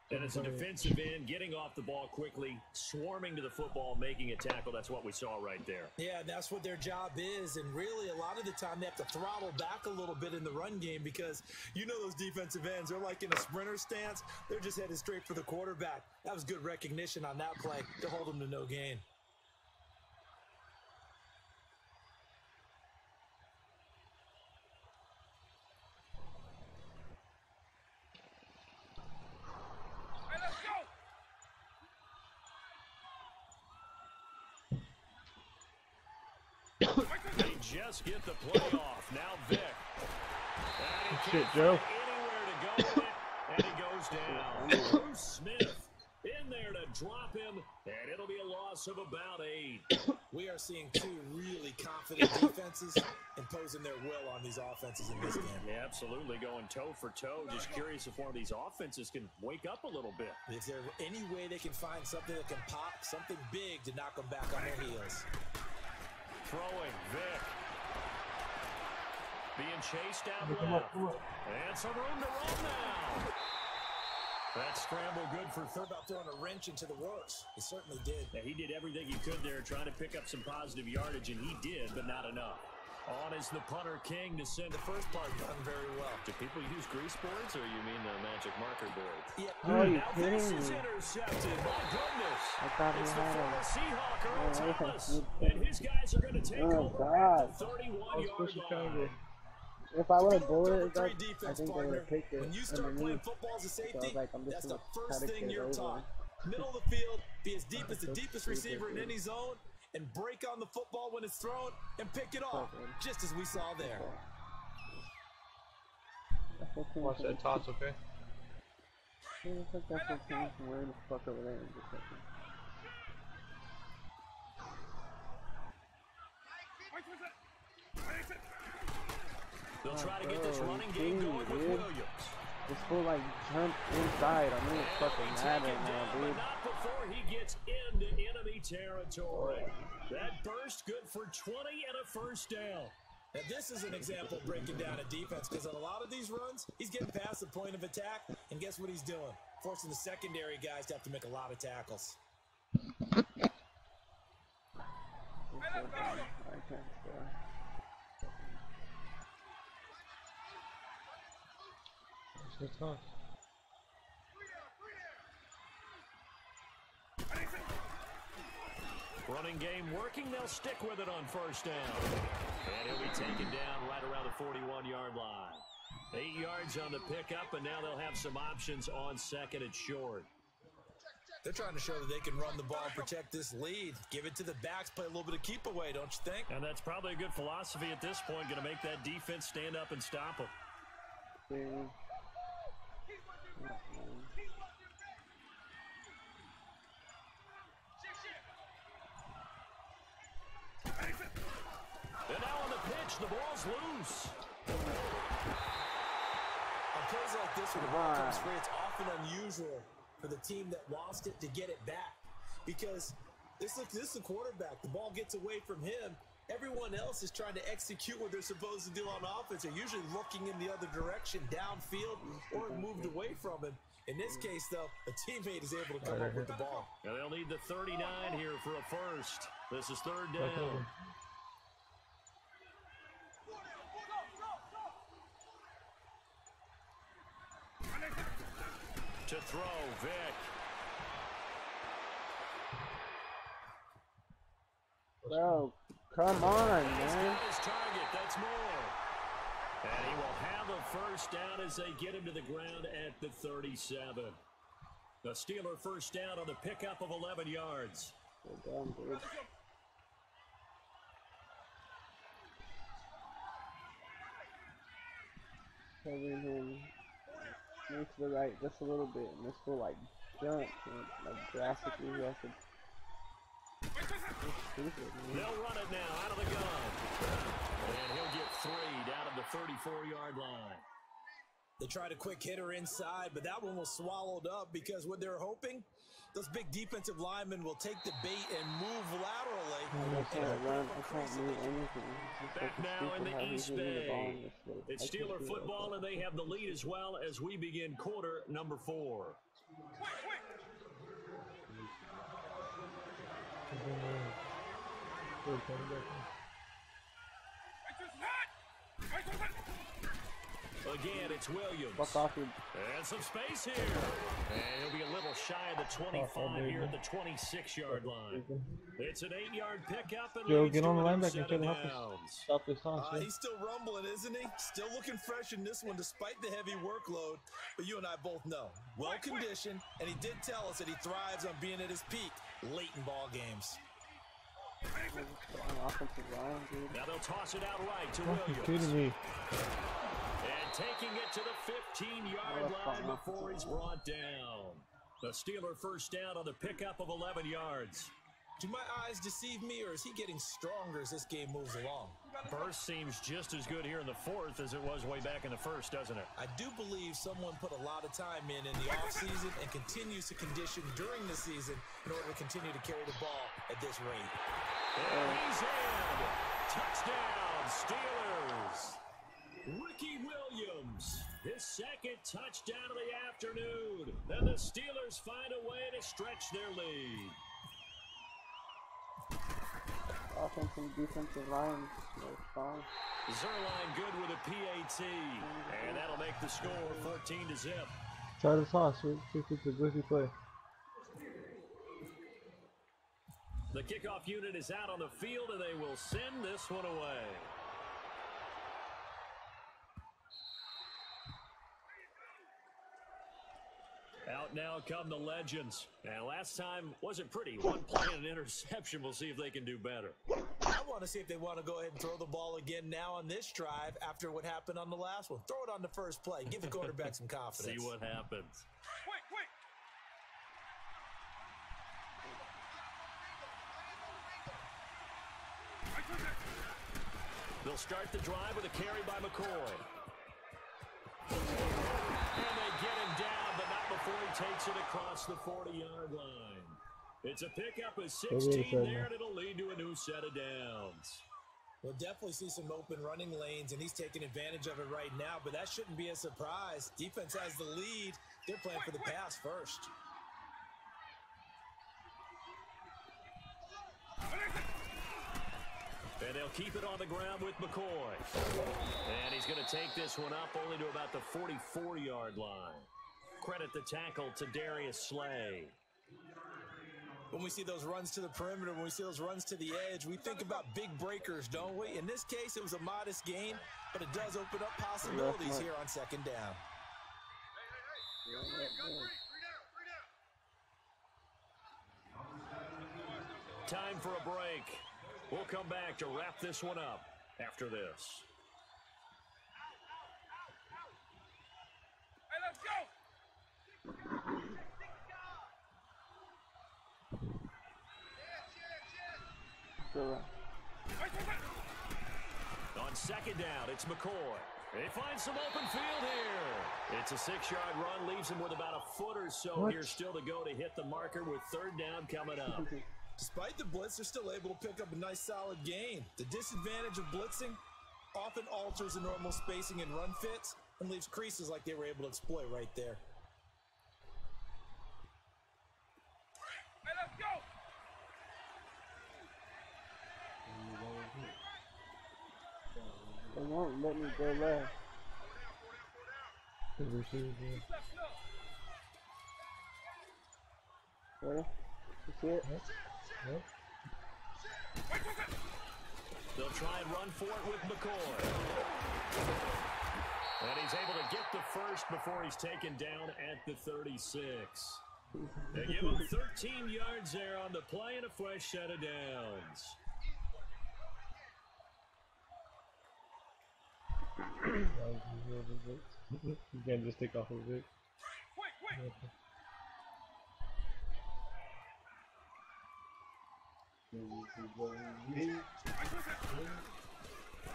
And it's a defensive end getting off the ball quickly, swarming to the football, making a tackle. That's what we saw right there. Yeah, that's what their job is. And really, a lot of the time, they have to throttle back a little bit in the run game because you know those defensive ends, they're like in a sprinter stance. They're just headed straight for the quarterback. That was good recognition on that play to hold them to no gain. They just get the play off. Now Vic. Shit, Joe. Anywhere to go with it, and he goes down. Bruce Smith in there to drop him, and it'll be a loss of about 8. We are seeing 2 really confident defenses imposing their will on these offenses in this game. Yeah, absolutely, going toe for toe. Just curious if one of these offenses can wake up a little bit. If there's any way they can find something that can pop, something big to knock them back on their heels. Throwing, Vic. Being chased out left. And some room to run now. That scramble good for third. About throwing a wrench into the works. He certainly did. Yeah, he did everything he could there, trying to pick up some positive yardage, and he did, but not enough. On is the punter King to send the first part done very well. Do people use grease boards, or you mean the magic marker board? Yeah. Oh, you Now kidding this me? is intercepted. My goodness. I thought he It's the had former him. Seahawk, Earl Oh, Thomas. And his guys are going to take Oh, over God. at the 31-yard line. If I would have bowled Cover it, 3 I defense, think they would partner. have picked it When you start playing underneath. football as a So I safety, was like, I'm just that's the gonna try first to thing get you're over. taught. Middle of the field, be as deep as the deepest receiver in any zone, and break on the football when it's thrown, and pick it off, just as we saw there. Watch that toss, okay? Yeah, it's like that's what came from where the fuck over there in just a second. They'll try to get this running game going with Williams. This fool like jumped inside. I mean, it's fucking mad right now, But dude. not before he gets into enemy territory. That burst good for 20 and a first down. Now, this is an example of breaking down a defense because on a lot of these runs, he's getting past the point of attack, and guess what he's doing? Forcing the secondary guys to have to make a lot of tackles. I can't score. Good toss. Running game working. They'll stick with it on first down. And he'll be taken down right around the 41-yard line. 8 yards on the pickup, and now they'll have some options on second and short. They're trying to show that they can run the ball and protect this lead. Give it to the backs, play a little bit of keep away, don't you think? And that's probably a good philosophy at this point, going to make that defense stand up and stop them. And now on the pitch, the ball's loose. On plays like this, when the ball comes free, it's often unusual for the team that lost it to get it back. Because this is the quarterback. The ball gets away from him. Everyone else is trying to execute what they're supposed to do on offense. They're usually looking in the other direction, downfield, or moved away from him. In this case, though, a teammate is able to come up with the ball. And they'll need the 39 here for a first. This is third down. To throw, Vic. Bro, come on, He's man. got his target. That's more. And he will have a first down as they get him to the ground at the 37. The Steeler first down on the pickup of 11 yards. Well done, dude. Covering him. Move to the right just a little bit, and this will like jump and like drastically. He has to. It's stupid, man. They'll run it now out of the gun. And he'll get 3 down at the 34-yard line. They tried a quick hitter inside, but that one was swallowed up because what they're hoping, those big defensive linemen will take the bait and move laterally. I can't run. I can't move anything. Back now in the East Bay. It's Steeler football, and they have the lead as well as we begin quarter number 4. Again, it's Williams. Fuck off, dude. And some space here. And he'll be a little shy of the 25 here at the 26-yard line. It's an 8-yard pickup. And Joe, get on the linebacker and help us stop this on. He's still rumbling, isn't he? Still looking fresh in this one despite the heavy workload. But you and I both know, well-conditioned, and he did tell us that he thrives on being at his peak late in ball games. Now they'll toss it out right to Fucking Williams. kidding me. And taking it to the 15-yard line before he's brought down. The Steeler first down on the pickup of 11 yards. Do my eyes deceive me, or is he getting stronger as this game moves along? Burst seems just as good here in the fourth as it was way back in the first, doesn't it? I do believe someone put a lot of time in the offseason and continues to condition during the season in order to continue to carry the ball at this rate. And he's in. Touchdown, Steelers. Ricky Williams, his second touchdown of the afternoon. Then the Steelers find a way to stretch their lead. Offensive and defensive line was fine. Zerline good with a PAT. And that'll make the score 14-0. Try the toss. It's a goofy play. The kickoff unit is out on the field, and they will send this one away. Out now come the legends. And last time wasn't pretty. One play and an interception. We'll see if they can do better. I want to see if they want to go ahead and throw the ball again now on this drive after what happened on the last one. Throw it on the first play. Give the quarterback some confidence. See what happens. They'll start the drive with a carry by McCoy. And they get him down, but not before he takes it across the 40-yard line. It's a pickup of 16 there, and it'll lead to a new set of downs. We'll definitely see some open running lanes, and he's taking advantage of it right now, but that shouldn't be a surprise. Defense has the lead. They're playing for the pass first. And they'll keep it on the ground with McCoy. And he's going to take this one up only to about the 44-yard line. Credit the tackle to Darius Slay. When we see those runs to the perimeter, when we see those runs to the edge, we think about big breakers, don't we? In this case, it was a modest gain, but it does open up possibilities here on second down. Time for a break. We'll come back to wrap this one up after this. Hey, let's go! On second down, it's McCoy. They find some open field here. It's a 6-yard run, leaves him with about a foot or so here still to go to hit the marker with third down coming up. Despite the blitz, they're still able to pick up a nice solid gain. The disadvantage of blitzing often alters the normal spacing and run fits and leaves creases like they were able to exploit right there. Hey, let's go! They won't let me go left. Where? You see it? Yep. They'll try and run for it with McCoy. And he's able to get the first before he's taken down at the 36. They give him 13 yards there on the play and a fresh set of downs. You can't just take off of it. Quick!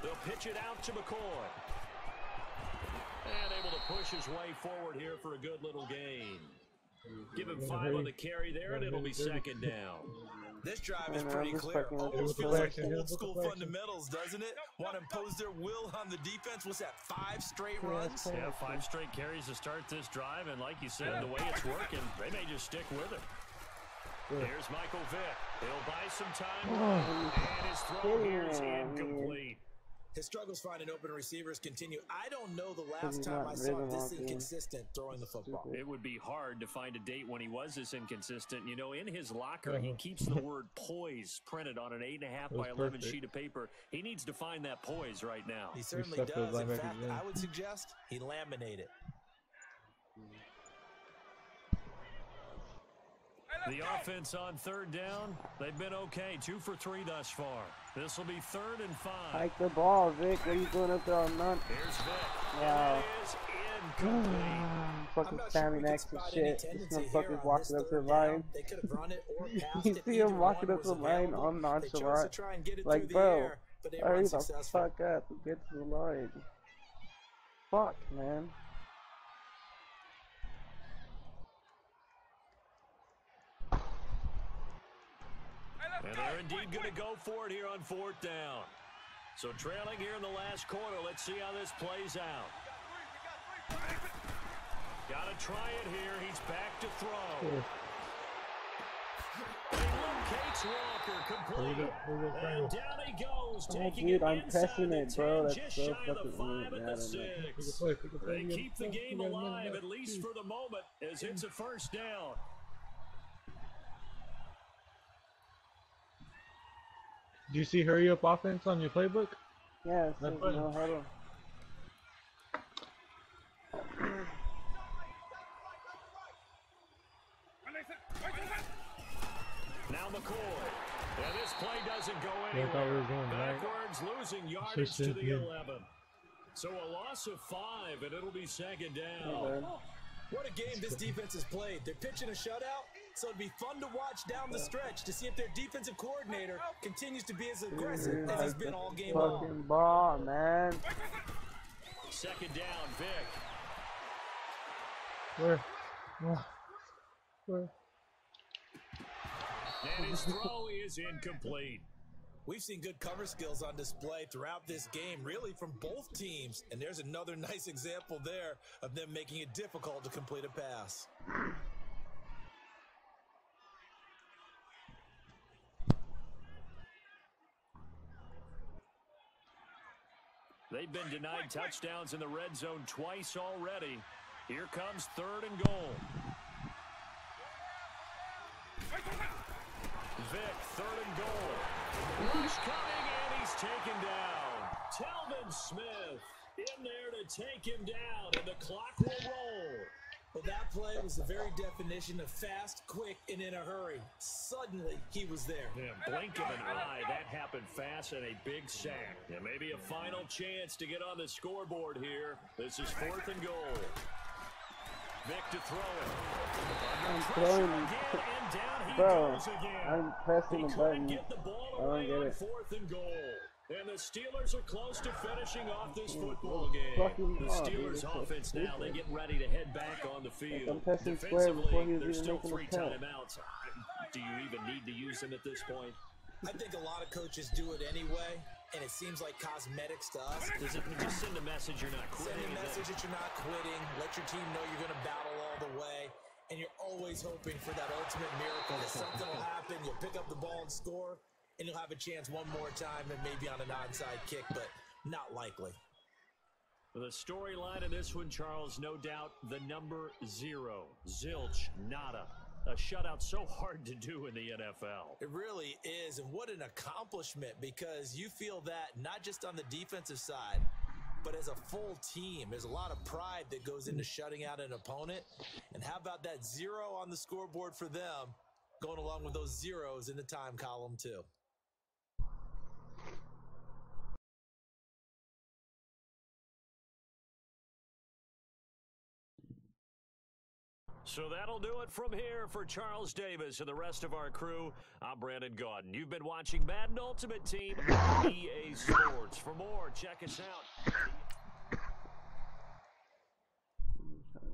They'll pitch it out to McCoy. And able to push his way forward here for a good little gain. Give him 5 on the carry there, and it'll be second down. This drive is pretty clear. Almost feels like old school fundamentals, doesn't it? Want to impose their will on the defense. What's that, 5 straight runs? Yeah, 5 straight carries to start this drive, and like you said, the way it's working, they may just stick with it. Here's Michael Vick. He'll buy some time, and his throw here is incomplete. His struggles finding open receivers continue. I don't know the last time I saw him this inconsistent throwing the football. It would be hard to find a date when he was this inconsistent. You know, in his locker, he keeps the word poise printed on an 8.5 by 11 sheet of paper. He needs to find that poise right now. He certainly does. In fact, I would suggest he laminate it. The offense on third down, they've been okay. 2 for 3 thus far. This will be 3rd and 5. Hike the ball, Vic. What are you doing up there on none? Here's Vic. Wow. It is incomplete. Fucking spamming extra shit. This motherfucker's walking up to the line. They could have run it or passed You it. see him walking up to the line on nonchalant. Like, bro, hurry the fuck up and get to the line. Fuck, man. And they're indeed going to go for it here on 4th down. So trailing here in the last quarter. Let's see how this plays out. Got to try it here. He's back to throw. He locates Walker complete. And down he goes, taking it I'm inside pressing the it, bro. 10, That's just so shy of the fucking 5 at the 6. They keep the game alive, at least for the moment, as it's a first down. Do you see hurry up offense on your playbook? Yeah, it says no huddle. Now McCoy. And this play doesn't go Yeah, I thought we were anywhere. going right. Backwards, losing yardage to the 11. So a loss of 5, and it'll be second down. What a game this defense has played. They're pitching a shutout, so it'd be fun to watch down the stretch to see if their defensive coordinator continues to be as aggressive as he's been all game long. Fucking ball, man. Second down, Vic. Where? And his throw is incomplete. We've seen good cover skills on display throughout this game, really from both teams. And there's another nice example there of them making it difficult to complete a pass. They've been denied touchdowns in the red zone twice already. Here comes 3rd and goal. third and goal. Rush coming, and he's taken down. Telvin Smith in there to take him down, and the clock will roll. Well, that play was the very definition of fast, quick, and in a hurry. Suddenly, he was there. Yeah, blink of an eye, that happened fast, and a big sack. And maybe a final chance to get on the scoreboard here. This is 4th and goal. Vic to throw it. I'm throwing. Bro, I'm pressing the button. Get the ball I don't get on it. 4th and goal. And the Steelers are close to finishing off this football game. The Steelers offense now, they get ready to head back on the field. I'm pressing square before he was There's even still making 3 a cut. timeouts. Do you even need to use them at this point? I think a lot of coaches do it anyway, and it seems like cosmetics to us. Does it just send a message you're not quitting? Send a message that you're not quitting. Let your team know you're going to battle all the way. And you're always hoping for that ultimate miracle that something will happen. You'll pick up the ball and score, and you'll have a chance one more time and maybe on an onside kick, but not likely. The storyline of this one, Charles, no doubt the number 0. Zilch, nada. A shutout so hard to do in the NFL. It really is, and what an accomplishment, because you feel that not just on the defensive side, but as a full team. There's a lot of pride that goes into shutting out an opponent. And how about that 0 on the scoreboard for them, going along with those zeros in the time column too. So that'll do it from here for Charles Davis and the rest of our crew. I'm Brandon Gaudin. You've been watching Madden Ultimate Team on EA Sports. For more, check us out.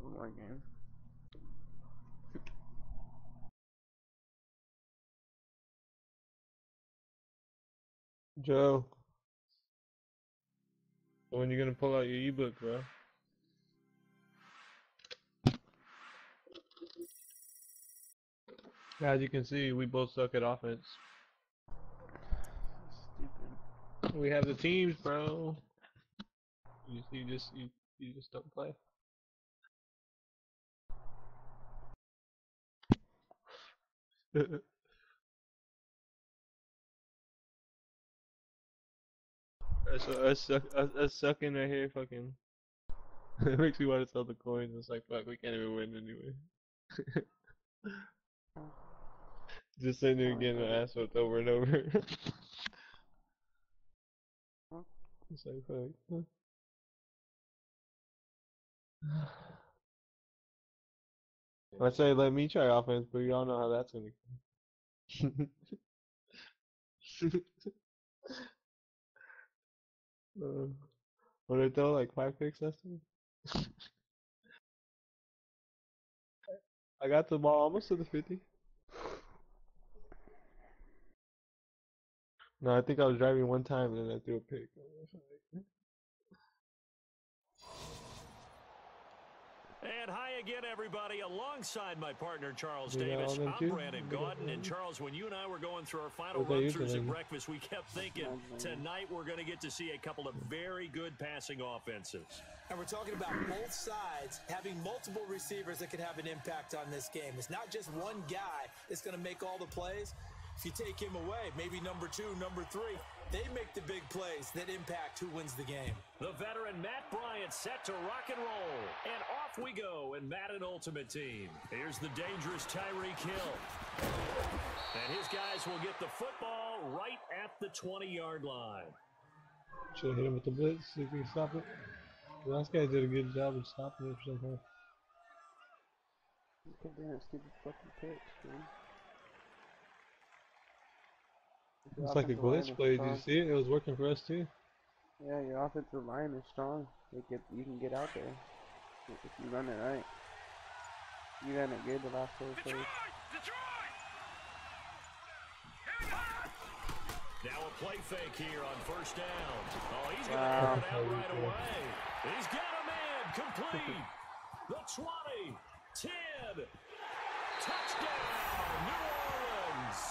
One more game. Joe, when you gonna pull out your ebook, bro? As you can see, we both suck at offense. Stupid. We have the teams, bro. You just don't play. Us sucking right here, fucking. It makes me want to sell the coins. It's like, fuck, we can't even win anyway. Just sitting there getting my ass whipped over and over. It's like, fuck. I say let me try offense, but y'all know how that's gonna go. When I throw like 5 picks last time, I got the ball almost to the 50. No, I think I was driving one time and then I threw a pick. And hi again, everybody. Alongside my partner, Charles You got all Davis, them I'm too? Brandon Gaudin. And Charles, when you and I were going through our final What about you run-throughs at tonight? breakfast, we kept thinking tonight we're going to get to see a couple of very good passing offenses. And we're talking about both sides having multiple receivers that can have an impact on this game. It's not just one guy that's going to make all the plays. If you take him away, maybe number 2, number 3, they make the big plays that impact who wins the game. The veteran Matt Bryant set to rock and roll. And off we go in Madden Ultimate Team. Here's the dangerous Tyreek Hill. And his guys will get the football right at the 20-yard line. Should have hit him with the blitz, see if he can stop it. The last guy did a good job of stopping it for some time. You kept doing that stupid fucking pitch, dude. It's like a glitch play. Did you see it? It was working for us too. Yeah, your offensive line is strong. You can get out there if you run it right. You ran it good the last 4 plays. Now a play fake here on first down. Oh, he's going to air it out right away. He's got a man complete. The 20, 10, touchdown, New Orleans.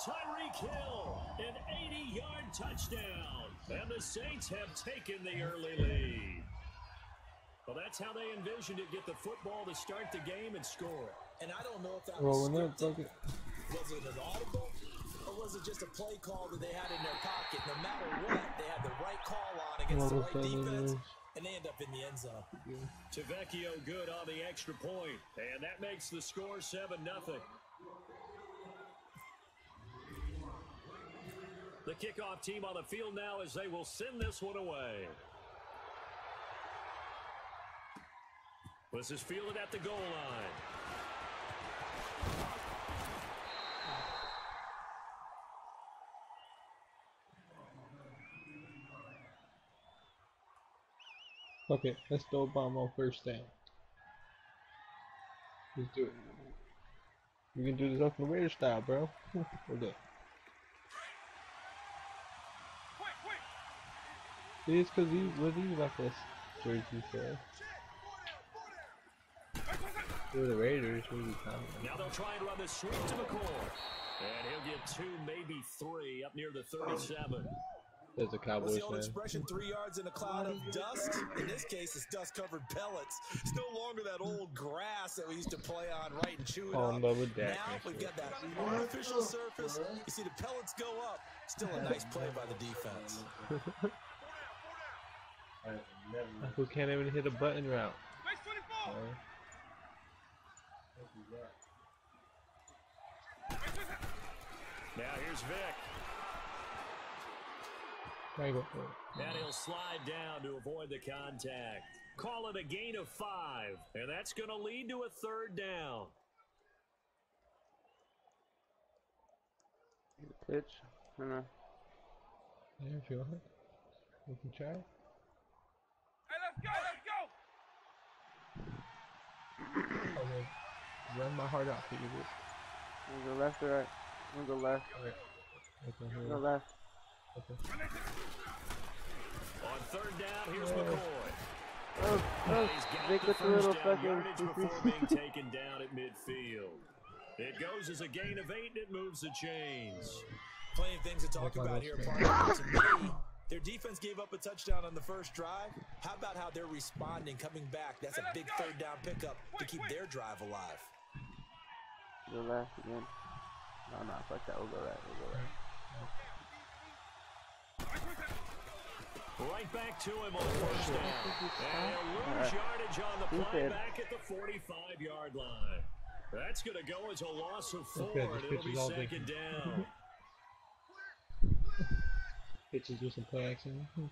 Tyreek Hill, an 80-yard touchdown. And the Saints have taken the early lead. Well, that's how they envisioned it, get the football to start the game and score. And I don't know if that was scripted. Was it an audible? wasn't just a play call that they had in their pocket. No matter what, they had the right call on against the right defense, and they end up in the end zone. Tavecchio good on the extra point, and that makes the score 7-0. The kickoff team on the field now as they will send this one away. This is fielded at the goal line. Okay, let's throw a bomb on first down. Let's do it. We can do this up in the Raider style, bro. Okay. See, it's because what do you like this jersey for? We're the Raiders, what are we talking about? Now they'll try and run this sweep to McCoy. And he'll get 2, maybe 3 up near the 37. There's a Cowboys What's the old fan. expression, 3 yards in a cloud of dust? In this case, it's dust-covered pellets. It's no longer that old grass that we used to play on, right, and chew it up. Love with that. Now we've got that artificial surface. You see the pellets go up. Still a nice play by the defense. Who can't even hit a button route? Now here's Vic. And And he'll slide down to avoid the contact. Call it a gain of 5. And that's going to lead to a 3rd down. Pitch. I don't know. Yeah, if you want. We can try it. Hey, let's go, let's go. Okay. Run my heart out for you, bitch. I'm gonna go left or right? I'm gonna go left. Okay, here. Go left. Okay. On 3rd down, here's McCoy. Oh, He's got Vic the with the little first down fucking yardage before being taken down at midfield. It goes as a gain of 8, and it moves the chains. Plenty of things to talk about here, partner. To me, their defense gave up a touchdown on the first drive. How about how they're responding, coming back? That's a big 3rd down pickup to keep their drive alive. Go left again. No, fuck that. We'll go right. Right back to him on 1st down. And he'll lose yardage on the play back at the 45-yard line. That's going to go as a loss of 4, and it'll be 2nd down. Pitches with some play action. I'm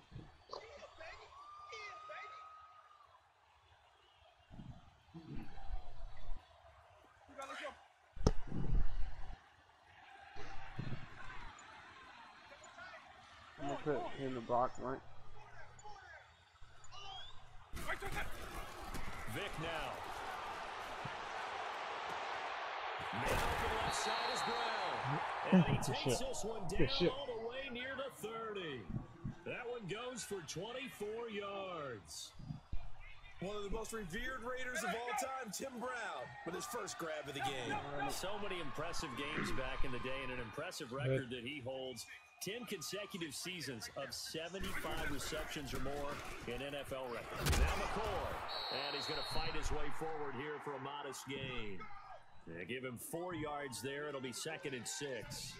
gonna put him in the box, right? Vic now. Now the left side is Brown. And he takes this one down all the way near the 30. That one goes for 24 yards. One of the most revered Raiders of all time, Tim Brown, with his first grab of the game. So many impressive games back in the day, and an impressive record that he holds. 10 consecutive seasons of 75 receptions or more in NFL records. Now McCoy, and he's going to fight his way forward here for a modest gain. They give him 4 yards there. It'll be 2nd and 6.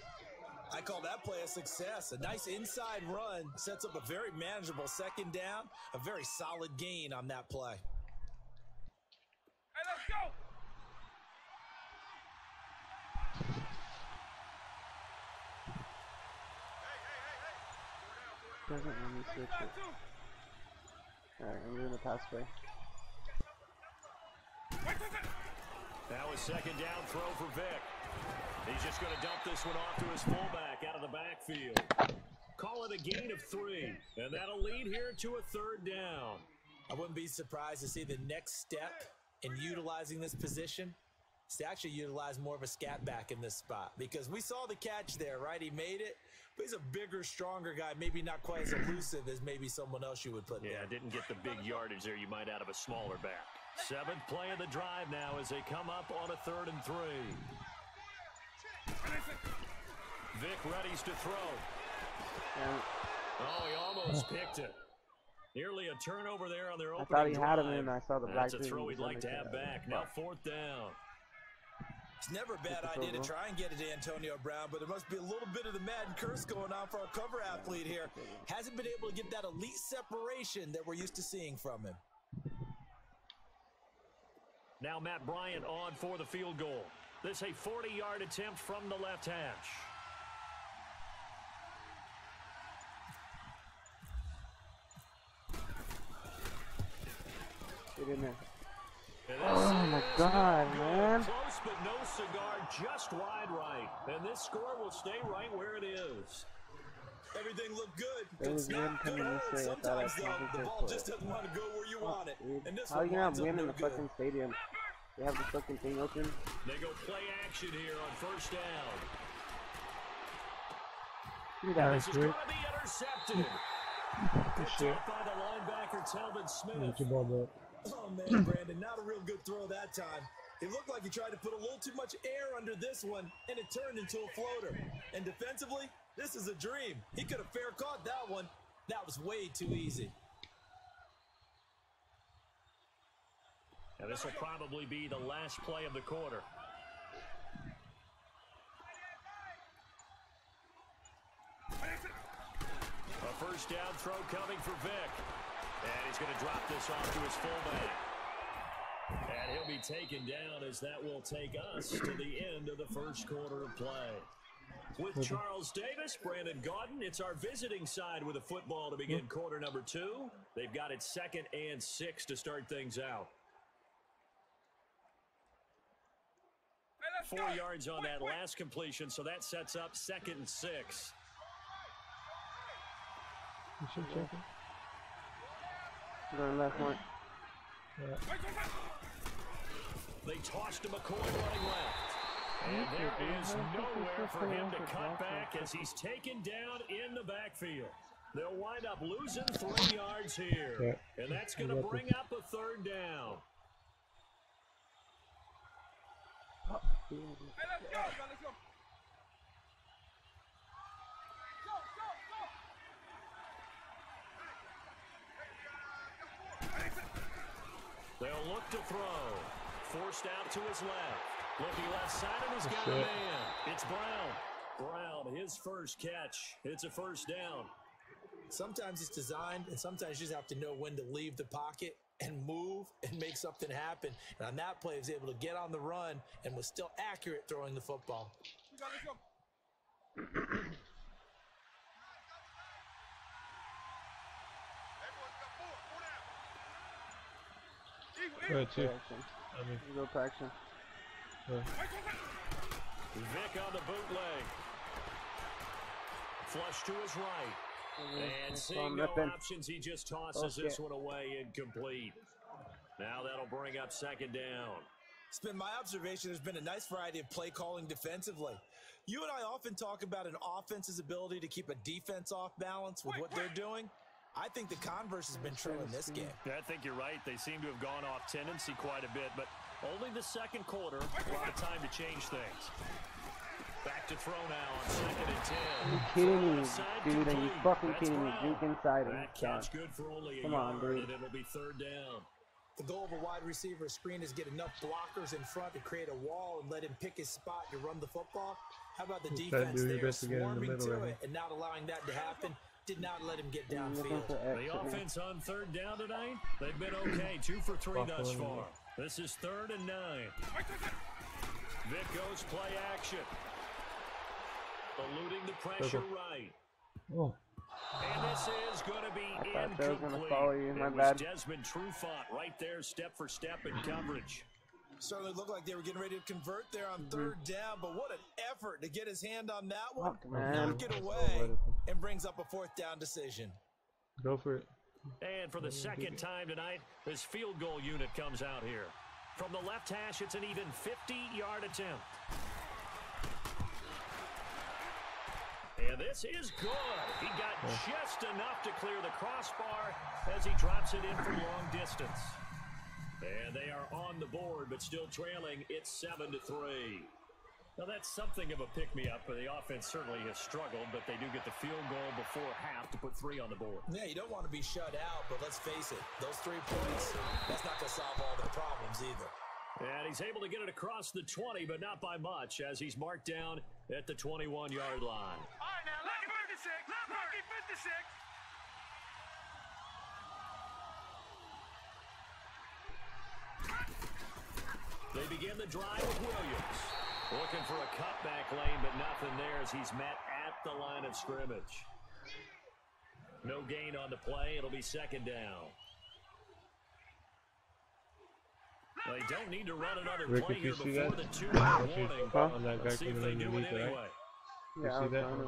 I call that play a success. A nice inside run sets up a very manageable 2nd down. A very solid gain on that play. Hey, let's go. Doesn't let me switch it. Alright, I'm doing a pass play. That was 2nd down throw for Vic. He's just going to dump this one off to his fullback out of the backfield. Call it a gain of 3, and that'll lead here to a 3rd down. I wouldn't be surprised to see the next step in utilizing this position is to actually utilize more of a scat back in this spot, because we saw the catch there, right? He made it, but he's a bigger, stronger guy, maybe not quite as elusive as maybe someone else you would put there. Yeah, didn't get the big yardage there you might out of a smaller back. 7th play of the drive now as they come up on a 3rd and 3. Vic readies to throw. Oh, he almost picked it. Nearly a turnover there on their opening I thought he had him drive. in, I saw the black That's a throw he'd like to have back. Now 4th down. It's never a bad idea to try and get it to Antonio Brown, but there must be a little bit of the Madden curse going on for our cover athlete here. Hasn't been able to get that elite separation that we're used to seeing from him. Now Matt Bryant on for the field goal. This a 40-yard attempt from the left hash. Get in there. Oh my God, man. Close, but no cigar, just wide right. And this score will stay right where it is. Everything looked good. It was wind coming this way. I thought I was Sometimes, though, the ball just doesn't want to go where you want it. And this How are you one gonna winds up win in no the good. fucking stadium? They have the fucking thing open. They go play action here on first down. Look at This that. is going to be intercepted. Picked up by the linebacker, Telvin Smith. Oh, man, Brandon, not a real good throw that time. It looked like he tried to put a little too much air under this one, and it turned into a floater. And defensively, this is a dream. He could have fair caught that one. That was way too easy. And this will probably be the last play of the quarter. A first down throw coming for Vic. And he's going to drop this off to his fullback. And he'll be taken down as that will take us to the end of the first quarter of play. With Charles Davis, Brandon Gaudin, it's our visiting side with a football to begin quarter number 2. They've got it 2nd and 6 to start things out. 4 yards on that last completion, so that sets up 2nd and 6. Going left one. They tossed him a coin running left. And there is nowhere for him to cut back as he's taken down in the backfield. They'll wind up losing 3 yards here. And that's going to bring up a 3rd down. They'll look to throw. Forced out to his left. Looking left side, and he's got a man. It's Brown. Brown, his first catch. It's a first down. Sometimes it's designed, and sometimes you just have to know when to leave the pocket and move and make something happen. And on that play, he was able to get on the run and was still accurate throwing the football. Right, too. Go to action. Vic on the bootleg. Flush to his right. And seeing no options, he just tosses this one away incomplete. Now that'll bring up 2nd down. It's been my observation there's been a nice variety of play calling defensively. You and I often talk about an offense's ability to keep a defense off balance with what they're doing. I think the converse has been true in this game. Yeah, I think you're right. They seem to have gone off tendency quite a bit, but only the 2nd quarter, a lot of time to change things. Back to throw now on 2nd and 10. Are you kidding me, dude? Are you fucking kidding me? Juke inside him. That catch good for only a yard, and it'll be 3rd down. The goal of a wide receiver screen is get enough blockers in front to create a wall and let him pick his spot to run the football. How about the defense there swarming to it and not allowing that to happen? Did not let him get downfield. The offense on 3rd down tonight, they've been okay. 2 for 3 thus far. This is 3rd and 9. Vic goes play action. Eluding the pressure right. Oh. And this is going to be incomplete. I was going to follow you. My it bad. was Desmond Trufant right there, step for step in coverage. Certainly looked like they were getting ready to convert there on 3rd down, but what an effort to get his hand on that one. Knock it away, and brings up a 4th down decision. Go for it. And for the 2nd time tonight, this field goal unit comes out here. From the left hash, it's an even 50-yard attempt. And this is good. He got just enough to clear the crossbar as he drops it in from long distance. And they are on the board, but still trailing. It's 7-3. Now, that's something of a pick-me-up, but the offense certainly has struggled, but they do get the field goal before half to put 3 on the board. Yeah, you don't want to be shut out, but let's face it, those 3 points, that's not going to solve all their problems either. And he's able to get it across the 20, but not by much, as he's marked down at the 21-yard line. All right, now, lucky 56. Lucky 56. They begin the drive with Williams. Looking for a cutback lane, but nothing there as he's met at the line of scrimmage. No gain on the play. It'll be second down. They don't need to run another Rick, play if here you see before that, the 2-minute warning. on that guy Let's see if they coming do it underneath, right? anyway. You Yeah, I see was that? trying to.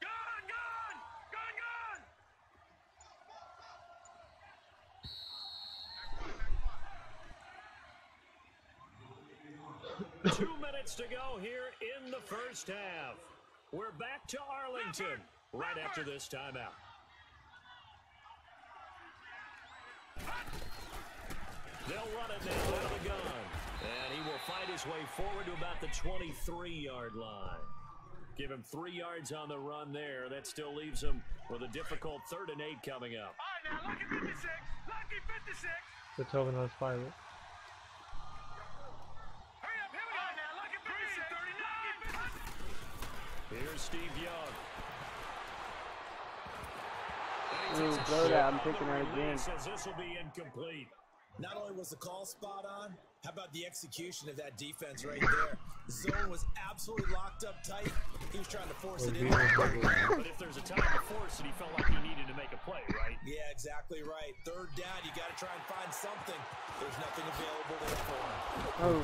Gun, gun! Gun, gun! 2 minutes to go here in the first half. We're back to Arlington right after this timeout. They'll run it now out of the gun. And he will fight his way forward to about the 23-yard line. Give him 3 yards on the run there. That still leaves him with a difficult 3rd and 8 coming up. All right, now, lucky 56. Lucky 56. The 12 and us fire. Hurry up, here we go. All right, now, lucky 56. Here's Steve Young. Ooh, blow that. I'm taking that again. Says this will be incomplete. Not only was the call spot on, how about the execution of that defense right there? The zone was absolutely locked up tight. He was trying to force it in. But if there's a time to force it, he felt like he needed to make a play, right? Yeah, exactly right. 3rd down, you got to try and find something. There's nothing available there for him. Oh,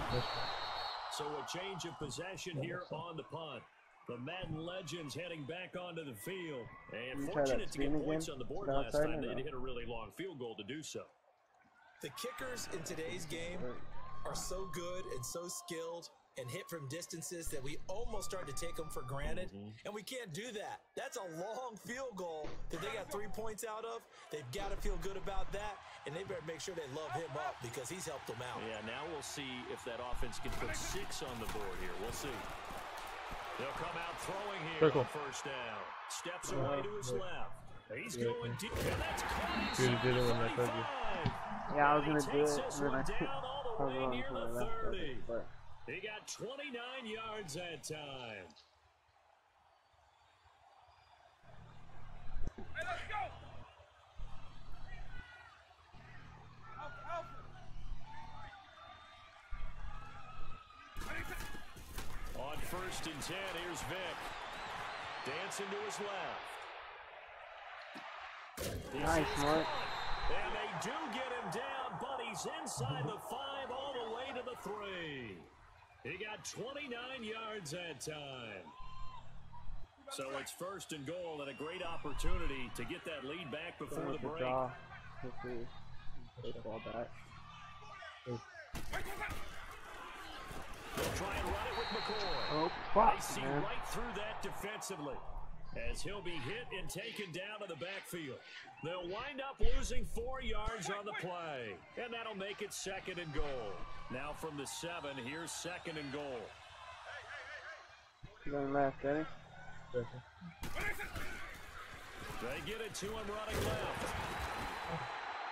So a change of possession here on the punt. The Madden Legends heading back onto the field. And You try that fortunate to get screen points again? on the board Is it last outside time. or They no? hit a really long field goal to do so. The kickers in today's game are so good and so skilled and hit from distances that we almost start to take them for granted. And we can't do that. That's a long field goal that they got 3 points out of. They've got to feel good about that, and they better make sure they love him up because he's helped them out. Yeah, now we'll see if that offense can put 6 on the board here. We'll see. They'll come out throwing here Circle. on 1st down. Steps away to his left. He's going deep, and that's caught Dude, he did it when I told you. 35. yeah, I was gonna He do takes it. this And then one I down all the was way wrong near for the the left. 30. But He got 29 yards that time. Hey, let's go. Alpha, Alpha. On 1st and 10, here's Vic. Dancing to his left. nice, Mark. And they do get him down, but he's inside the 5 all the way to the 3. He got 29 yards that time. So it's 1st and goal and a great opportunity to get that lead back before the break. Draw. Hopefully, baseball back. They'll try and run it with McCoy. Oh, They fuck, see man. right through that defensively as he'll be hit and taken down to the backfield. They'll wind up losing 4 yards on the play, and that'll make it 2nd and goal. Now from the 7, here's 2nd and goal. Going left, ready? They get it to him running left.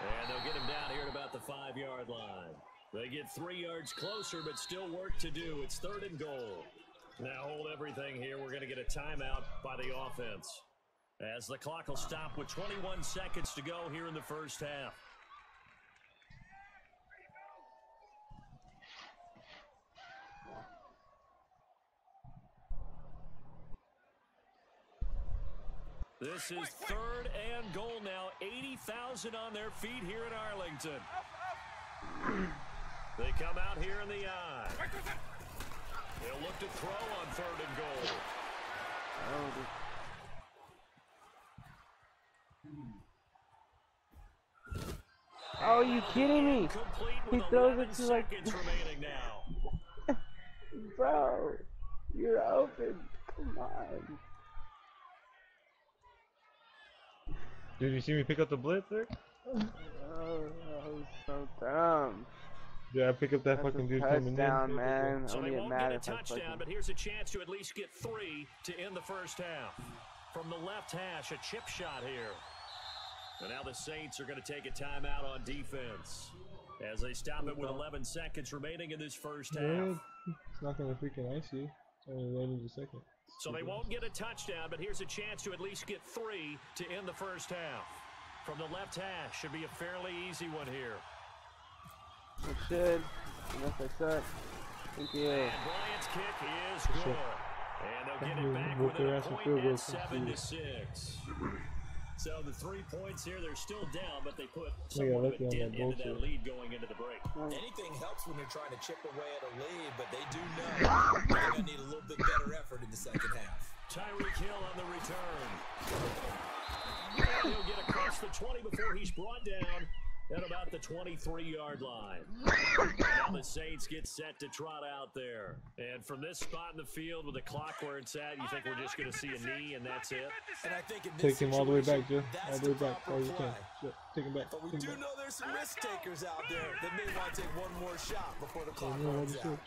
And they'll get him down here at about the 5-yard line. They get 3 yards closer, but still work to do. It's 3rd and goal. Now hold everything here. We're going to get a timeout by the offense, as the clock will stop with 21 seconds to go here in the first half. This is 3rd and goal now. 80,000 on their feet here in Arlington. They come out here in the I. They'll look to throw on 3rd and goal. Oh, you kidding me? Complete He with throws 11 it to like, seconds remaining now. bro, you're open. Come on. Dude, you see me pick up the blitz there? Oh, that was so dumb. Yeah, I pick up that That's fucking a dude coming in. touchdown, man. So Only they get won't mad get a if I touchdown, fucking... but here's a chance to at least get 3 to end the first half. From the left hash, a chip shot here. And now the Saints are going to take a timeout on defense as they stop it with 11 seconds remaining in this first half. It's not going to freaking ice you. It's only the second. So they won't get a touchdown, but here's a chance to at least get 3 to end the first half. From the left hash, should be a fairly easy one here. It should, unless I suck. Thank you. And Bryant's kick is good. And they'll get it back within a point at 7-6. So the 3 points here, they're still down, but they put somewhat of a dent into that lead going into the break. Anything helps when you're trying to chip away at a lead, but they do know they're going to need a little bit better effort in the second half. Tyreek Hill on the return. And he'll get across the 20 before he's brought down at about the 23-yard line. Now the Saints get set to trot out there. And from this spot in the field with the clock where it's at, you think we're just going to see a knee and that's it? And I think in this take him all the way back, Joe. That's all the way back. All you can. Take him back. But we do know there's some risk takers out there that may want to take one more shot before the clock runs out.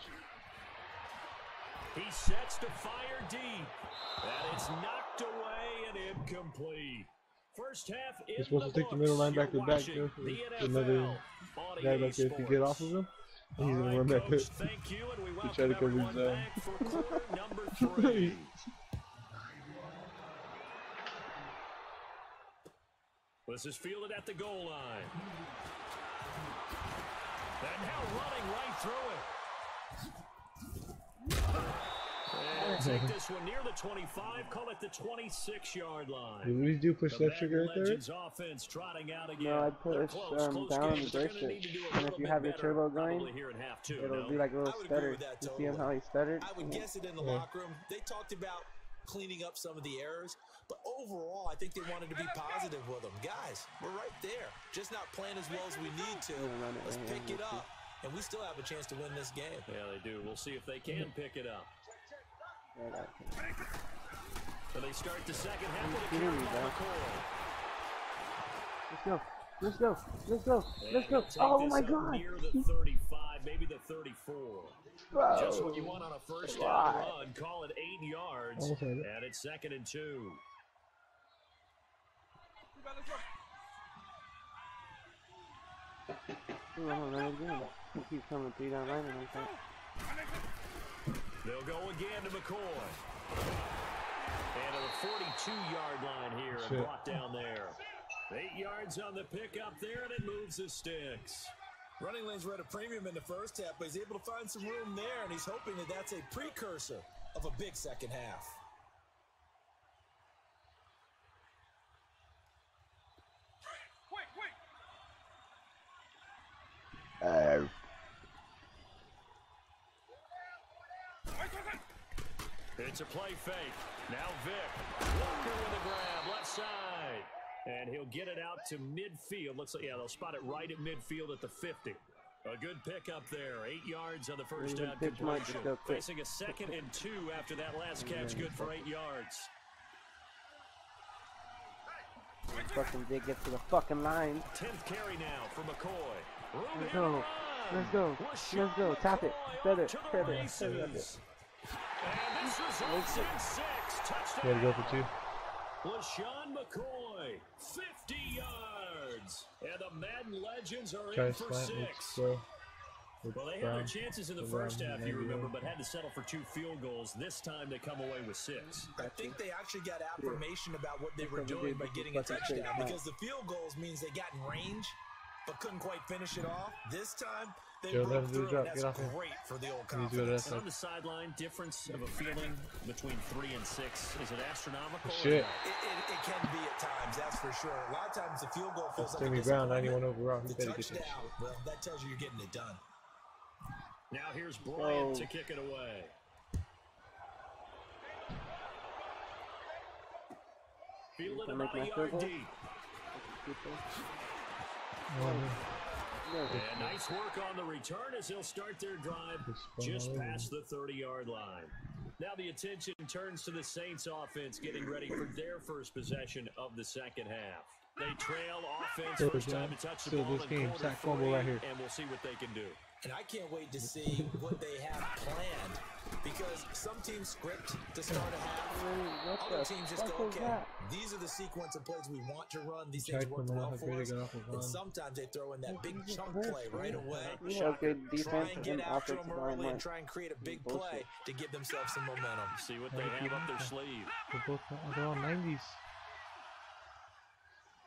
He sets to fire deep. And it's knocked away and incomplete. First half in You're supposed to take the middle linebacker back, Joe. Another guy back there, if you get off of him, he's going to run back up. Thank you, and we to try to cover his for quarter number 3. This is fielded at the goal line. And now running right through it. And take this one near the 25, call it the 26-yard line. Did we do push left trigger right there? Offense trotting out again. No, I push down on the joystick. And if you have your turbo going, it'll be like a little stutter. You see how he stuttered? I would guess it in the locker room. They talked about cleaning up some of the errors, but overall, I think they wanted to be positive with them. Guys, we're right there. Just not playing as well as we need to. Let's pick it up, and we still have a chance to win this game. Yeah, they do. We'll see if they can pick it up. So they start the second half with a carry on McCoy. Let's go. Let's go. Let's go. Let's go. Oh my God. Near the 35, maybe the 34. Bro. Just what you want on a first down run. Call it 8 yards. And it's 2nd and 2. Keep coming 3 down line and I'm saying. They'll go again to McCoy. And to the 42-yard line here and brought down there. 8 yards on the pickup there, and it moves the sticks. Running lanes were at a premium in the first half, but he's able to find some room there, and he's hoping that that's a precursor of a big second half. It's a play fake. Now Vic. Walker with a grab, left side. And he'll get it out to midfield. Looks like, yeah, they'll spot it right at midfield at the 50. A good pickup there. 8 yards on the first down completion. Facing a 2nd and 2 after that last catch. Good for 8 yards. Fucking did get to the fucking line. 10th carry now for McCoy. Let's go. Let's go. Let's go. Tap it. Feather. Feather. And this results in 6. Touchdown. Way to go for 2. LaShawn McCoy, 50 yards. And the Madden Legends are Try in for 6. Well, they had their chances in the first half, you remember, but had to settle for 2 field goals. This time they come away with 6. I think they actually got affirmation about what they were doing by getting a touchdown, because the field goals means they got in range but couldn't quite finish it off. This time, they broke through, and that's great for the old confidence. And on the sideline, difference of a feeling between 3 and 6, is it astronomical? Shit. It can be at times, that's for sure. A lot of times the field goal feels like Timmy Brown, 91 overall. The touchdown, well, that tells you you're getting it done. Now here's Bryant to kick it away. Fielded about a yard deep. And nice work on the return as he'll start their drive just past the 30-yard line. Now the attention turns to the Saints offense getting ready for their first possession of the second half. They trail offense first time to touch the ball in quarter 3, and we'll see what they can do. And I can't wait to see what they have planned because some teams script to start a half. What Other the teams just fuck go, was okay, that? these are the sequence of plays we want to run. These Check things work them out, well how for great us. they got off of And one. sometimes they throw in that big Jesus chunk Christ, play right man. away. We have good Try defense and get and after offensive them line. early and Like, try and create a big bullshit. play to give themselves some momentum. See what they have up their sleeve. They're both they're all 90s.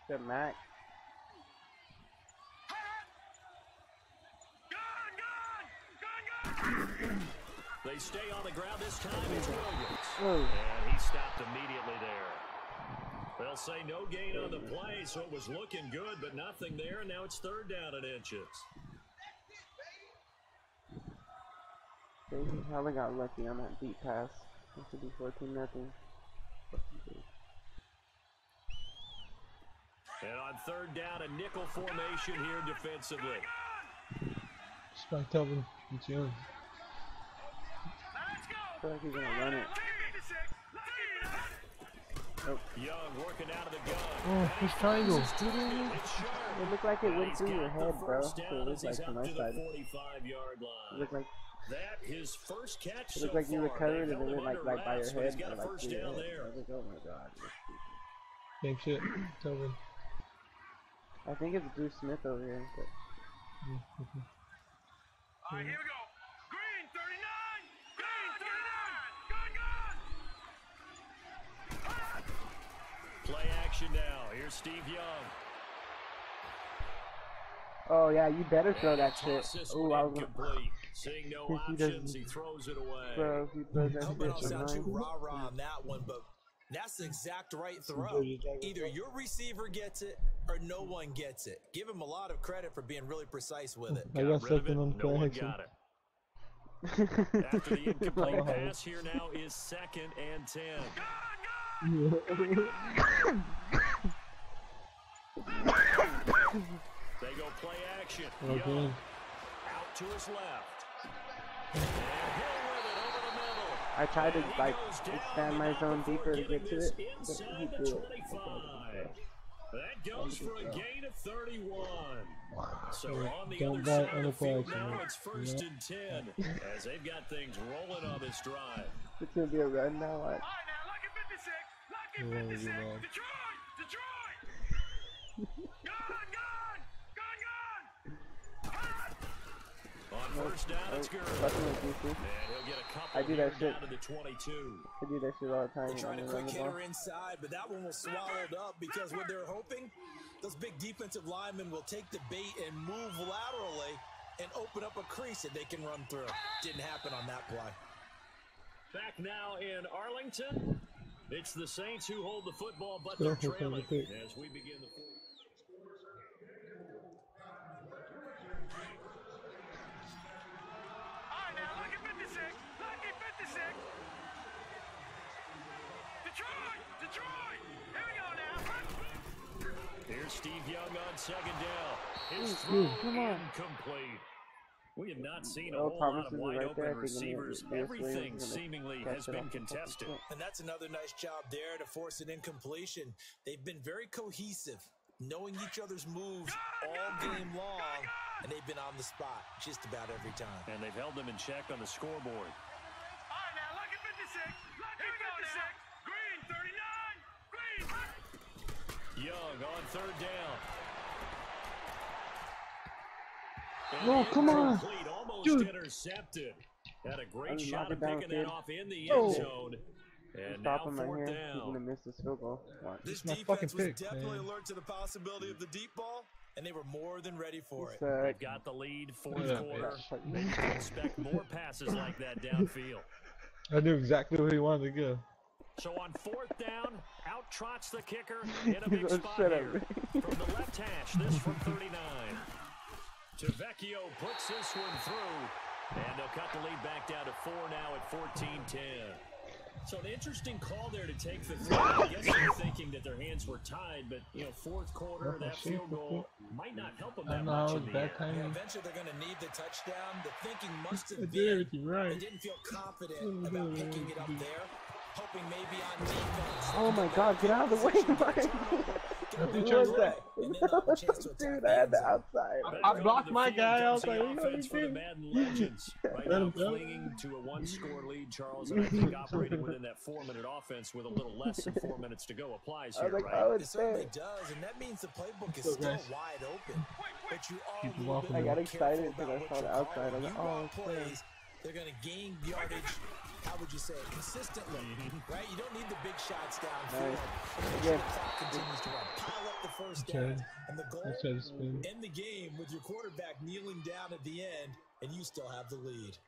the Mac. They stay on the ground this time. It's Williams. Oh, And he stopped immediately there. They'll say no gain on the play, so it was looking good, but nothing there, and now it's third down and inches. baby, Howard got lucky on that deep pass. That should be 14-0. And on third down, a nickel formation here defensively. Spike Tubman. It's young. I feel like he's gonna run it. Young working out of the gun. Oh, his triangle. It's sharp. It looked like it went He's through your got the head, bro. first So down it as looked like he's from out my to side. the 45-yard It line. looked like That his first catch it looked so like you far. recovered They and it held went him like under by your wraps, but head he's got or a like first through your down head. there. I was like, oh my god. Same shit. Tubman. I think it's Drew Smith over here. But All right, here we go. Green 39. Green 39. Gun. Play action now. Here's Steve Young. oh yeah, you better throw that shit. Toss this Oh, one I was gonna. incomplete. Seeing no If he doesn't- options, he throws it away. Bro, if he throws that I hope I don't shit sound too behind. rah-rah on that one, but that's the exact right throw. Either your receiver gets it or no one gets it. Give him a lot of credit for being really precise with it. I got Rid of it, second on no one play got it. After the incomplete pass, here now is 2nd and 10. They go play action. Okay. Young out to his left. And Hill with it over the middle. I tried to And he like goes down expand my zone before deeper to getting get to this it, but inside he the threw it. 25. That goes for a gain of 31. So on the Don't other buy side of the field unapplied, now, man. it's 1st and 10 as they've got things rolling on this drive. It's gonna be a run now. All right, now, lucky 56. Lucky Yeah, 56. you're right. Detroit. Detroit. Gun. On first down, it's Gurley. Fucking with you, And he'll get a couple I do here that shit. down to the 22. I do that shit all the time. They tried a when I quick run the ball. hitter inside, but that one was swallowed up because what they're hoping, those big defensive linemen will take the bait and move laterally and open up a crease that they can run through. Didn't happen on that play. Back now in Arlington. It's the Saints who hold the football, but Yeah, they're that's trailing what I think. as we begin the fourth. All right, now, lucky 56. Lucky 56. Detroit. Here we go now. Here's Steve Young on 2nd down. His Ooh, throw come on. incomplete. We have not seen a Earl whole Thomas lot of is wide right there. I open think receivers. Lewis Everything Williams is gonna seemingly catch has it been off the fucking contested. foot. And that's another nice job there to force an incompletion. They've been very cohesive, knowing each other's moves all game long, and they've been on the spot just about every time. And they've held them in check on the scoreboard. All right, now, lucky 56. Lucky 56. Green 39. Green. Young on 3rd down. No, come on. Incomplete, almost Dude. intercepted. Had a great I'm shot at knocking down picking that kid. off in the Oh. end zone. And now Stop him right 4th here. He's gonna down. miss this field goal. Watch. This my defense fucking was pick, definitely man. alert to the possibility of the deep ball, and they were more than ready for it. They've got the lead, 4th Yeah. quarter. They can expect more passes like that downfield. I knew exactly where he wanted to go. So on 4th down, out trots the kicker in a big Oh, spot shut up, here. man. From the left hash, this from 39. Tavecchio puts this one through, and they'll cut the lead back down to 4 now at 14-10. So an interesting call there to take the throw. I guess they're thinking that their hands were tied, but, 4th quarter, that field goal might not help them I that don't know much how in the bad end. Yeah, timing. eventually they're going to need the touchdown. The thinking must I have agree been with you, right? they didn't feel confident about picking it up there, hoping maybe on defense. Oh my God! Get out of the way, Mike. Get Who the was ball that? away, and then they'll have a chance to attack Dude, the I had end the zone. outside. I blocked my guy. I was Comes like, the what you offense for the doing? Madden Legends. Right Let now him go. clinging to a one-score lead, Charles, and I think operating within that 4-minute offense with a little less than 4 minutes to go applies I was here, like, right? oh, It it's certainly there. does, and that means the playbook is So, still guys. wide open. But you are Keep a little walking. bit I got more excited careful because I about saw what the you're outside. I calling. was You like, oh, run it's there. plays, they're going to gain yardage, how would you say it, consistently, right? You don't need the big shots downfield. Nice. Make sure Yeah. the clock continues to run. Pile up the first Okay. down, and the goal, Let's try to spin. end the game with your quarterback kneeling down at the end, and you still have the lead.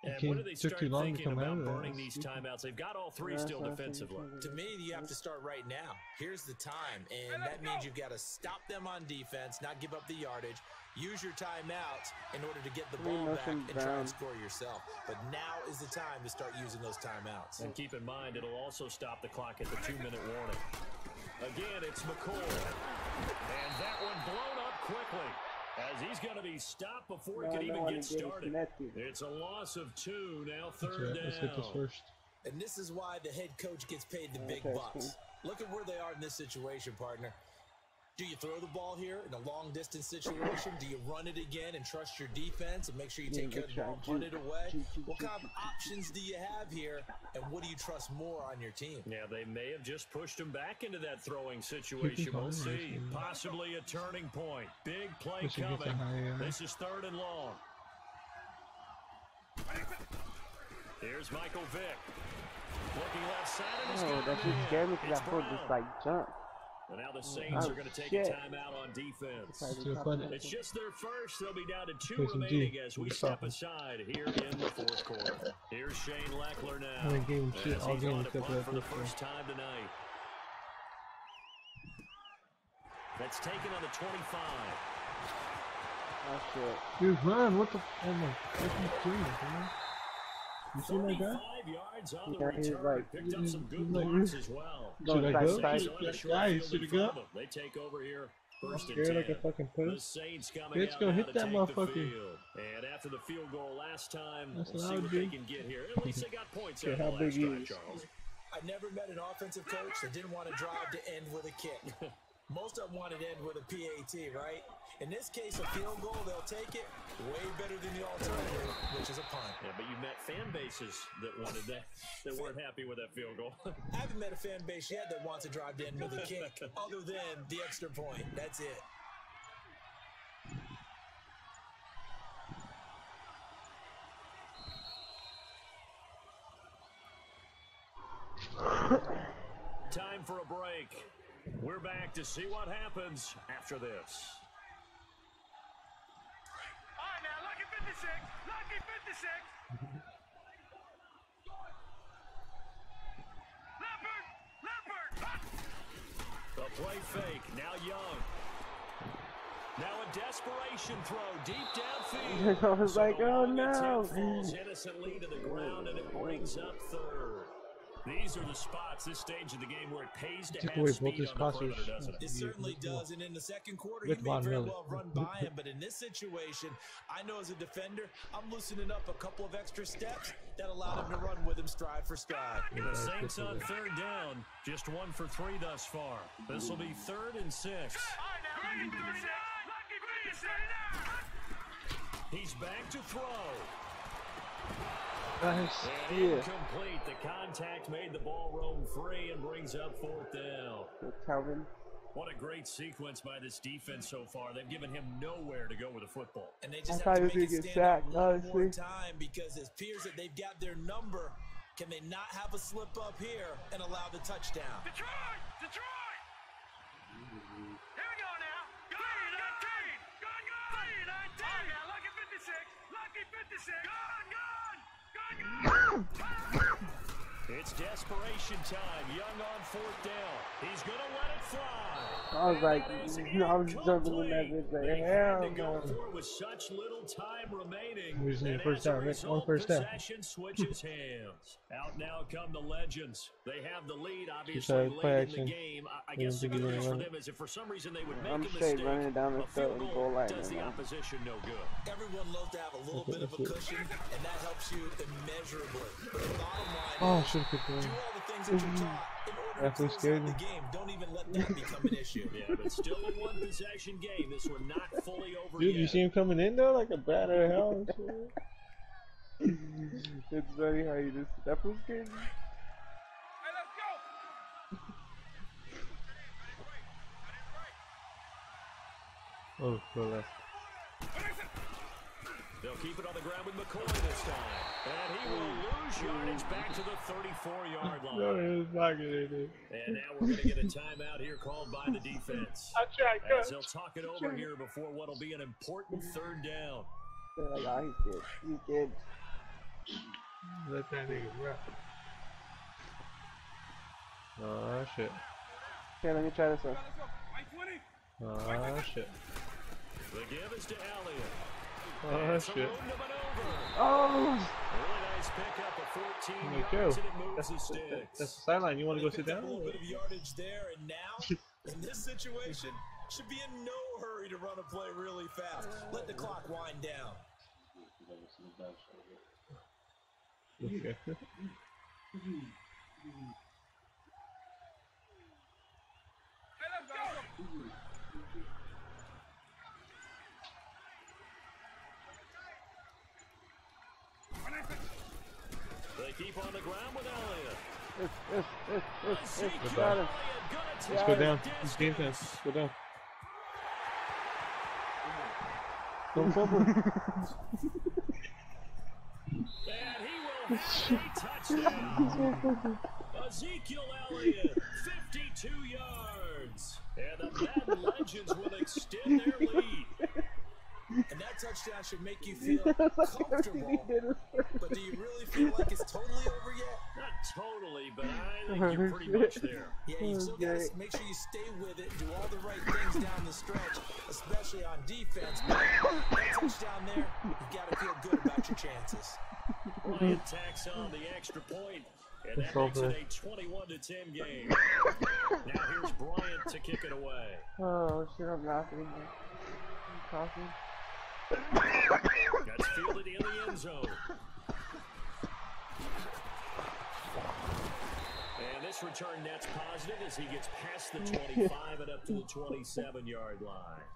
And Okay, when do they took start too long to thinking come out about of that. burning That's these stupid. timeouts? They've got all three That's still what I think defensively. it's To me, you have to start right now. Here's the time, and that means you've got to stop them on defense, not give up the yardage, use your timeouts in order to get the ball back motion and try down. and score yourself. But now is the time to start using those timeouts. And keep in mind, it'll also stop the clock at the 2-minute warning. Again, it's McCoy. And that one blown up quickly, as he's going to be stopped before he No, could I even don't want get to get started. connected. It's a loss of 2, now That's third right. Let's hit this down. first. And this is why the head coach gets paid the big Okay, bucks. Steve. Look at where they are in this situation, partner. Do you throw the ball here in a long-distance situation? Do you run it again and trust your defense and make sure you take care of the ball, punt it away? What kind of options do you have here, and what do you trust more on your team? Yeah, they may have just pushed him back into that throwing situation. We'll see. Possibly a turning point. Big play Wish he gets a coming. high, This is 3rd and long. Here's Michael Vick. Looking left side, and he's Oh, got that it just in. scared me because It's I thought just Brown. like jump. And now the Saints are going to take a shit. timeout on defense. Still funny. It's just their first. They'll be down to 2 Play some remaining D. as we We'll step stop 'em. aside here in the 4th quarter. Here's Shane Leckler now. I didn't give him shit as all he's game on to except punt that for the first one. first time tonight. That's taken on the 25. Oh shit. Dude, run! What the? Oh my! What are you doing, man? You see my guy? 35 yards on the Yeah, he's return. like- Picked up some good he's like- blocks as well. Going Should I go? side to Saints side. on the That short guy, field should in he front go? of them. They take over here. I'm 1st and scared like a 10. fucking The puss. Saints coming Let's out go now hit to that take the motherfucker. field. And after the field goal last time, That's we'll what I see would what do. they can get here. At least they got points Okay, out how of the last big he drive, is. Charles. I never met an offensive coach that didn't want to drive to end with a kick. Most of them wanted to end with a PAT, right? In this case, a field goal, they'll take it way better than the alternative, which is a punt. Yeah, but you met fan bases that wanted that, that weren't happy with that field goal. I haven't met a fan base yet that wants to drive to end with a kick, other than the extra point. That's it. Time for a break. We're back to see what happens after this. All right, now, lucky 56. Lucky 56. Leopard. Leopard. The play fake, now Young. Now a desperation throw deep downfield. I was like, oh no. It falls innocently to the ground, and it brings up 3rd. These are the spots, this stage of the game, where it pays to Took have away both speed his on the perimeter, passers. doesn't it? It certainly does, and in the second quarter, With you may Von very Miller. well run by him, but in this situation, I know as a defender, I'm loosening up a couple of extra steps that allowed him to run with him stride for stride. The Saints on 3rd down, just 1 for 3 thus far. This will be 3rd and 6. All right, now, lucky 56. Lucky 56. He's back to throw. Nice. And Yeah. incomplete. The contact made the ball roam free and brings up 4th down. Calvin. What a great sequence by this defense so far. They've given him nowhere to go with the football. And they I just thought have to he was make it gonna stand get up sacked, one more honestly. time, because it appears that they've got their number. Can they not have a slip up here and allow the touchdown? Detroit. Detroit. Here we go now. Gun, 19. Gun, gun. 19. All right, now, lucky 56. Lucky 56. Gun, gun. Gun, gun. It's desperation time. Young on 4th down. He's going to let it fly. I was like, And that is I was jumping in that incomplete. bitch like, They had hell to go no. for it with such little time remaining. We just need And a first as a down, Rick. One result, first down. possession switches hands. Out now come the Legends. They have the lead, obviously, Decided play late in action. the game. I Didn't guess the think he good was news gonna for run them is if for some reason they would make I'm a straight mistake, running down the a field field and goal goal line does the right now. opposition no good. Everyone loves to have a little bit of a cushion, and that helps you immeasurably. But the bottom line Oh, is, should have picked do one. all the things that you're taught in order Definitely to close scared out the me. game. Don't even let that become an issue. Yeah, but still a one possession game. This one not fully over Dude, yet. you see him coming in though like a bat out of hell and shit. It's funny how you just that was good. Oh, go left. They'll keep it on the ground with McCoy this time. And he will lose yardage back to the 34-yard line. No, he was blocking it, dude. And now we're going to get a timeout here called by the defense. I tried, As they'll talk it over here before what'll be an important third down. They're like, oh, he's good. He's good. Let that nigga rap. Oh shit. Okay, let me try this one. Oh shit. The give is to Elliott. Oh shit. Oh! Really nice pickup of 14 There you yards, go. and it moves the That's sticks. the sideline. You want to go sit Picked up down? a little bit of yardage there, and now, in this situation, should be in no hurry to run a play really fast. Let the clock wind down. Okay. They keep on the ground with Elliott. It's got him. Let's go down. It's defense. Let's go down. Don't fumble. And he will have a touchdown. Ezekiel Elliott, 52 yards. And the Madden Legends will extend their lead. And that touchdown should make you feel comfortable. But do you really feel like it's totally over yet? Not totally, but I think you're pretty much there. Yeah, you still got to make sure you stay with it, do all the right things down the stretch, especially on defense. But that touchdown there, you've got to feel good about your chances. Bryant tacks on the extra point, and that makes it a 21-10 game. Now here's Bryant to kick it away. Oh shit, I'm laughing. I'm coughing. That's fielded in the end zone. And this return net's positive as he gets past the 25 and up to the 27-yard line.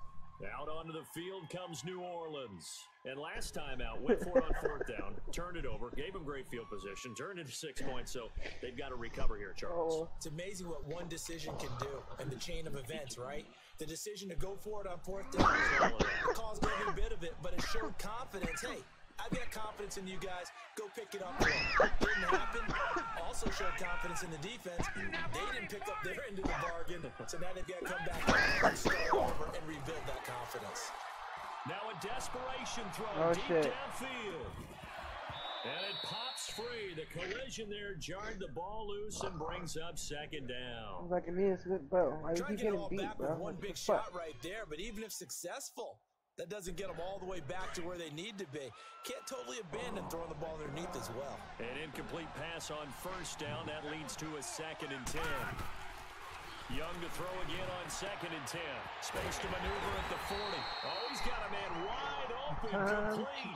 Out onto the field comes New Orleans. And last time out, went for it on fourth down, turned it over, gave him great field position, turned it 6 points, so they've got to recover here, Charles. It's amazing what one decision can do in the chain of events, right? The decision to go for it on fourth down, it caused every bit of it, but it showed confidence. Hey, I've got confidence in you guys. Go pick it up. Didn't happen. Also showed confidence in the defense. They didn't pick up their end of the bargain, so now they've got to come back and start over and rebuild that confidence. Now a desperation throw deep downfield. And it pops free. The collision there jarred the ball loose and brings up second down. Like a mean good bro. Why Try you to get it getting all beat, back bro? with one big shot right there, but even if successful, that doesn't get them all the way back to where they need to be. Can't totally abandon throwing the ball underneath as well. An incomplete pass on first down. That leads to a 2nd and 10. Young to throw again on 2nd and 10. Space to maneuver at the 40. Oh, he's got a man wide open. Complete.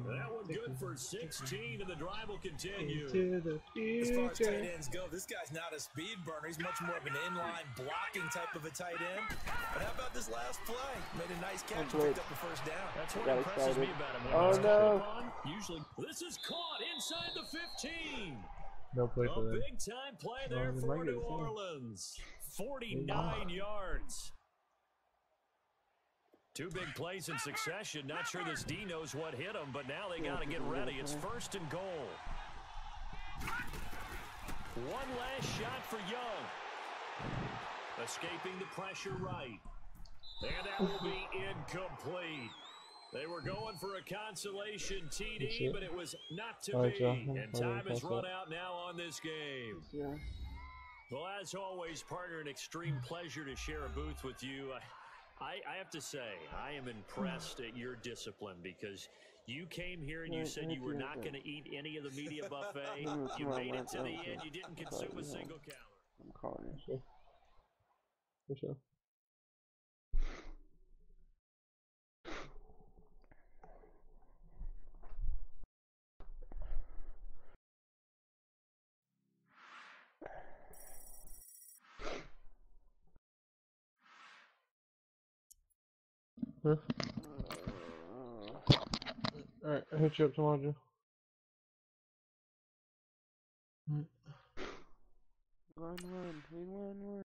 That one good for 16, and the drive will continue. As far as tight ends go, this guy's not a speed burner. He's much more of an inline blocking type of a tight end. But how about this last play? Made a nice catch and picked up the first down. That's what impresses me about him. Oh no. Usually, this is caught inside the 15. No play for A that. big-time play there for New Orleans. 49 yards. 2 big plays in succession. Not sure this D knows what hit him, but now they got to get ready. It's 1st and goal. One last shot for Young. Escaping the pressure right. And that will be incomplete. They were going for a consolation TD, but it was not to be. And time has run out now on this game. Yeah. Well, as always, partner, an extreme pleasure to share a booth with you. I have to say, I am impressed at your discipline because you came here and you said you were not going to eat any of the media buffet. You made it to the end. You didn't consume a single calorie. I'm calling you. For sure. Huh? Alright, I'll hit you up tomorrow, Joe. Run, run, we run, run.